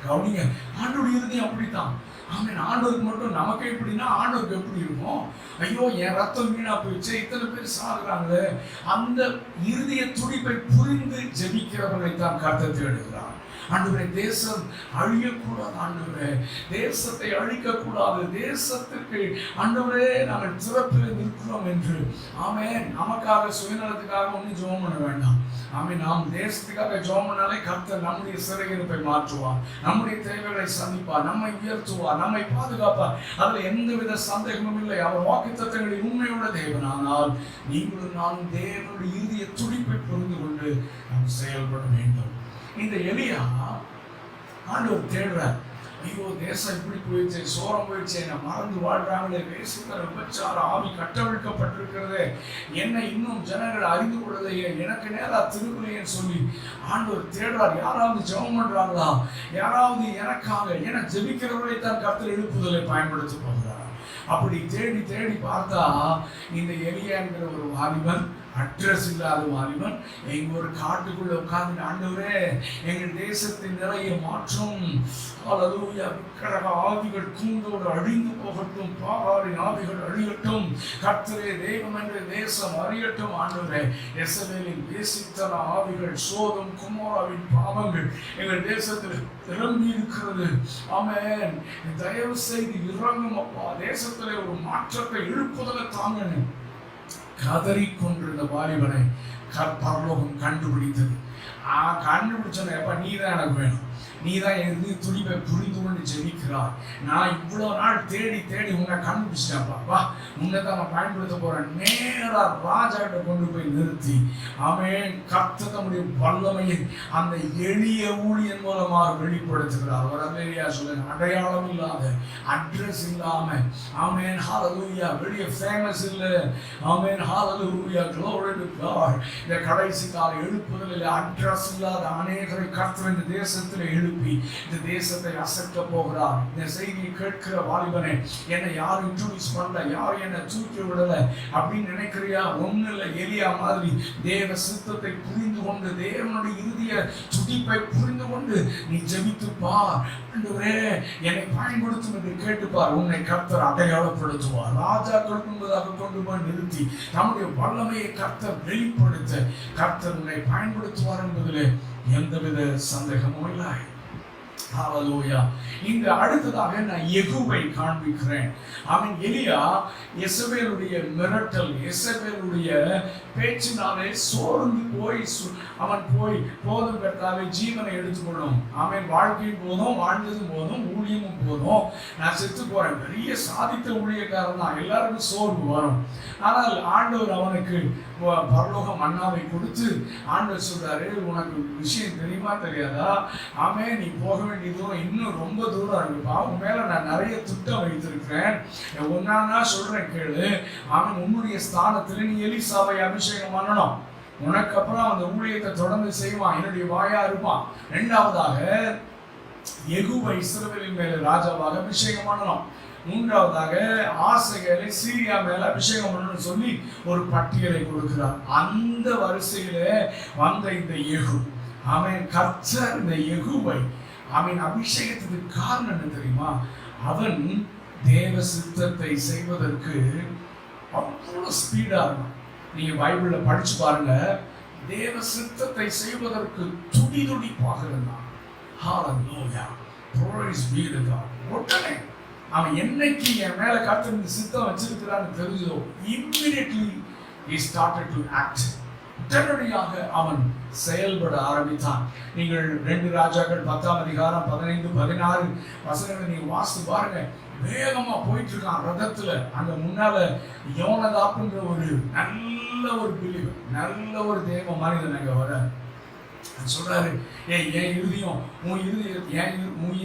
கவனிங்க, ஆண்டவருடைய இருதயம் அப்படித்தான். ஆமென். ஆண்டவருக்கு மட்டும் நமக்கு எப்படின்னா ஆண்டவருக்கு எப்படி இருக்கும்? ஐயோ, என் ரத்தம் வீணா போயிடுச்சு, இத்தனை பேர் சாகுறாங்களே. அந்த இருதய துடிப்பை புரிந்து ஜெபிக்கிறவர்களை தான் கர்த்தர் தேடுகிறார். ஆண்டவரே, தேசம் அழியக்கூடாது. ஆண்டவரே, தேசத்தை அழிக்கக்கூடாது. தேசத்திற்கு ஆண்டவரே நாங்கள் சிறப்பில் நிற்கிறோம் என்று. ஆமென். நமக்காக சுயநலத்துக்காக ஒன்றும் ஜெபம் பண்ண வேண்டாம். ஆமென். நாம் தேசத்துக்காக ஜெபம் பண்ணாலே கர்த்தர் நம்முடைய சிறையிருப்பை மாற்றுவார், நம்முடைய தேவைகளை சந்திப்பார், நம்மை உயர்த்துவார், நம்மை பாதுகாப்பார். அதுல எந்தவித சந்தேகமும் இல்லை. அவர் வாக்குத்தத்தங்களில் உண்மையுள்ள தேவன். ஆனால் நீங்களும் நானும் தேவனுடைய இறுதிய துடிப்பை புரிந்து கொண்டு நாம் செயல்பட வேண்டும். இந்த எலியா ஆண்டவர் தேடுறார். ஐயோ, தேசம் இப்படி போயிடுச்சு, சோரம் போயிடுச்சு, என்ன மறந்து வாழ்றாங்களே, வேசிக்கிற விபச்சார ஆவி கட்டவிழ்க்கப்பட்டிருக்கிறது, என்னை இன்னும் ஜனங்கள் அறிந்து கொள்ளலையே, எனக்கு நேரா திருக்குலையன்னு சொல்லி ஆண்டவர் தேடுறார். யாராவது ஜெபம் பண்றாங்களா? யாராவது எனக்காக என ஜெபிக்கிறவர்களை தான் கர்த்தர் எழுப்புதலை பயன்படுத்தி போகிறார். அப்படி தேடி தேடி பார்த்தா இந்த எலியா என்கிற ஒரு வாலிபன், அட்ரஸ் இல்லாத வாலிபன், எங்க ஒரு காட்டுக்குள்ள உட்கார்ந்து, ஆண்டவரே எங்கள் தேசத்தின் நிலையை மாற்றும், அல்லேலூயா, விக்கிரக ஆவிகள் கூண்டோடு அழிந்து போகட்டும், பாகாலின் ஆவிகள் அழியட்டும், கர்த்தரே தெய்வம் என்ற தேசம் அறியட்டும். ஆண்டவரே, எசபேலின் வேசித்தன ஆவிகள், சோதம் குமோராவின் பாவங்கள் எங்கள் தேசத்தில் நிரம்பி இருக்கிறது. ஆமென். தயவு செய்து இறங்கும் அப்பா, தேசத்திலே ஒரு மாற்றத்தை எழுப்புதலை தாங்கணும். கதறிக்கொண்டிருந்த வாலிபனை பரலோகம் கண்டுபிடித்தது. கண்டுபிடிச்சோன்னு, எப்ப நீ தான் எனக்கு வேணும், நீ தான் எது துடிப்பை புரிந்து கொண்டு ஜெபிக்கிறார். நான் இவ்வளோ நாள் தேடி தேடி உன்னை கண்டுபிடிச்சிட்டேன்ப்பா, வா உன்னை தான் நான் பயன்படுத்த போறேன். நேரா ராஜாட்ட கொண்டு போய் நிறுத்தி, ஆமென், கர்த்தர் தம்முடைய வல்லமையை அந்த எளிய ஊழியன் மூலமாக வெளிப்படுத்துகிறார். ஒரு அல்லேலூயா சொல்லுங்க. அடையாளம் இல்லாத, அட்ரஸ் இல்லாம, ஆமென், ஹல்லேலூயா, வெளிய ஃபேமஸ் இல்லை, ஆமென், ஹல்லேலூயா, glory to God. இந்த கடைசி கால எழுப்புதலில் அட்ரஸ் இல்லாத அநேகரை கர்த்தர் இந்த தேசத்தில் எழுப்பி இந்த தேசத்தை அசைக்க போகிறார். இந்த செய்தியை கேட்கிற வாலிபனே, என்னை யாரும் இன்ட்ரோடியூஸ் பண்ணல, யாரும் என்னை தூக்கி விடல அப்படின்னு நினைக்கிறியா? ஒன்னும் இல்லை, எலியா மாதிரி தேவ சித்தத்தை புரிந்து கொண்டு, தேவனுடைய இறுதிய துடிப்பை புரிந்து கொண்டு நீ ஜெபித்து பார். ஆண்டவரே என்னை பயன்படுத்தும் என்று கேட்டுப்பார். உன்னை கர்த்தர் அடையாளப்படுத்துவார். ராஜாக்கள் முன்பதாக கொண்டு போய் நிறுத்தி நம்முடைய வல்லமையை கர்த்தர் வெளிப்படுத்த கர்த்தர் உன்னை பயன்படுத்துவார் என்பதிலே எந்தவித சந்தேகமும் இல்லை. ஹல்லேலூயா. இங்க அடுத்ததாக நான் யெகூவை காண்பிக்கிறேன். அவன் எலியா யெசபேலுடைய மிரட்டல், யெசபேலுடைய பேச்சினாலே சோர்ந்து போய் அவன் போதும் கர்த்தாவே ஜீவனை எடுத்துக்கொள்ளும், அவன் வாழ்க்கையும் போதும், வாழ்ந்ததும் போதும், ஊழியமும் போதும், நான் செத்து போறேன், பெரிய சாதித்த ஊழியக்காரன் தான், எல்லாருக்கும் சோர்வு வரும். ஆனால் ஆண்டவர் அவனுக்கு பரலோக மன்னாவை கொடுத்து ஆண்டவர் சொல்றாரு, உனக்கு விஷயம் தெரியுமா தெரியாதா? ஆமே, நீ போக வேண்டிய தூரம் இன்னும் ரொம்ப தூரம் இருக்குப்பா, உன் மேல நான் நிறைய திட்டம் வைத்திருக்கிறேன், ஒன்னா சொல்றேன் கேளு. அவன் உன்னுடைய ஸ்தானத்தில் நீ எலிசாவை அபிஷேகம் பண்ணணும். உனக்கு அப்புறம் அந்த ஊழியத்தை தொடர்ந்து செய்வான், என்னுடைய வாயா இருப்பான். இரண்டாவதாக யெகூவை இஸ்ரவேலின் மேல ராஜாவாக அபிஷேகம் பண்ணணும். மூன்றாவதாக ஆசகேலை சீரியா மேல அபிஷேகம் பண்ணணும்னு சொல்லி ஒரு பட்டியலை கொடுக்கிறார். அந்த வரிசையில வந்த இந்த யெகூ, அவன் கர்த்தர் இந்த யெகூவை அவன் அபிஷேகத்துக்கு காரணம் என்ன தெரியுமா? அவன் தேவ சித்தத்தை செய்வதற்கு அவ்வளவு ஸ்பீடா இருக்கும். நீங்க பைபிள்ல படிச்சு பாருங்க, தேவ சித்தத்தை செய்வதற்கு துடிதுடிப்பாக இருந்தான். ஹல்லேலூயா, பிரைஸ் பீ டு காட். உடனே அவன் என்னைக்கு என் மேல கர்த்தர் இந்த சித்தம் வச்சிருக்கிறான்னு தெரிஞ்சதோ, immediately he started to act. உடனடியாக அவன் செயல்பட ஆரம்பித்தான். நீங்கள் 2 ராஜாக்கள் 10ஆம் அதிகாரம் 15, 16 வசனங்களை நீங்க வாசித்து பாருங்க. வேகமா போயிட்டு இருக்கான் ரதத்துல. அங்க முன்னால யோனதாப்ன்ற ஒரு நல்ல ஒரு பிலிவர், நல்ல ஒரு தேவ மனிதன் அங்க வர சொல்றாரு, என் இருதயம் உன்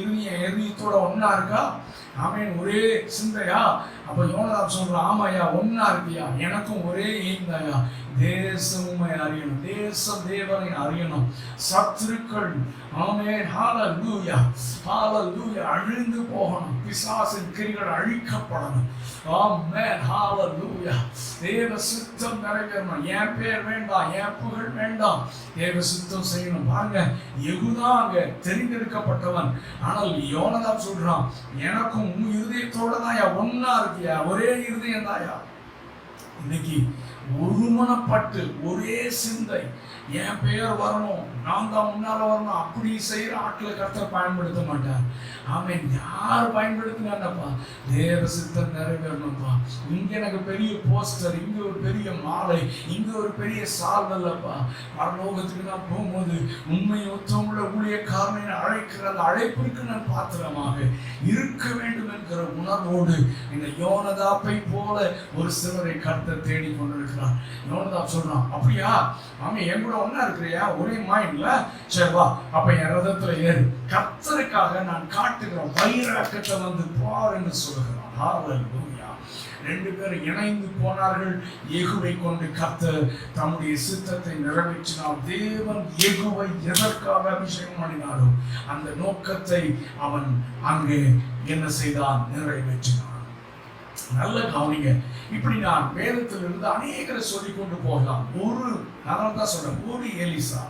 இருதயத்தோட ஒன்னா இருக்கா? ஆமேன், ஒரே சிந்தையா? அப்ப யோனதாப் சொல்றான், ஆமாயா ஒன்னா இருக்கியா, எனக்கும் ஒரே எய்ம் தாயா, தேசம் உம்மை அறியணும், தேசம் தேவனை அறியணும், சத்துருக்கள் ஆமென் ஹல்லேலூயா ஹல்லேலூயா அழிந்து போகணும், பிசாசின் கிரிகள் அழிக்கப்படணும். ஆமென் ஹல்லேலூயா. தேவ சித்தம் நிறைவேறணும். என் பேர் வேண்டாம், என் புகழ் வேண்டாம், தேவ சித்தம் செய்யணும். பாருங்க, யெகூதான் அங்க தெரிந்தெடுக்கப்பட்டவன். ஆனால் யோனதாப் சொல்றான், எனக்கும் உன் இருதயத்தோட தாயா ஒன்னா இருக்கியா, ஒரே இருதயம் தாயா. இன்னைக்கு ஒருமனப்பட்டு ஒரே சிந்தை, என் பெயர் வரணும், நான் தான் முன்னால வரணும், அப்படி செய்யற ஆட்களை கர்த்தர் பயன்படுத்த மாட்டார். ஆமென். யார் பயன்படுத்தினாப்பா? தேவ சித்தம் நிறைவேறணும்ப்பா. இங்க எனக்கு பெரிய போஸ்டர், இங்க ஒரு பெரிய மாலை, இங்க ஒரு பெரிய சால்வல்லப்பா. பரலோகத்துக்கு நான் போகும்போது உண்மை ஒத்தமுள்ள ஊழியக்காரனை அழைக்கிற அந்த அழைப்பிற்கு நான் பாத்திரமாக இருக்க வேண்டும் என்கிற உணர்வோடு இந்த யோனதாப்பை போல ஒரு சிலரை கர்த்தர் தேடி கொண்டிருக்கிறார். யோனதாப் சொல்றான், அப்படியா? ஆமா, என் கூட ஒன்னா இருக்கிறியா, ஒரே மைண்ட்ல, சரி வா, அப்ப என் ரதத்துல ஏறு, கர்த்தருக்காக நான் காட்டுகிற வைராக்கத்தை வந்து பார் என்று சொல்லுகிறான். ஹல்லேலூயா. 2 பேரும் இணைந்து போனார்கள். யெகூவை கொண்டு கர்த்தர் தம்முடைய சித்தத்தை நிறைவேற்றினார். தேவன் யெகூவை எதற்காக அபிஷேகம் பண்ணினாரோ அந்த நோக்கத்தை அவன் அங்கே என்ன செய்தான்? நிறைவேற்றினான். நல்ல கவனிங்க. இப்படி நான் வேதத்திலிருந்து அநேகரை சொல்லிக் கொண்டு போகலாம். நான் தான் சொல்றேன், ஒரு எலிசா,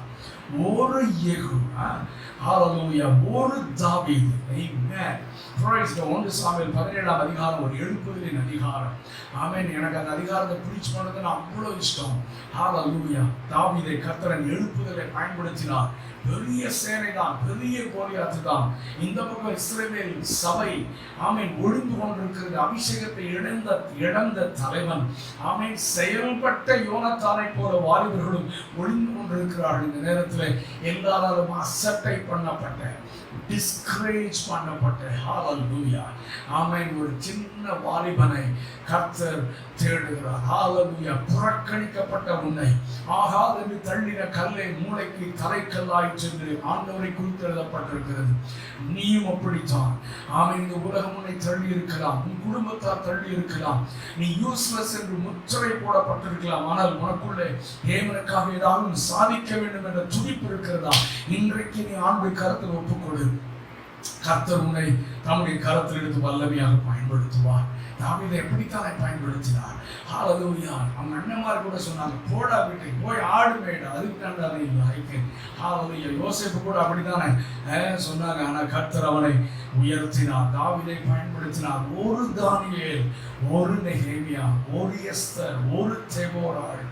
ஒரு யெகூ, ஹல்லேலூயா, ஒரு தாவீது. ஆமென். பிரைஸ் தி 1 சாமுவேல் 17ஆம் அதிகாரம் ஒரு எழுப்புதலின் அதிகாரம். ஆமென். எனக்கு அந்த அதிகாரத்தை பிரீச் பண்ணதுன்னு அவ்வளவு இஷ்டம். ஹல்லேலூயா. தாவீதை கர்த்தர் எழுப்புதலை பயன்படுத்தினார். பெரிய சேனை தான், பெரிய கோலியாத்து தான். இந்த பக்கம் இஸ்ரவேல் சபை ஆமென் ஒழுங்கு கொண்டிருக்கிறது. அபிஷேகத்தை இழந்த தலைவன் ஆமென் செயல்பட்ட யோனத்தானை போல வாலிபர்களும் ஒழுங்கு கொண்டிருக்கிறார்கள். இந்த நேரத்தில் எல்லாராலும் அசட்டை பண்ணப்பட்ட, டிஸ்கரேஜ் பண்ணப்பட்ட, ஹல்லேலூயா ஆமென், ஒரு சின்ன வாலிபனை கர்த்தர் தேடுகிறார். ஹல்லேலூயா. புறக்கணிக்கப்பட்ட உன்னை ஆகாதென்று தள்ளின கல்லை மூளைக்கு தலைக்கல்லாய் சென்று ஆண்டவரை குறித்து எழுதப்பட்டிருக்கிறது. நீயும் அப்படித்தான். ஆமென். இந்த உலகம் உன்னை தள்ளி இருக்கலாம், உன் குடும்பத்தார் தள்ளி இருக்கலாம், நீ யூஸ்லெஸ் என்று முத்திரை போடப்பட்டிருக்கலாம். ஆனால் உனக்குள்ளே தேவனுக்காக ஏதாவது சாதிக்க வேண்டும் என்ற துணி துடிப்பு இருக்கிறதா, இன்றைக்கு நீ ஆண்டை கரத்தில் ஒப்புக்கொடு. கர்த்தர் உன்னை தம்முடைய கரத்தில் எடுத்து வல்லமையாக பயன்படுத்துவார். தாவீதை எப்படித்தானே பயன்படுத்தினார். ஹல்லேலூயா. அவங்க அண்ணன்மார் கூட சொன்னாங்க, போடா வீட்டுக்கு போய் ஆடு மேய்டா, அதுக்கு தாண்டானே லைக்கு. ஹல்லேலூயா. யோசேப்பு கூட அப்படித்தானே சொன்னாங்க. ஆனால் கர்த்தர் அவனை உயர்த்தினார், தாவீதை பயன்படுத்தினார். ஒரு தானியேல், ஒரு நெகேமியா, ஒரு எஸ்தர், ஒரு தெபோராள்,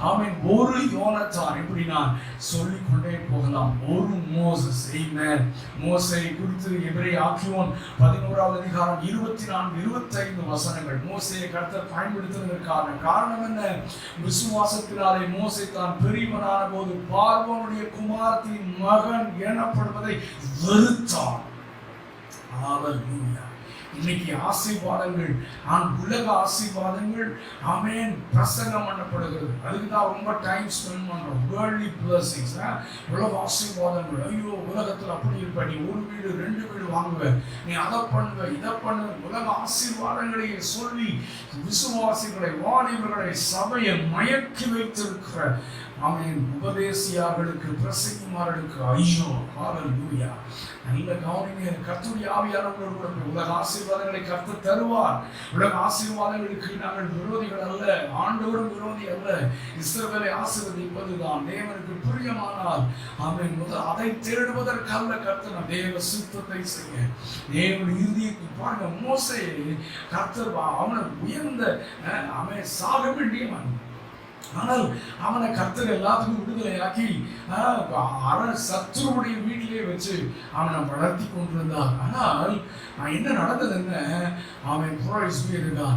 ஆமென், ஒரு யோனத்தான், இப்படி நான் சொல்லிக் கொண்டே போகலாம். ஒரு மோசஸ். ஆமென். மோசே குறித்து எபிரேய ஆக்கியோன் 11வது அதிகாரம் 24, 25 வசனங்கள். மோசேயை கர்த்தர் பயன்படுத்துவதற்கான காரணம் என்ன? விசுவாசத்தினாலே மோசே தான் பெரியவனான போது பார்வோனுடைய குமாரத்தின் மகன் எனப்படுவதை வெறுத்தான். ஹல்லேலூயா. இன்னைக்கு ஆசீர்வாதங்கள், உலக ஆசீர்வாதங்கள், ஆமென், பிரசங்கம் பண்ணப்படுகிறது. அதுக்கு தான் ரொம்ப டைம் ஸ்பெண்ட் பண்றோம். வேர்ல்ட்லி பிளஸிங்ஸ், உலக ஆசீர்வாதங்கள். ஐயோ, உலகத்தில் அப்படி இருப்ப, நீ ஒரு வீடு 2 வீடு வாங்குவ, நீ அதை பண்ணுவ, இதை பண்ணுவ, உலக ஆசீர்வாதங்களை சொல்லி விசுவாசிகளை, வாலிபர்களை, சபையை மயக்கி வைத்திருக்கிற ஆமென் உபதேசியார்களுக்கு, பிரசங்கிமார்களுக்கு ஐயோ. ஹல்லேலூயா. நல்ல கவனிங்க. கர்த்தருடைய ஆவியானவரோடு கூட உலக ஆசீர்வாதங்களை கர்த்தர் தருவார். உலக ஆசீர்வாதங்களுக்கு நாங்கள் விரோதிகள் அல்ல, ஆண்டவரும் விரோதி அல்ல. இஸ்ரவேலை ஆசீர்வதிப்பதுதான் தேவனுக்கு பிரியமானால் ஆமென் அதை தேடுவதற்கல்ல கர்த்தர் தேவ சித்தத்தை செய்ய. தேவனுடைய இறுதிக்கு பாருங்க, மோசே கர்த்தர் அவனை உயர்ந்த அவன் சாக வேண்டியவன், ஆனால் அவனை கர்த்தர் எல்லாத்துக்கும் விடுதலையாக்கி சத்துருடைய வீட்டிலே வச்சு அவனை வளர்த்தி கொண்டிருந்தான். ஆனால் என்ன நடந்தது? என்ன, அவன் புறா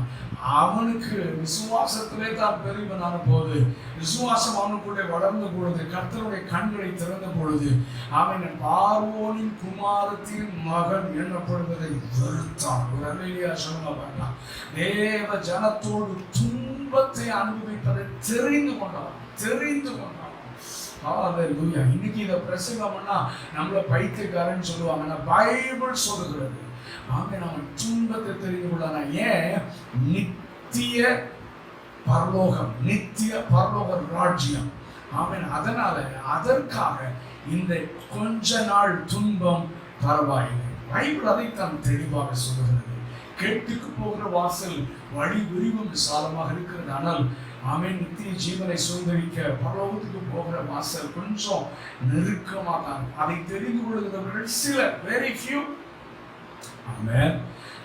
அவனுக்கு விசுவாசத்திலே தான் பெரியவனான போது, விசுவாசம் அவனுக்குள்ளே வளர்ந்த பொழுது, கர்த்தருடைய கண்களை திறந்த பொழுது, அவன் பார்வோனின் குமாரத்தின் மகன் எண்ணப்படுவதை வெறுத்தான். ஒரு அல்லேலூயா சொல்லுங்க பார்க்கலாம். தேவ ஜனத்தோடு துன்பத்தை அனுபவிப்பதை தெரிந்து கொண்டான். ஹல்லேலூயா. இன்னைக்கு இதை பிரசங்கம் பண்ணா நம்மள பைத்தியக்காரன்னு சொல்லுவாங்க. பைபிள் சொல்லுகிறது, ஆமென், அவன் துன்பத்தை தெரிந்து கொள்ளானா. ஏன்? நித்திய பரலோகம், நித்திய பரலோக ராஜ்யம். ஆமென். அதனால அதற்காக இந்த கொஞ்ச நாள் துன்பம் பரவாயில்லை. பைபிள் அதைத்தான் தெளிவாக சொல்லுகிறது. கேட்டுக்கு போகிற வாசல் வழி விரிவும் விசாலமாக இருக்கிறது, ஆனால் ஆமென், நித்திய ஜீவனை சுதந்திரிக்க பரலோகத்துக்கு போகிற வாசல் கொஞ்சம் நெருக்கமாக தான். அதை தெரிந்து கொள்கிறவர்கள் சிலர், வெரி ஃபியூ. ஆமென்.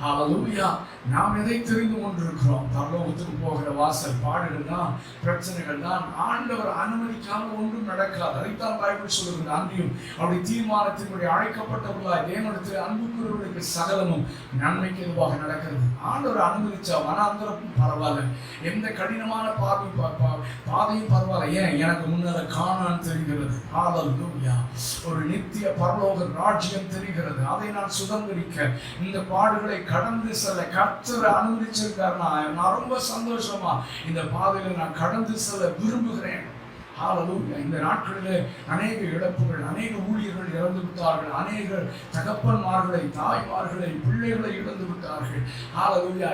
ஹல்லேலூயா. நாம் எதை தெரிந்து கொண்டிருக்கிறோம்? பரலோகத்துக்கு போகிற வாசல். பாடுகள் தான், பிரச்சனைகள் தான். ஆண்டவர் அனுமதிக்காமல் ஒன்றும் நடக்காது. அதைத்தான் பைபிள் சொல்லுகிறது. அன்றியும் அப்படி தீர்மானத்தின்படி அழைக்கப்பட்டவர்களாய் தேவனிடத்தில் அன்புக்குரியவர்களுக்கு சகலமும் நன்மைக்கு எதுவாக நடக்கிறது. ஆண்டவர் அனுமதிச்சா வனாந்தரம் பரவாயில்ல, எந்த கடினமான பாதையும் பரவாயில்ல. ஏன்? எனக்கு முன்னால காணான் தெரிகிறது. ஹல்லேலூயா. ஒரு நித்திய பரலோக ராஜ்யம் தெரிகிறது. அதை நான் சுதந்திரிக்க இந்த பாடுகளை கடந்து செல்ல கர்த்தர் அனுமதிச்சிருக்காருன்னா நான் ரொம்ப சந்தோஷமா இந்த பாதையில நான் கடந்து செல்ல விரும்புகிறேன். ஹல்லேலூயா. இந்த நாட்களிலே அநேக இழப்புகள், அநேக ஊழியர்கள் இறந்து விட்டார்கள், அநேக தகப்பன்மார்களை, தாய்மார்களை, பிள்ளைகளை இழந்து விட்டார்கள். ஹல்லேலூயா.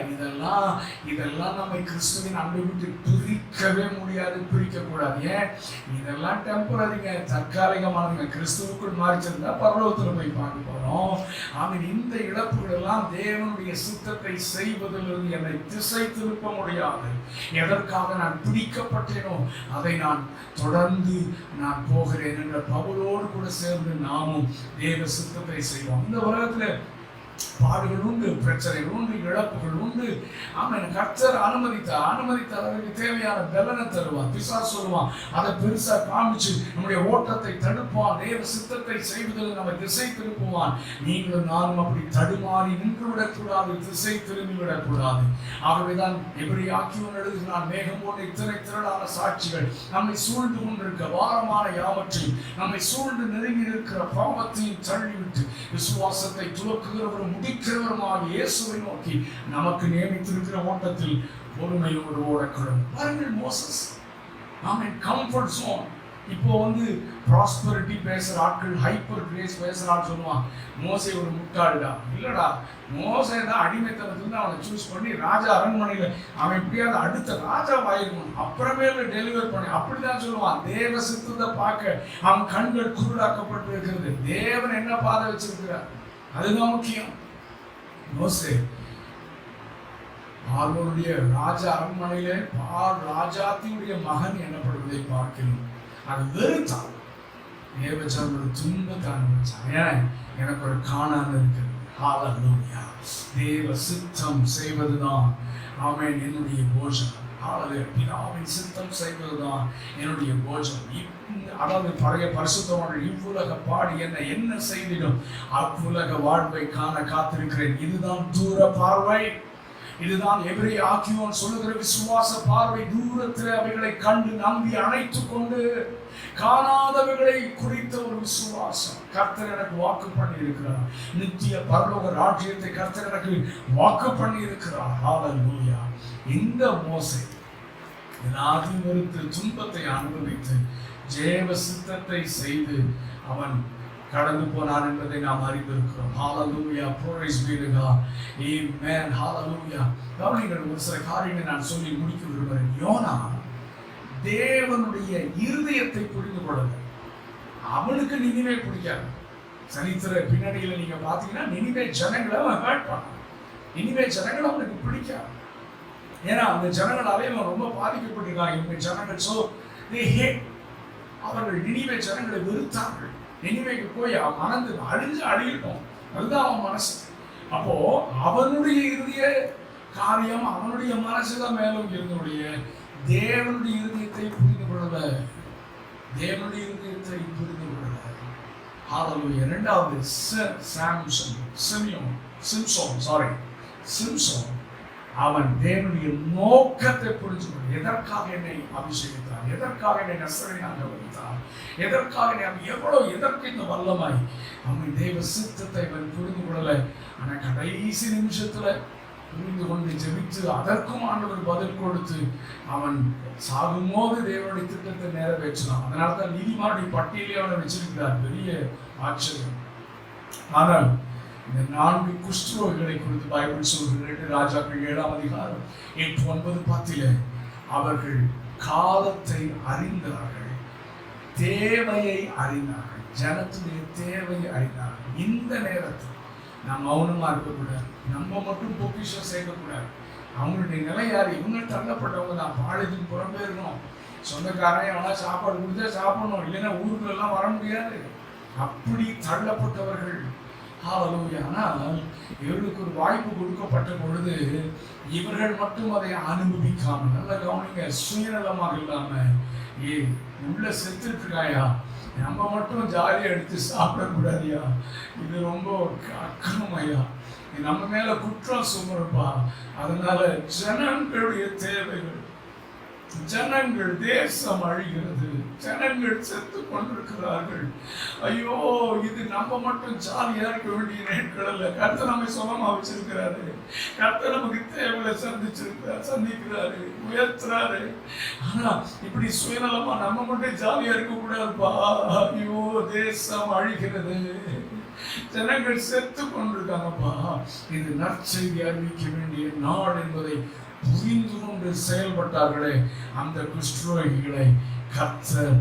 இதெல்லாம் நம்மை கிறிஸ்துவின் அன்பை விட்டு பிரிக்கவே முடியாது, பிரிக்கக்கூடாது. ஏன்? இதெல்லாம் டெம்பரரிங்க, தற்காலிகமானதுங்க. கிறிஸ்துவுக்குள் மாறிச்சிருந்தா பரலோகத்தில் போய் பார்க்க போறோம். ஆமென். இந்த இழப்புகள் எல்லாம் தேவனுடைய சித்தத்தை செய்வதிலிருந்து என்னை திசை திருப்ப முடியாது. எதற்காக நான் பிடிக்கப்பட்டேனோ அதை நான் தொடர்ந்து நான் போகிறேன் என்ற பவுலோடு கூட சேர்ந்து நாமும் தேவ சித்தத்தை செய்வோம். இந்த உலகத்தில் பாடுகள் உண்டு, பிரச்சனைகள் உண்டு, இழப்புகள் உண்டு. ஆமென். கர்த்தர் அனுமதித்த அதற்கு தேவையான பலனை தருவான். பிசாசு சொல்லுவான், அதை பெருசா காமிச்சு நம்முடைய ஓட்டத்தை தடுப்பான், தேவ சித்தத்தை செய்வதில் நம்ம திசை திருப்புவான். நீங்களும் நானும் அப்படி தடுமாறி நின்று விடக்கூடாது, திசை திரும்பி விடக்கூடாது. ஆகவேதான் எபிரேய ஆக்கியோன் எழுதுகிறான், மேகம் போன்ற இத்தனை திரளான சாட்சிகள் நம்மை சூழ்ந்து கொண்டிருக்க வாரமான யாவற்றையும், நம்மை சூழ்ந்து நெருங்கி இருக்கிற பாவத்தையும் தள்ளிவிட்டு விசுவாசத்தை துவக்குகிறவரும் முடிக்கிறவருமாக இயேசுவை நோக்கி நமக்கு நியமித்திருக்கிற ஓட்டத்தில் பொறுமையோடு ஓடக்கூடும். பாருங்கள், மோசஸ், ஆமென், கம்ஃபர்ட் ஜோன், இப்போ ப்ராஸ்பரிட்டி பேசுகிற ஆட்கள், ஹைப்பர் கிரேஸ் பேசுகிற ஆள் சொல்லுவான் மோசே ஒரு முட்டாள்டா. இல்லைடா, மோசே தான் அடிமைத்தனத்துலேருந்து அவனை சூஸ் பண்ணி ராஜா அரண்மனையில் அவன் எப்படியாவது அடுத்த ராஜாவாயிருக்கணும், அப்புறமேல டெலிவர் பண்ணி அப்படிதான் சொல்லுவான். தேவ சித்தத்தை பார்க்க அவன் கண்கள் குருடாக்கப்பட்டு இருக்கிறது. தேவன் என்ன பாதை வச்சிருக்கிறார் அதுதான் முக்கியம். மோசே பார்வோனுடைய ராஜா அரண்மனையிலே ராஜாத்தியுடைய மகன் எனப்படுவதை பார்க்கிறோம். அது வெறுத்தான். தேவச்சனோட துன்பத்தை அனுபவிச்சான். ஏன்? எனக்கு ஒரு காணாம இருக்கிறது. ஹல்லேலூயா. தேவ சித்தம் செய்வதுதான் ஆமென் என்னுடைய போஜனம். ஹல்லேலூயா. பிதாவின் சித்தம் செய்வதுதான் என்னுடைய போஜனம். அதாவது பழைய பரிசுத்தவான்கள் இவ்வுலக பாடி என்ன செய்திடும் அவ்வுலக வாழ்வை காண காத்திருக்கிறேன். இதுதான் தூர பார்வை. இதுதான் எபிரேய ஆக்கியோன் சொல்லுகிற விசுவாச பார்வை. தூரத்தில் அவைகளை கண்டு நம்பி அணைத்துக் கொண்டு காணாதவைகளை குறித்த ஒரு விசுவாசம். கர்த்தர் எனக்கு வாக்கு பண்ணி இருக்கிறார். நித்திய பரலோக ராஜ்யத்தை கர்த்தர் எனக்கு வாக்கு பண்ணி இருக்கிறார். ஹல்லேலூயா. இந்த மோசே எல்லாத்தையும் வெறுத்து துன்பத்தை அனுபவித்து தேவ சித்தத்தை செய்து அவன் கடந்து போனான் என்பதை நாம் அறிந்திருக்கிறோம். ஹல்லேலூயா. praise be to God. amen. ஹல்லேலூயா. கவனிங்கள், ஒரு சில காரியங்களை நான் சொல்லி முடிக்க விரும்புகிறேன். யோனா தேவனுடைய இருதயத்தை புரிந்து கொள்ளல. அவனுக்கு நினிவே பிடிக்காது. சரித்திர பின்னணியில நீங்க பாத்தீங்கன்னா நினிவே ஜனங்களை அவன் ஹர்ட் பண்ணான். நினிவே ஜனங்கள் அவனுக்கு பிடிக்காது. ஏன்னா அந்த ஜனங்களாலே அவன் ரொம்ப பாதிக்கப்பட்டிருக்காங்க. இவங்க ஜனங்கள் சோ they hate. அவர்கள் நினிவே ஜனங்களை வெறுத்தார்கள். நினிவேக்கு போய் மனது அழிஞ்சு அழியட்டும், அதுதான் அவன் மனசு. அப்போ அவனுடைய இறுதிய காரியம் அவனுடைய மனசுதான் மேலும் இருந்தனுடைய தேவனுடைய இருதயத்தை புரிந்து கொள்ளல. தேவனுடைய இருதயத்தை புரிந்து கொள்ளல. ஹல்லேலூயா. இரண்டாவது சிம்சோன் அவன் தேவனுடைய நோக்கத்தை புரிஞ்சு கொள்ள. எதற்காக என்னை அபிஷேகித்தார், எதற்காக என்னை நசரேயனாக வைத்தார், எதற்காக அவன் எவ்வளவு எதற்கு இந்த வல்லமாய் அவன் தேவ சித்தத்தை அவன் புரிந்து கொள்ளல. ஆனா கடைசி நிமிஷத்துல புரிந்து கொண்டு ஜெபித்து அதற்கும் ஆண்டவர் பதில் கொடுத்து அவன் சாகும்போது தேவனுடைய திட்டத்தை நிறைவேற்றலாம். அதனால்தான் நீதிமானுடைய பட்டியலே அவனை வச்சிருக்கிறார். பெரிய ஆச்சரியம். ஆனால் இந்த 4 குஷ்டரோகிகளை குறித்து பைபிள் சொல்கிறது. 2 ராஜாக்கள் 7ஆம் அதிகாரம் 8, 9, 10 அவர்கள் காலத்தை அறிந்தார்கள், தேவையை அறிந்தார்கள், ஜனத்துடைய தேவையை அறிந்தார்கள். இந்த நேரத்தில் நாம் மௌனமா இருக்கக்கூடாது. நம்ம மட்டும் பொக்கிஷம் சேர்க்கக்கூடாது. அவங்களுடைய நிலை யார்? இவங்க தள்ளப்பட்டவங்க தான். பாலிதின் புறம்பே இருக்கணும். சொந்தக்காரன் எவனா சாப்பாடு கொடுத்தா சாப்பிடணும், இல்லைன்னா ஊருக்குள்ள எல்லாம் வர முடியாது. அப்படி தள்ளப்பட்டவர்கள். ஹல்லேலூயா. ஆனால் இவர்களுக்கு ஒரு வாய்ப்பு கொடுக்கப்பட்ட பொழுது இவர்கள் மட்டும் அதை அனுபவிக்காம, நல்ல கவனிங்க, சுயநலமாக இல்லாம உள்ள செத்துட்டு இருக்காயா, நம்ம மட்டும் ஜாலியாக எடுத்து சாப்பிடக்கூடாதியா, இது ரொம்ப அக்கிரமையா, நம்ம மேல குற்றம் சுமருப்பா. அதனால ஜனங்களுடைய தேவைகள், ஜனங்கள், தேசம் அழிகிறது, ஜனங்கள் செத்து கொண்டிருக்கிறார்கள். ஐயோ, இது நம்ம மட்டும் ஜாலியா இருக்க வேண்டிய நேட்கள் அல்ல. கர்த்தர் நம்மை சுகமா வச்சிருக்கிறாரு. கர்த்தர் நமக்கு தேவையை சந்திக்கிறாரு, உயர்த்துறாரு. ஆனா இப்படி சுயநலமா நம்ம மட்டும் ஜாலியா இருக்க கூடாதுப்பா. ஐயோ, தேசம் அழிகிறது, ஜனங்கள் செத்து கொண்டிருக்காங்கப்பா. இது நற்செய்தி அறிவிக்க வேண்டிய நாள் என்பதை புரிந்து கொண்டு செயல்பட்டார்களே அந்த குஷ்டரோகிகளை கர்த்தர்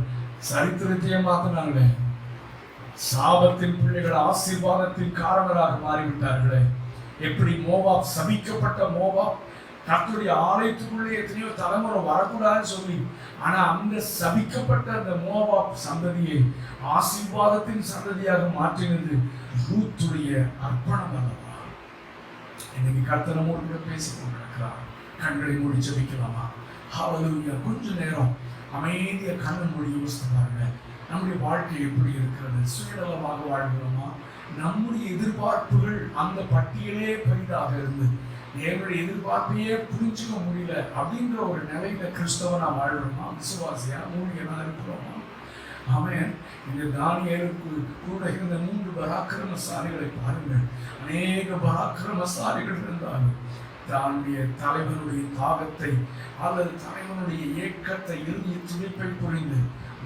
சரித்திரத்தையே மாத்தினாங்களே. சாபத்தின் பிள்ளைகள் ஆசீர்வாதத்தின் காரணராக மாறிவிட்டார்களே. எப்படி மோவாப், சபிக்கப்பட்ட மோவாப், கர்த்தருடைய ஆலயத்துக்குள்ளே எத்தனையோ தலைமுறை வரக்கூடாதுன்னு சொல்லி, ஆனா அந்த சபிக்கப்பட்ட அந்த மோவாப் சந்ததியை ஆசீர்வாதத்தின் சந்ததியாக மாற்றினது ரூத்துடைய அர்ப்பணம் அல்லவா? இன்னைக்கு கர்த்தர் நம்மோடு கூட பேசிக் கொண்டிருக்கிறார். கண்களை மூடி ஜெபிக்கலாமா? ஹல்லேலூயா. கொஞ்ச நேரம் அமைதியா கண்ணை மூடி யோசித்து பாருங்க. நம்முடைய வாழ்க்கை எப்படி இருக்கிறது? சுயநலமாக வாழ்கிறோமா? நம்முடைய எதிர்பார்ப்புகள் அந்த பட்டியலே பெரிதாக இருந்து தேவனுடைய எதிர்பார்ப்பையே புரிஞ்சுக்க முடியல அப்படின்ற ஒரு நிலையில கிறிஸ்தவனா வாழ்றோமா? விசுவாசியா மூலிகனா இருக்கிறோமா? ஆமென். இந்த தானியேலுக்கு கூட இருந்த 3 பராக்கிரமசாலிகளை பாருங்கள். அநேக பராக்கிரமசாலிகள் இருந்தாலும் தன்னுடைய தலைவனுடைய தாகத்தை அல்லது தலைவனுடைய ஏக்கத்தை, இறுதிய துடிப்பை புரிந்து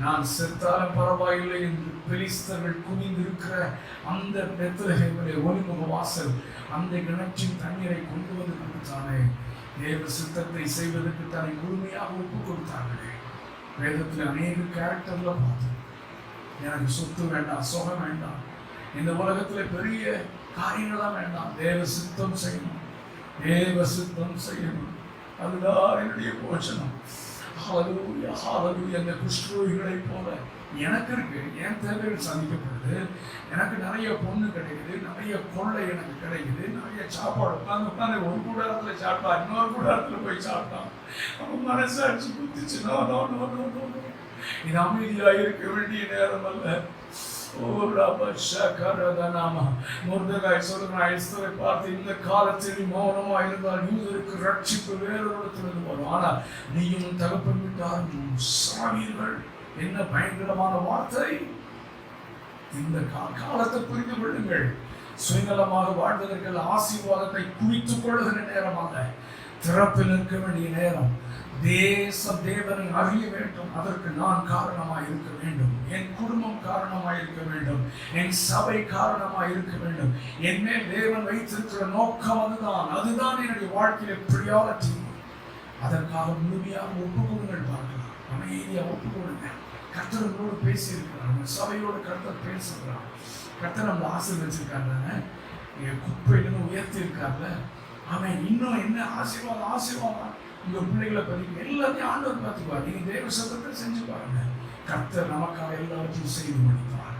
நான் செத்தாலும் பரவாயில்லை என்று பெலிஸ்தர்கள் குனிந்திருக்கிற அந்த பெத்லகேமிலே ஒலிமுக வாசல் அந்த கிணற்றின் தண்ணீரை கொண்டு வந்து கொடுத்தானே. தேவ சித்தத்தை செய்வதற்கு தன்னை முழுமையாக ஒப்பு கொடுத்தார்களே. வேதத்தில் அநேக கேரக்டர்ல பார்த்தோம். எனக்கு சொத்து வேண்டாம், சுகம் வேண்டாம், இந்த உலகத்துல பெரிய காரியங்களாம் வேண்டாம், தேவ சித்தம் செய்யணும், தேவ சித்தம் செய்யணும், அதுதான் என்னுடைய போஷனம். ஹல்லேலூயா, ஹல்லேலூயா. அந்த குஷ்டரோகிகளை போல எனக்கு இருக்கு, என் தேவைகள் சந்திக்கப்படுது, எனக்கு நிறைய பொண்ணு கிடைக்குது, நிறைய கொள்ளை எனக்கு கிடைக்குது, நிறைய சாப்பாடு உட்காந்து ஒரு கூடாரத்தில் சாப்பிட்டா இன்னொரு கூடாரத்தில் போய் சாப்பிட்டான், அவன் மனசாட்சி குத்திச்சு. இது அமைதியாக இருக்க வேண்டிய நேரம் அல்ல. பார்த்து இந்த காலத்தில் மௌனமா இருந்தால் யூதருக்கு ரட்சிப்பு வேறொருத்திலிருந்து வரும். ஆனால் நீயும் தகப்பன் விட்டாரும் சாவீர்கள். என்ன பயங்கரமான வார்த்தை! இந்த காலத்தை புரிந்து கொள்ளுங்கள். சுயநலமாக வாழ்வதற்கு ஆசீர்வாதத்தை குவித்துக் கொள்ளுகிற நேரம் அல்ல, திறப்பில் இருக்க வேண்டிய நேரம். தேசம் தேவனை அறிய வேண்டும், அதற்கு நான் காரணமாக இருக்க வேண்டும், என் குடும்பம் காரணமாக இருக்க வேண்டும், என் சபை காரணமாக இருக்க வேண்டும். என் மேல் தேவன் வைத்திருக்கிற நோக்கம் அதுதான் என்னுடைய வாழ்க்கையில பிரியாரிட்டி. அதற்காக முழுமையாக ஒப்பு கொடுங்கள். பார்க்கலாம், அமைதியாக ஒப்பு கொடுங்க. கர்த்தர் உங்களோடு பேசி இருக்கிறார், சபையோடு கர்த்தர் பேசுகிறார். கர்த்தர் நம்ம ஆசீர்வதிச்சிருக்காங்க, குப்பையிலிருந்து உயர்த்தி இருக்காங்க. அவன் இன்னும் என்ன ஆசீர்வாதம் உங்க பிள்ளைகளை பற்றி எல்லாத்தையும் ஆண்டவர் பார்த்துக்குவார். நீங்க தேவ சத்தத்தை செஞ்சு பாருங்க. கர்த்தர் நமக்காக எல்லாத்தையும் செய்து முடித்தார்.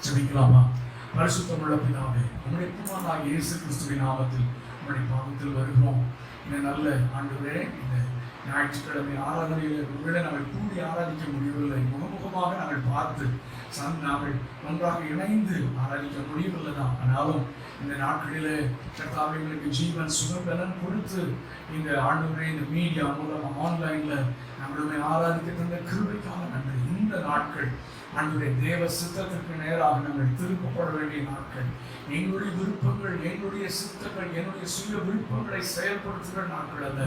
ஜெபிக்கலாமா? பரிசுத்தமுள்ள பிதாவே, உம்முடைய குமாரனாகிய இயேசு கிறிஸ்துவின் நாமத்தில் உம்முடைய பாதத்தில் வருகிறோம். இந்த நல்ல ஆண்டவரே, இந்த ஞாயிற்றுக்கிழமை ஆராதனையில் ஒருவேளை நாங்கள் கூடி ஆராதிக்க முடியவில்லை, முகமுகமாக நாங்கள் பார்த்து நாங்கள் ஒன்றாக இணைந்து ஆராதிக்க முடியவில்லை தான். ஆனாலும் இந்த நாட்களிலே கர்த்தாவே எங்களுக்கு ஜீவன் சுகபலன் கொடுத்து இந்த ஆண்டவரே இந்த மீடியா மூலம் ஆன்லைன்ல நம்மளுமே ஆராதிக்க தந்த கிருபைக்காக நன்றி. இந்த நாட்கள் ஆண்டவரே தேவ சித்தத்திற்கு நேராக நாங்கள் திருப்பப்பட வேண்டிய நாட்கள். எங்களுடைய விருப்பங்கள், எங்களுடைய சித்தங்கள், என்னுடைய சுய விருப்பங்களை செயல்படுத்துகிற நாட்கள் அல்ல,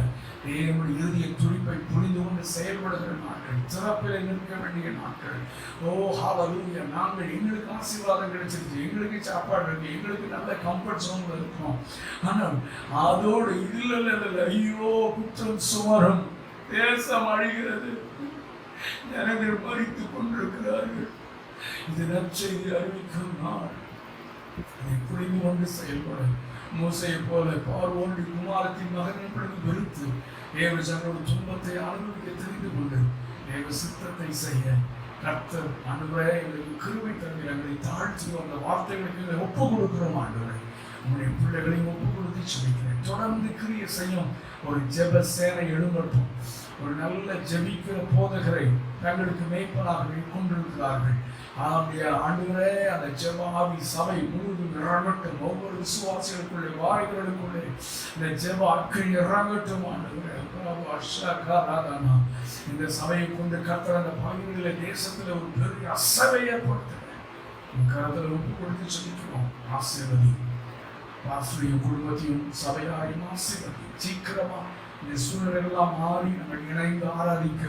தேவனுடைய இறுதிய துடிப்பை புரிந்து கொண்டு செயல்படுகிற நாட்கள், திறப்பில் நிற்க வேண்டிய நாட்கள். ஓ ஹல்லேலூயா! நாங்கள் எங்களுக்கு ஆசீர்வாதம் கிடைச்சிருச்சு, எங்களுக்கு சாப்பாடு இருக்கு, எங்களுக்கு நல்ல கம்ஃபர்ட் ஜோன்ல இருக்கோம். ஆனால் அதோடு இல்லை, ஐயோ குற்றம் சுமரும், தேசம் அழிகிறது, ஜனங்கள் மறித்துக் கொண்டிருக்கிறார்கள், இது நற்செய்தி அறிவிக்கும் நாள். அதை புரிந்து கொண்டு செயல்பட மோசையை போல பார்வோனுடைய குமாரத்தின் மகன் வெறுத்து தேவ ஜனங்களோட துன்பத்தை அனுபவிக்க தெரிந்து கொண்டு தேவ சித்தத்தை செய்ய கர்த்தர் ஆண்டவரே எங்களுக்கு கிருபை தருகிற எங்களை தாழ்த்தி அந்த வார்த்தைகளுக்கு ஒப்பு கொடுக்கிறோம். ஆண்டவரே உங்களுடைய பிள்ளைகளையும் ஒப்பு கொடுத்து சொல்லிக்கிறேன். தொடர்ந்து கிரிய செய்யும் ஒரு ஜெப சேனை எழும்பட்டும். ஒரு நல்ல ஜெபிக்கிற போதகரை தங்களுக்கு மேய்ப்பனாக கொண்டிருக்கிறார்கள். ஆண்டவரே அந்த ஜெபாவி சபை முழுவதும் இறங்கட்டும். ஒவ்வொரு விசுவாசிகளுக்குள்ளே வாய்களுக்குள்ளே இந்த ஜெப அக்கறை இறங்கட்டும். ஆண்டவரே இந்த சபையை கொண்டு கர்த்தர் அந்த பகுதியில தேசத்துல ஒரு பெரிய அசைவை ஏற்படுத்துகிறேன். கருத்தில் ஒப்பு கொடுத்து சொல்லிக்கிறோம். ஆசீர்வதி பாஸ்டரையும் குடும்பத்தையும் சபையாரையும் ஆசீர்வதி. சீக்கிரமா இந்த சூழ்நிலைகள்லாம் மாறி நம்ம இணைந்து ஆராதிக்க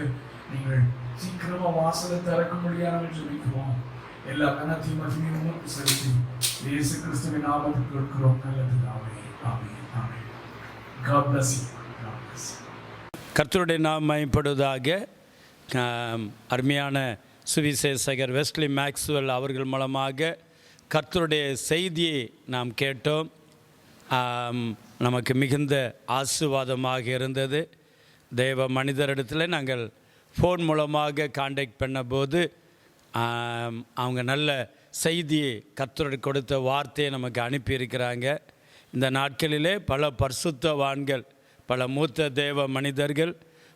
நீங்கள் சீக்கிரமா வாசலை திறக்க முடியாமல் சொல்லிக்குவோம். எல்லா கனத்தையும் மகிமையும் செலுத்தி இயேசு கிறிஸ்துவின் நாமத்தில் கேட்கிறோம். நல்ல பிதாவே, ஆமென், ஆமென். God bless you. God bless you. கர்த்தருடைய நாமம் மகிமைப்படுவதாக. அருமையான சுவிசேஷகர் வெஸ்லி மேக்ஸ்வெல் அவர்கள் மூலமாக கர்த்தருடைய செய்தியை நாம் கேட்டோம். நமக்கு மிகுந்த ஆசீர்வாதமாக இருந்தது. தேவ மனிதரிடத்தில் நாங்கள் ஃபோன் மூலமாக காண்டாக்ட் பண்ணபோது அவங்க நல்ல செய்தியை கர்த்தர் கொடுத்த வார்த்தையை நமக்கு அனுப்பியிருக்கிறாங்க. இந்த நாட்களிலே பல பரிசுத்தவான்கள், பல மூத்த தேவ மனிதர்கள்,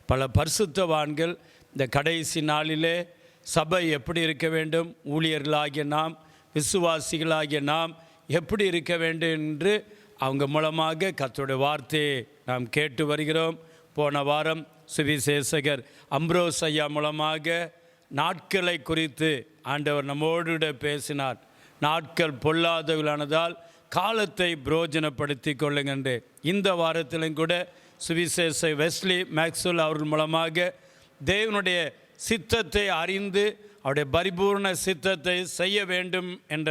பல பரிசுத்தவான்கள் இந்த கடைசி நாளிலே சபை எப்படி இருக்க வேண்டும், ஊழியர்களாகிய நாம், விசுவாசிகளாகிய நாம் எப்படி இருக்க வேண்டும் என்று அவங்க மூலமாக கர்த்தருடைய வார்த்தையை நாம் கேட்டு வருகிறோம். போன வாரம் சுவிசேஷகர் அம்ப்ரோஸ் ஐயா மூலமாக நாட்களை குறித்து ஆண்டவர் நம்மோடு பேசினார். நாட்கள் பொல்லாதவர்களானதால் காலத்தை பிரயோஜனப்படுத்தி கொள்ளுங்கன்று. இந்த வாரத்திலும் கூட சுவிசேஷ வெஸ்லி மேக்ஸ்வெல் அவர்கள் மூலமாக தேவனுடைய சித்தத்தை அறிந்து அவருடைய பரிபூர்ண சித்தத்தை செய்ய வேண்டும் என்ற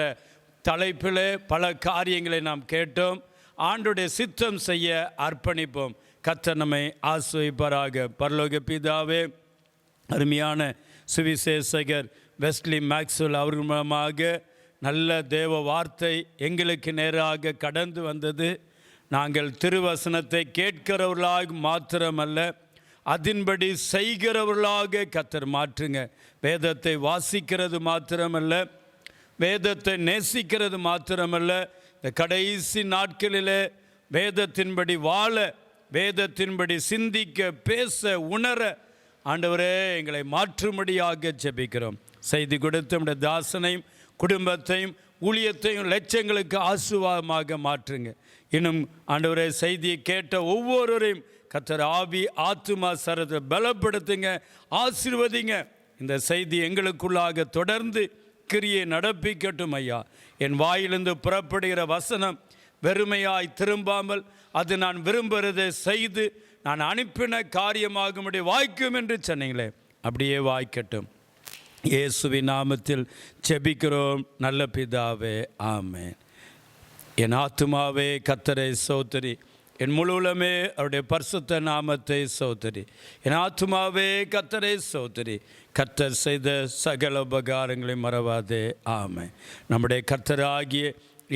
தலைப்பில் பல காரியங்களை நாம் கேட்டோம். ஆண்டவருடைய சித்தம் செய்ய அர்ப்பணிப்போம். கர்த்தர் நம்மை ஆசீர்வதிப்பாராக. பரலோக பிதாவே, அருமையான சுவிசேஷகர் வெஸ்லி மேக்ஸ்வெல் அவர்கள் மூலமாக நல்ல தேவ வார்த்தை எங்களுக்கு நேராக கடந்து வந்தது. நாங்கள் திருவசனத்தை கேட்கிறவர்களாக மாத்திரமல்ல, அதன்படி செய்கிறவர்களாக கர்த்தர் மாற்றுங்க. வேதத்தை வாசிக்கிறது மாத்திரமல்ல, வேதத்தை நேசிக்கிறது மாத்திரமல்ல, இந்த கடைசி நாட்களில் வேதத்தின்படி வாழ, வேதத்தின்படி சிந்திக்க, பேச, உணர ஆண்டவரே எங்களை மாற்றும்படியாக ஜெபிக்கிறோம். செய்தி கொடுத்த நம்முடைய தாசனையும் குடும்பத்தையும் ஊழியத்தையும் லட்சங்களுக்கு ஆசீர்வாதமாக மாற்றுங்க. இன்னும் ஆண்டவரே செய்தியை கேட்ட ஒவ்வொருவரையும் கர்த்தர் ஆவி ஆத்துமா சரத்தை பலப்படுத்துங்க, ஆசீர்வதிங்க. இந்த செய்தி எங்களுக்குள்ளாக தொடர்ந்து கிரியை நடப்பிக்கட்டும் ஐயா. என் வாயிலிருந்து புறப்படுகிற வசனம் வெறுமையாய் திரும்பாமல் அது நான் விரும்புகிறதை செய்து நான் அனுப்பின காரியமாகும்படி வாய்க்கும் என்று சொன்னீங்களே, அப்படியே வாய்க்கட்டும். இயேசுவின் நாமத்தில் ஜெபிக்கிறோம் நல்ல பிதாவே, ஆமென். என் ஆத்துமாவே கர்த்தரை ஸ்தோத்திரி, என் முழுவலுமே அவருடைய பரிசுத்த நாமத்தை ஸ்தோத்திரி. என் ஆத்துமாவே கர்த்தரை ஸ்தோத்திரி, கர்த்தர் செய்த சகல உபகாரங்களை மறவாதே, ஆமென். நம்முடைய கர்த்தராகிய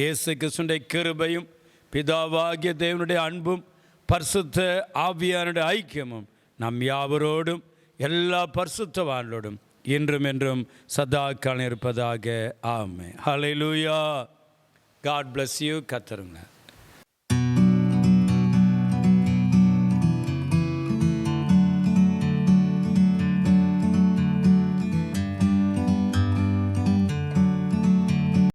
இயேசு கிறிஸ்துவின் கிருபையும் பிதாவாகிய தேவனுடைய அன்பும் பரிசுத்த ஆவியானுடைய ஐக்கியமும் நம் யாவரோடும் எல்லா பரிசுத்தவான்களோடும் இன்றும் என்றும் சதா காலம் இருப்பதாக, ஆமென். ஹல்லேலூயா. God bless you. கர்த்தருங்க.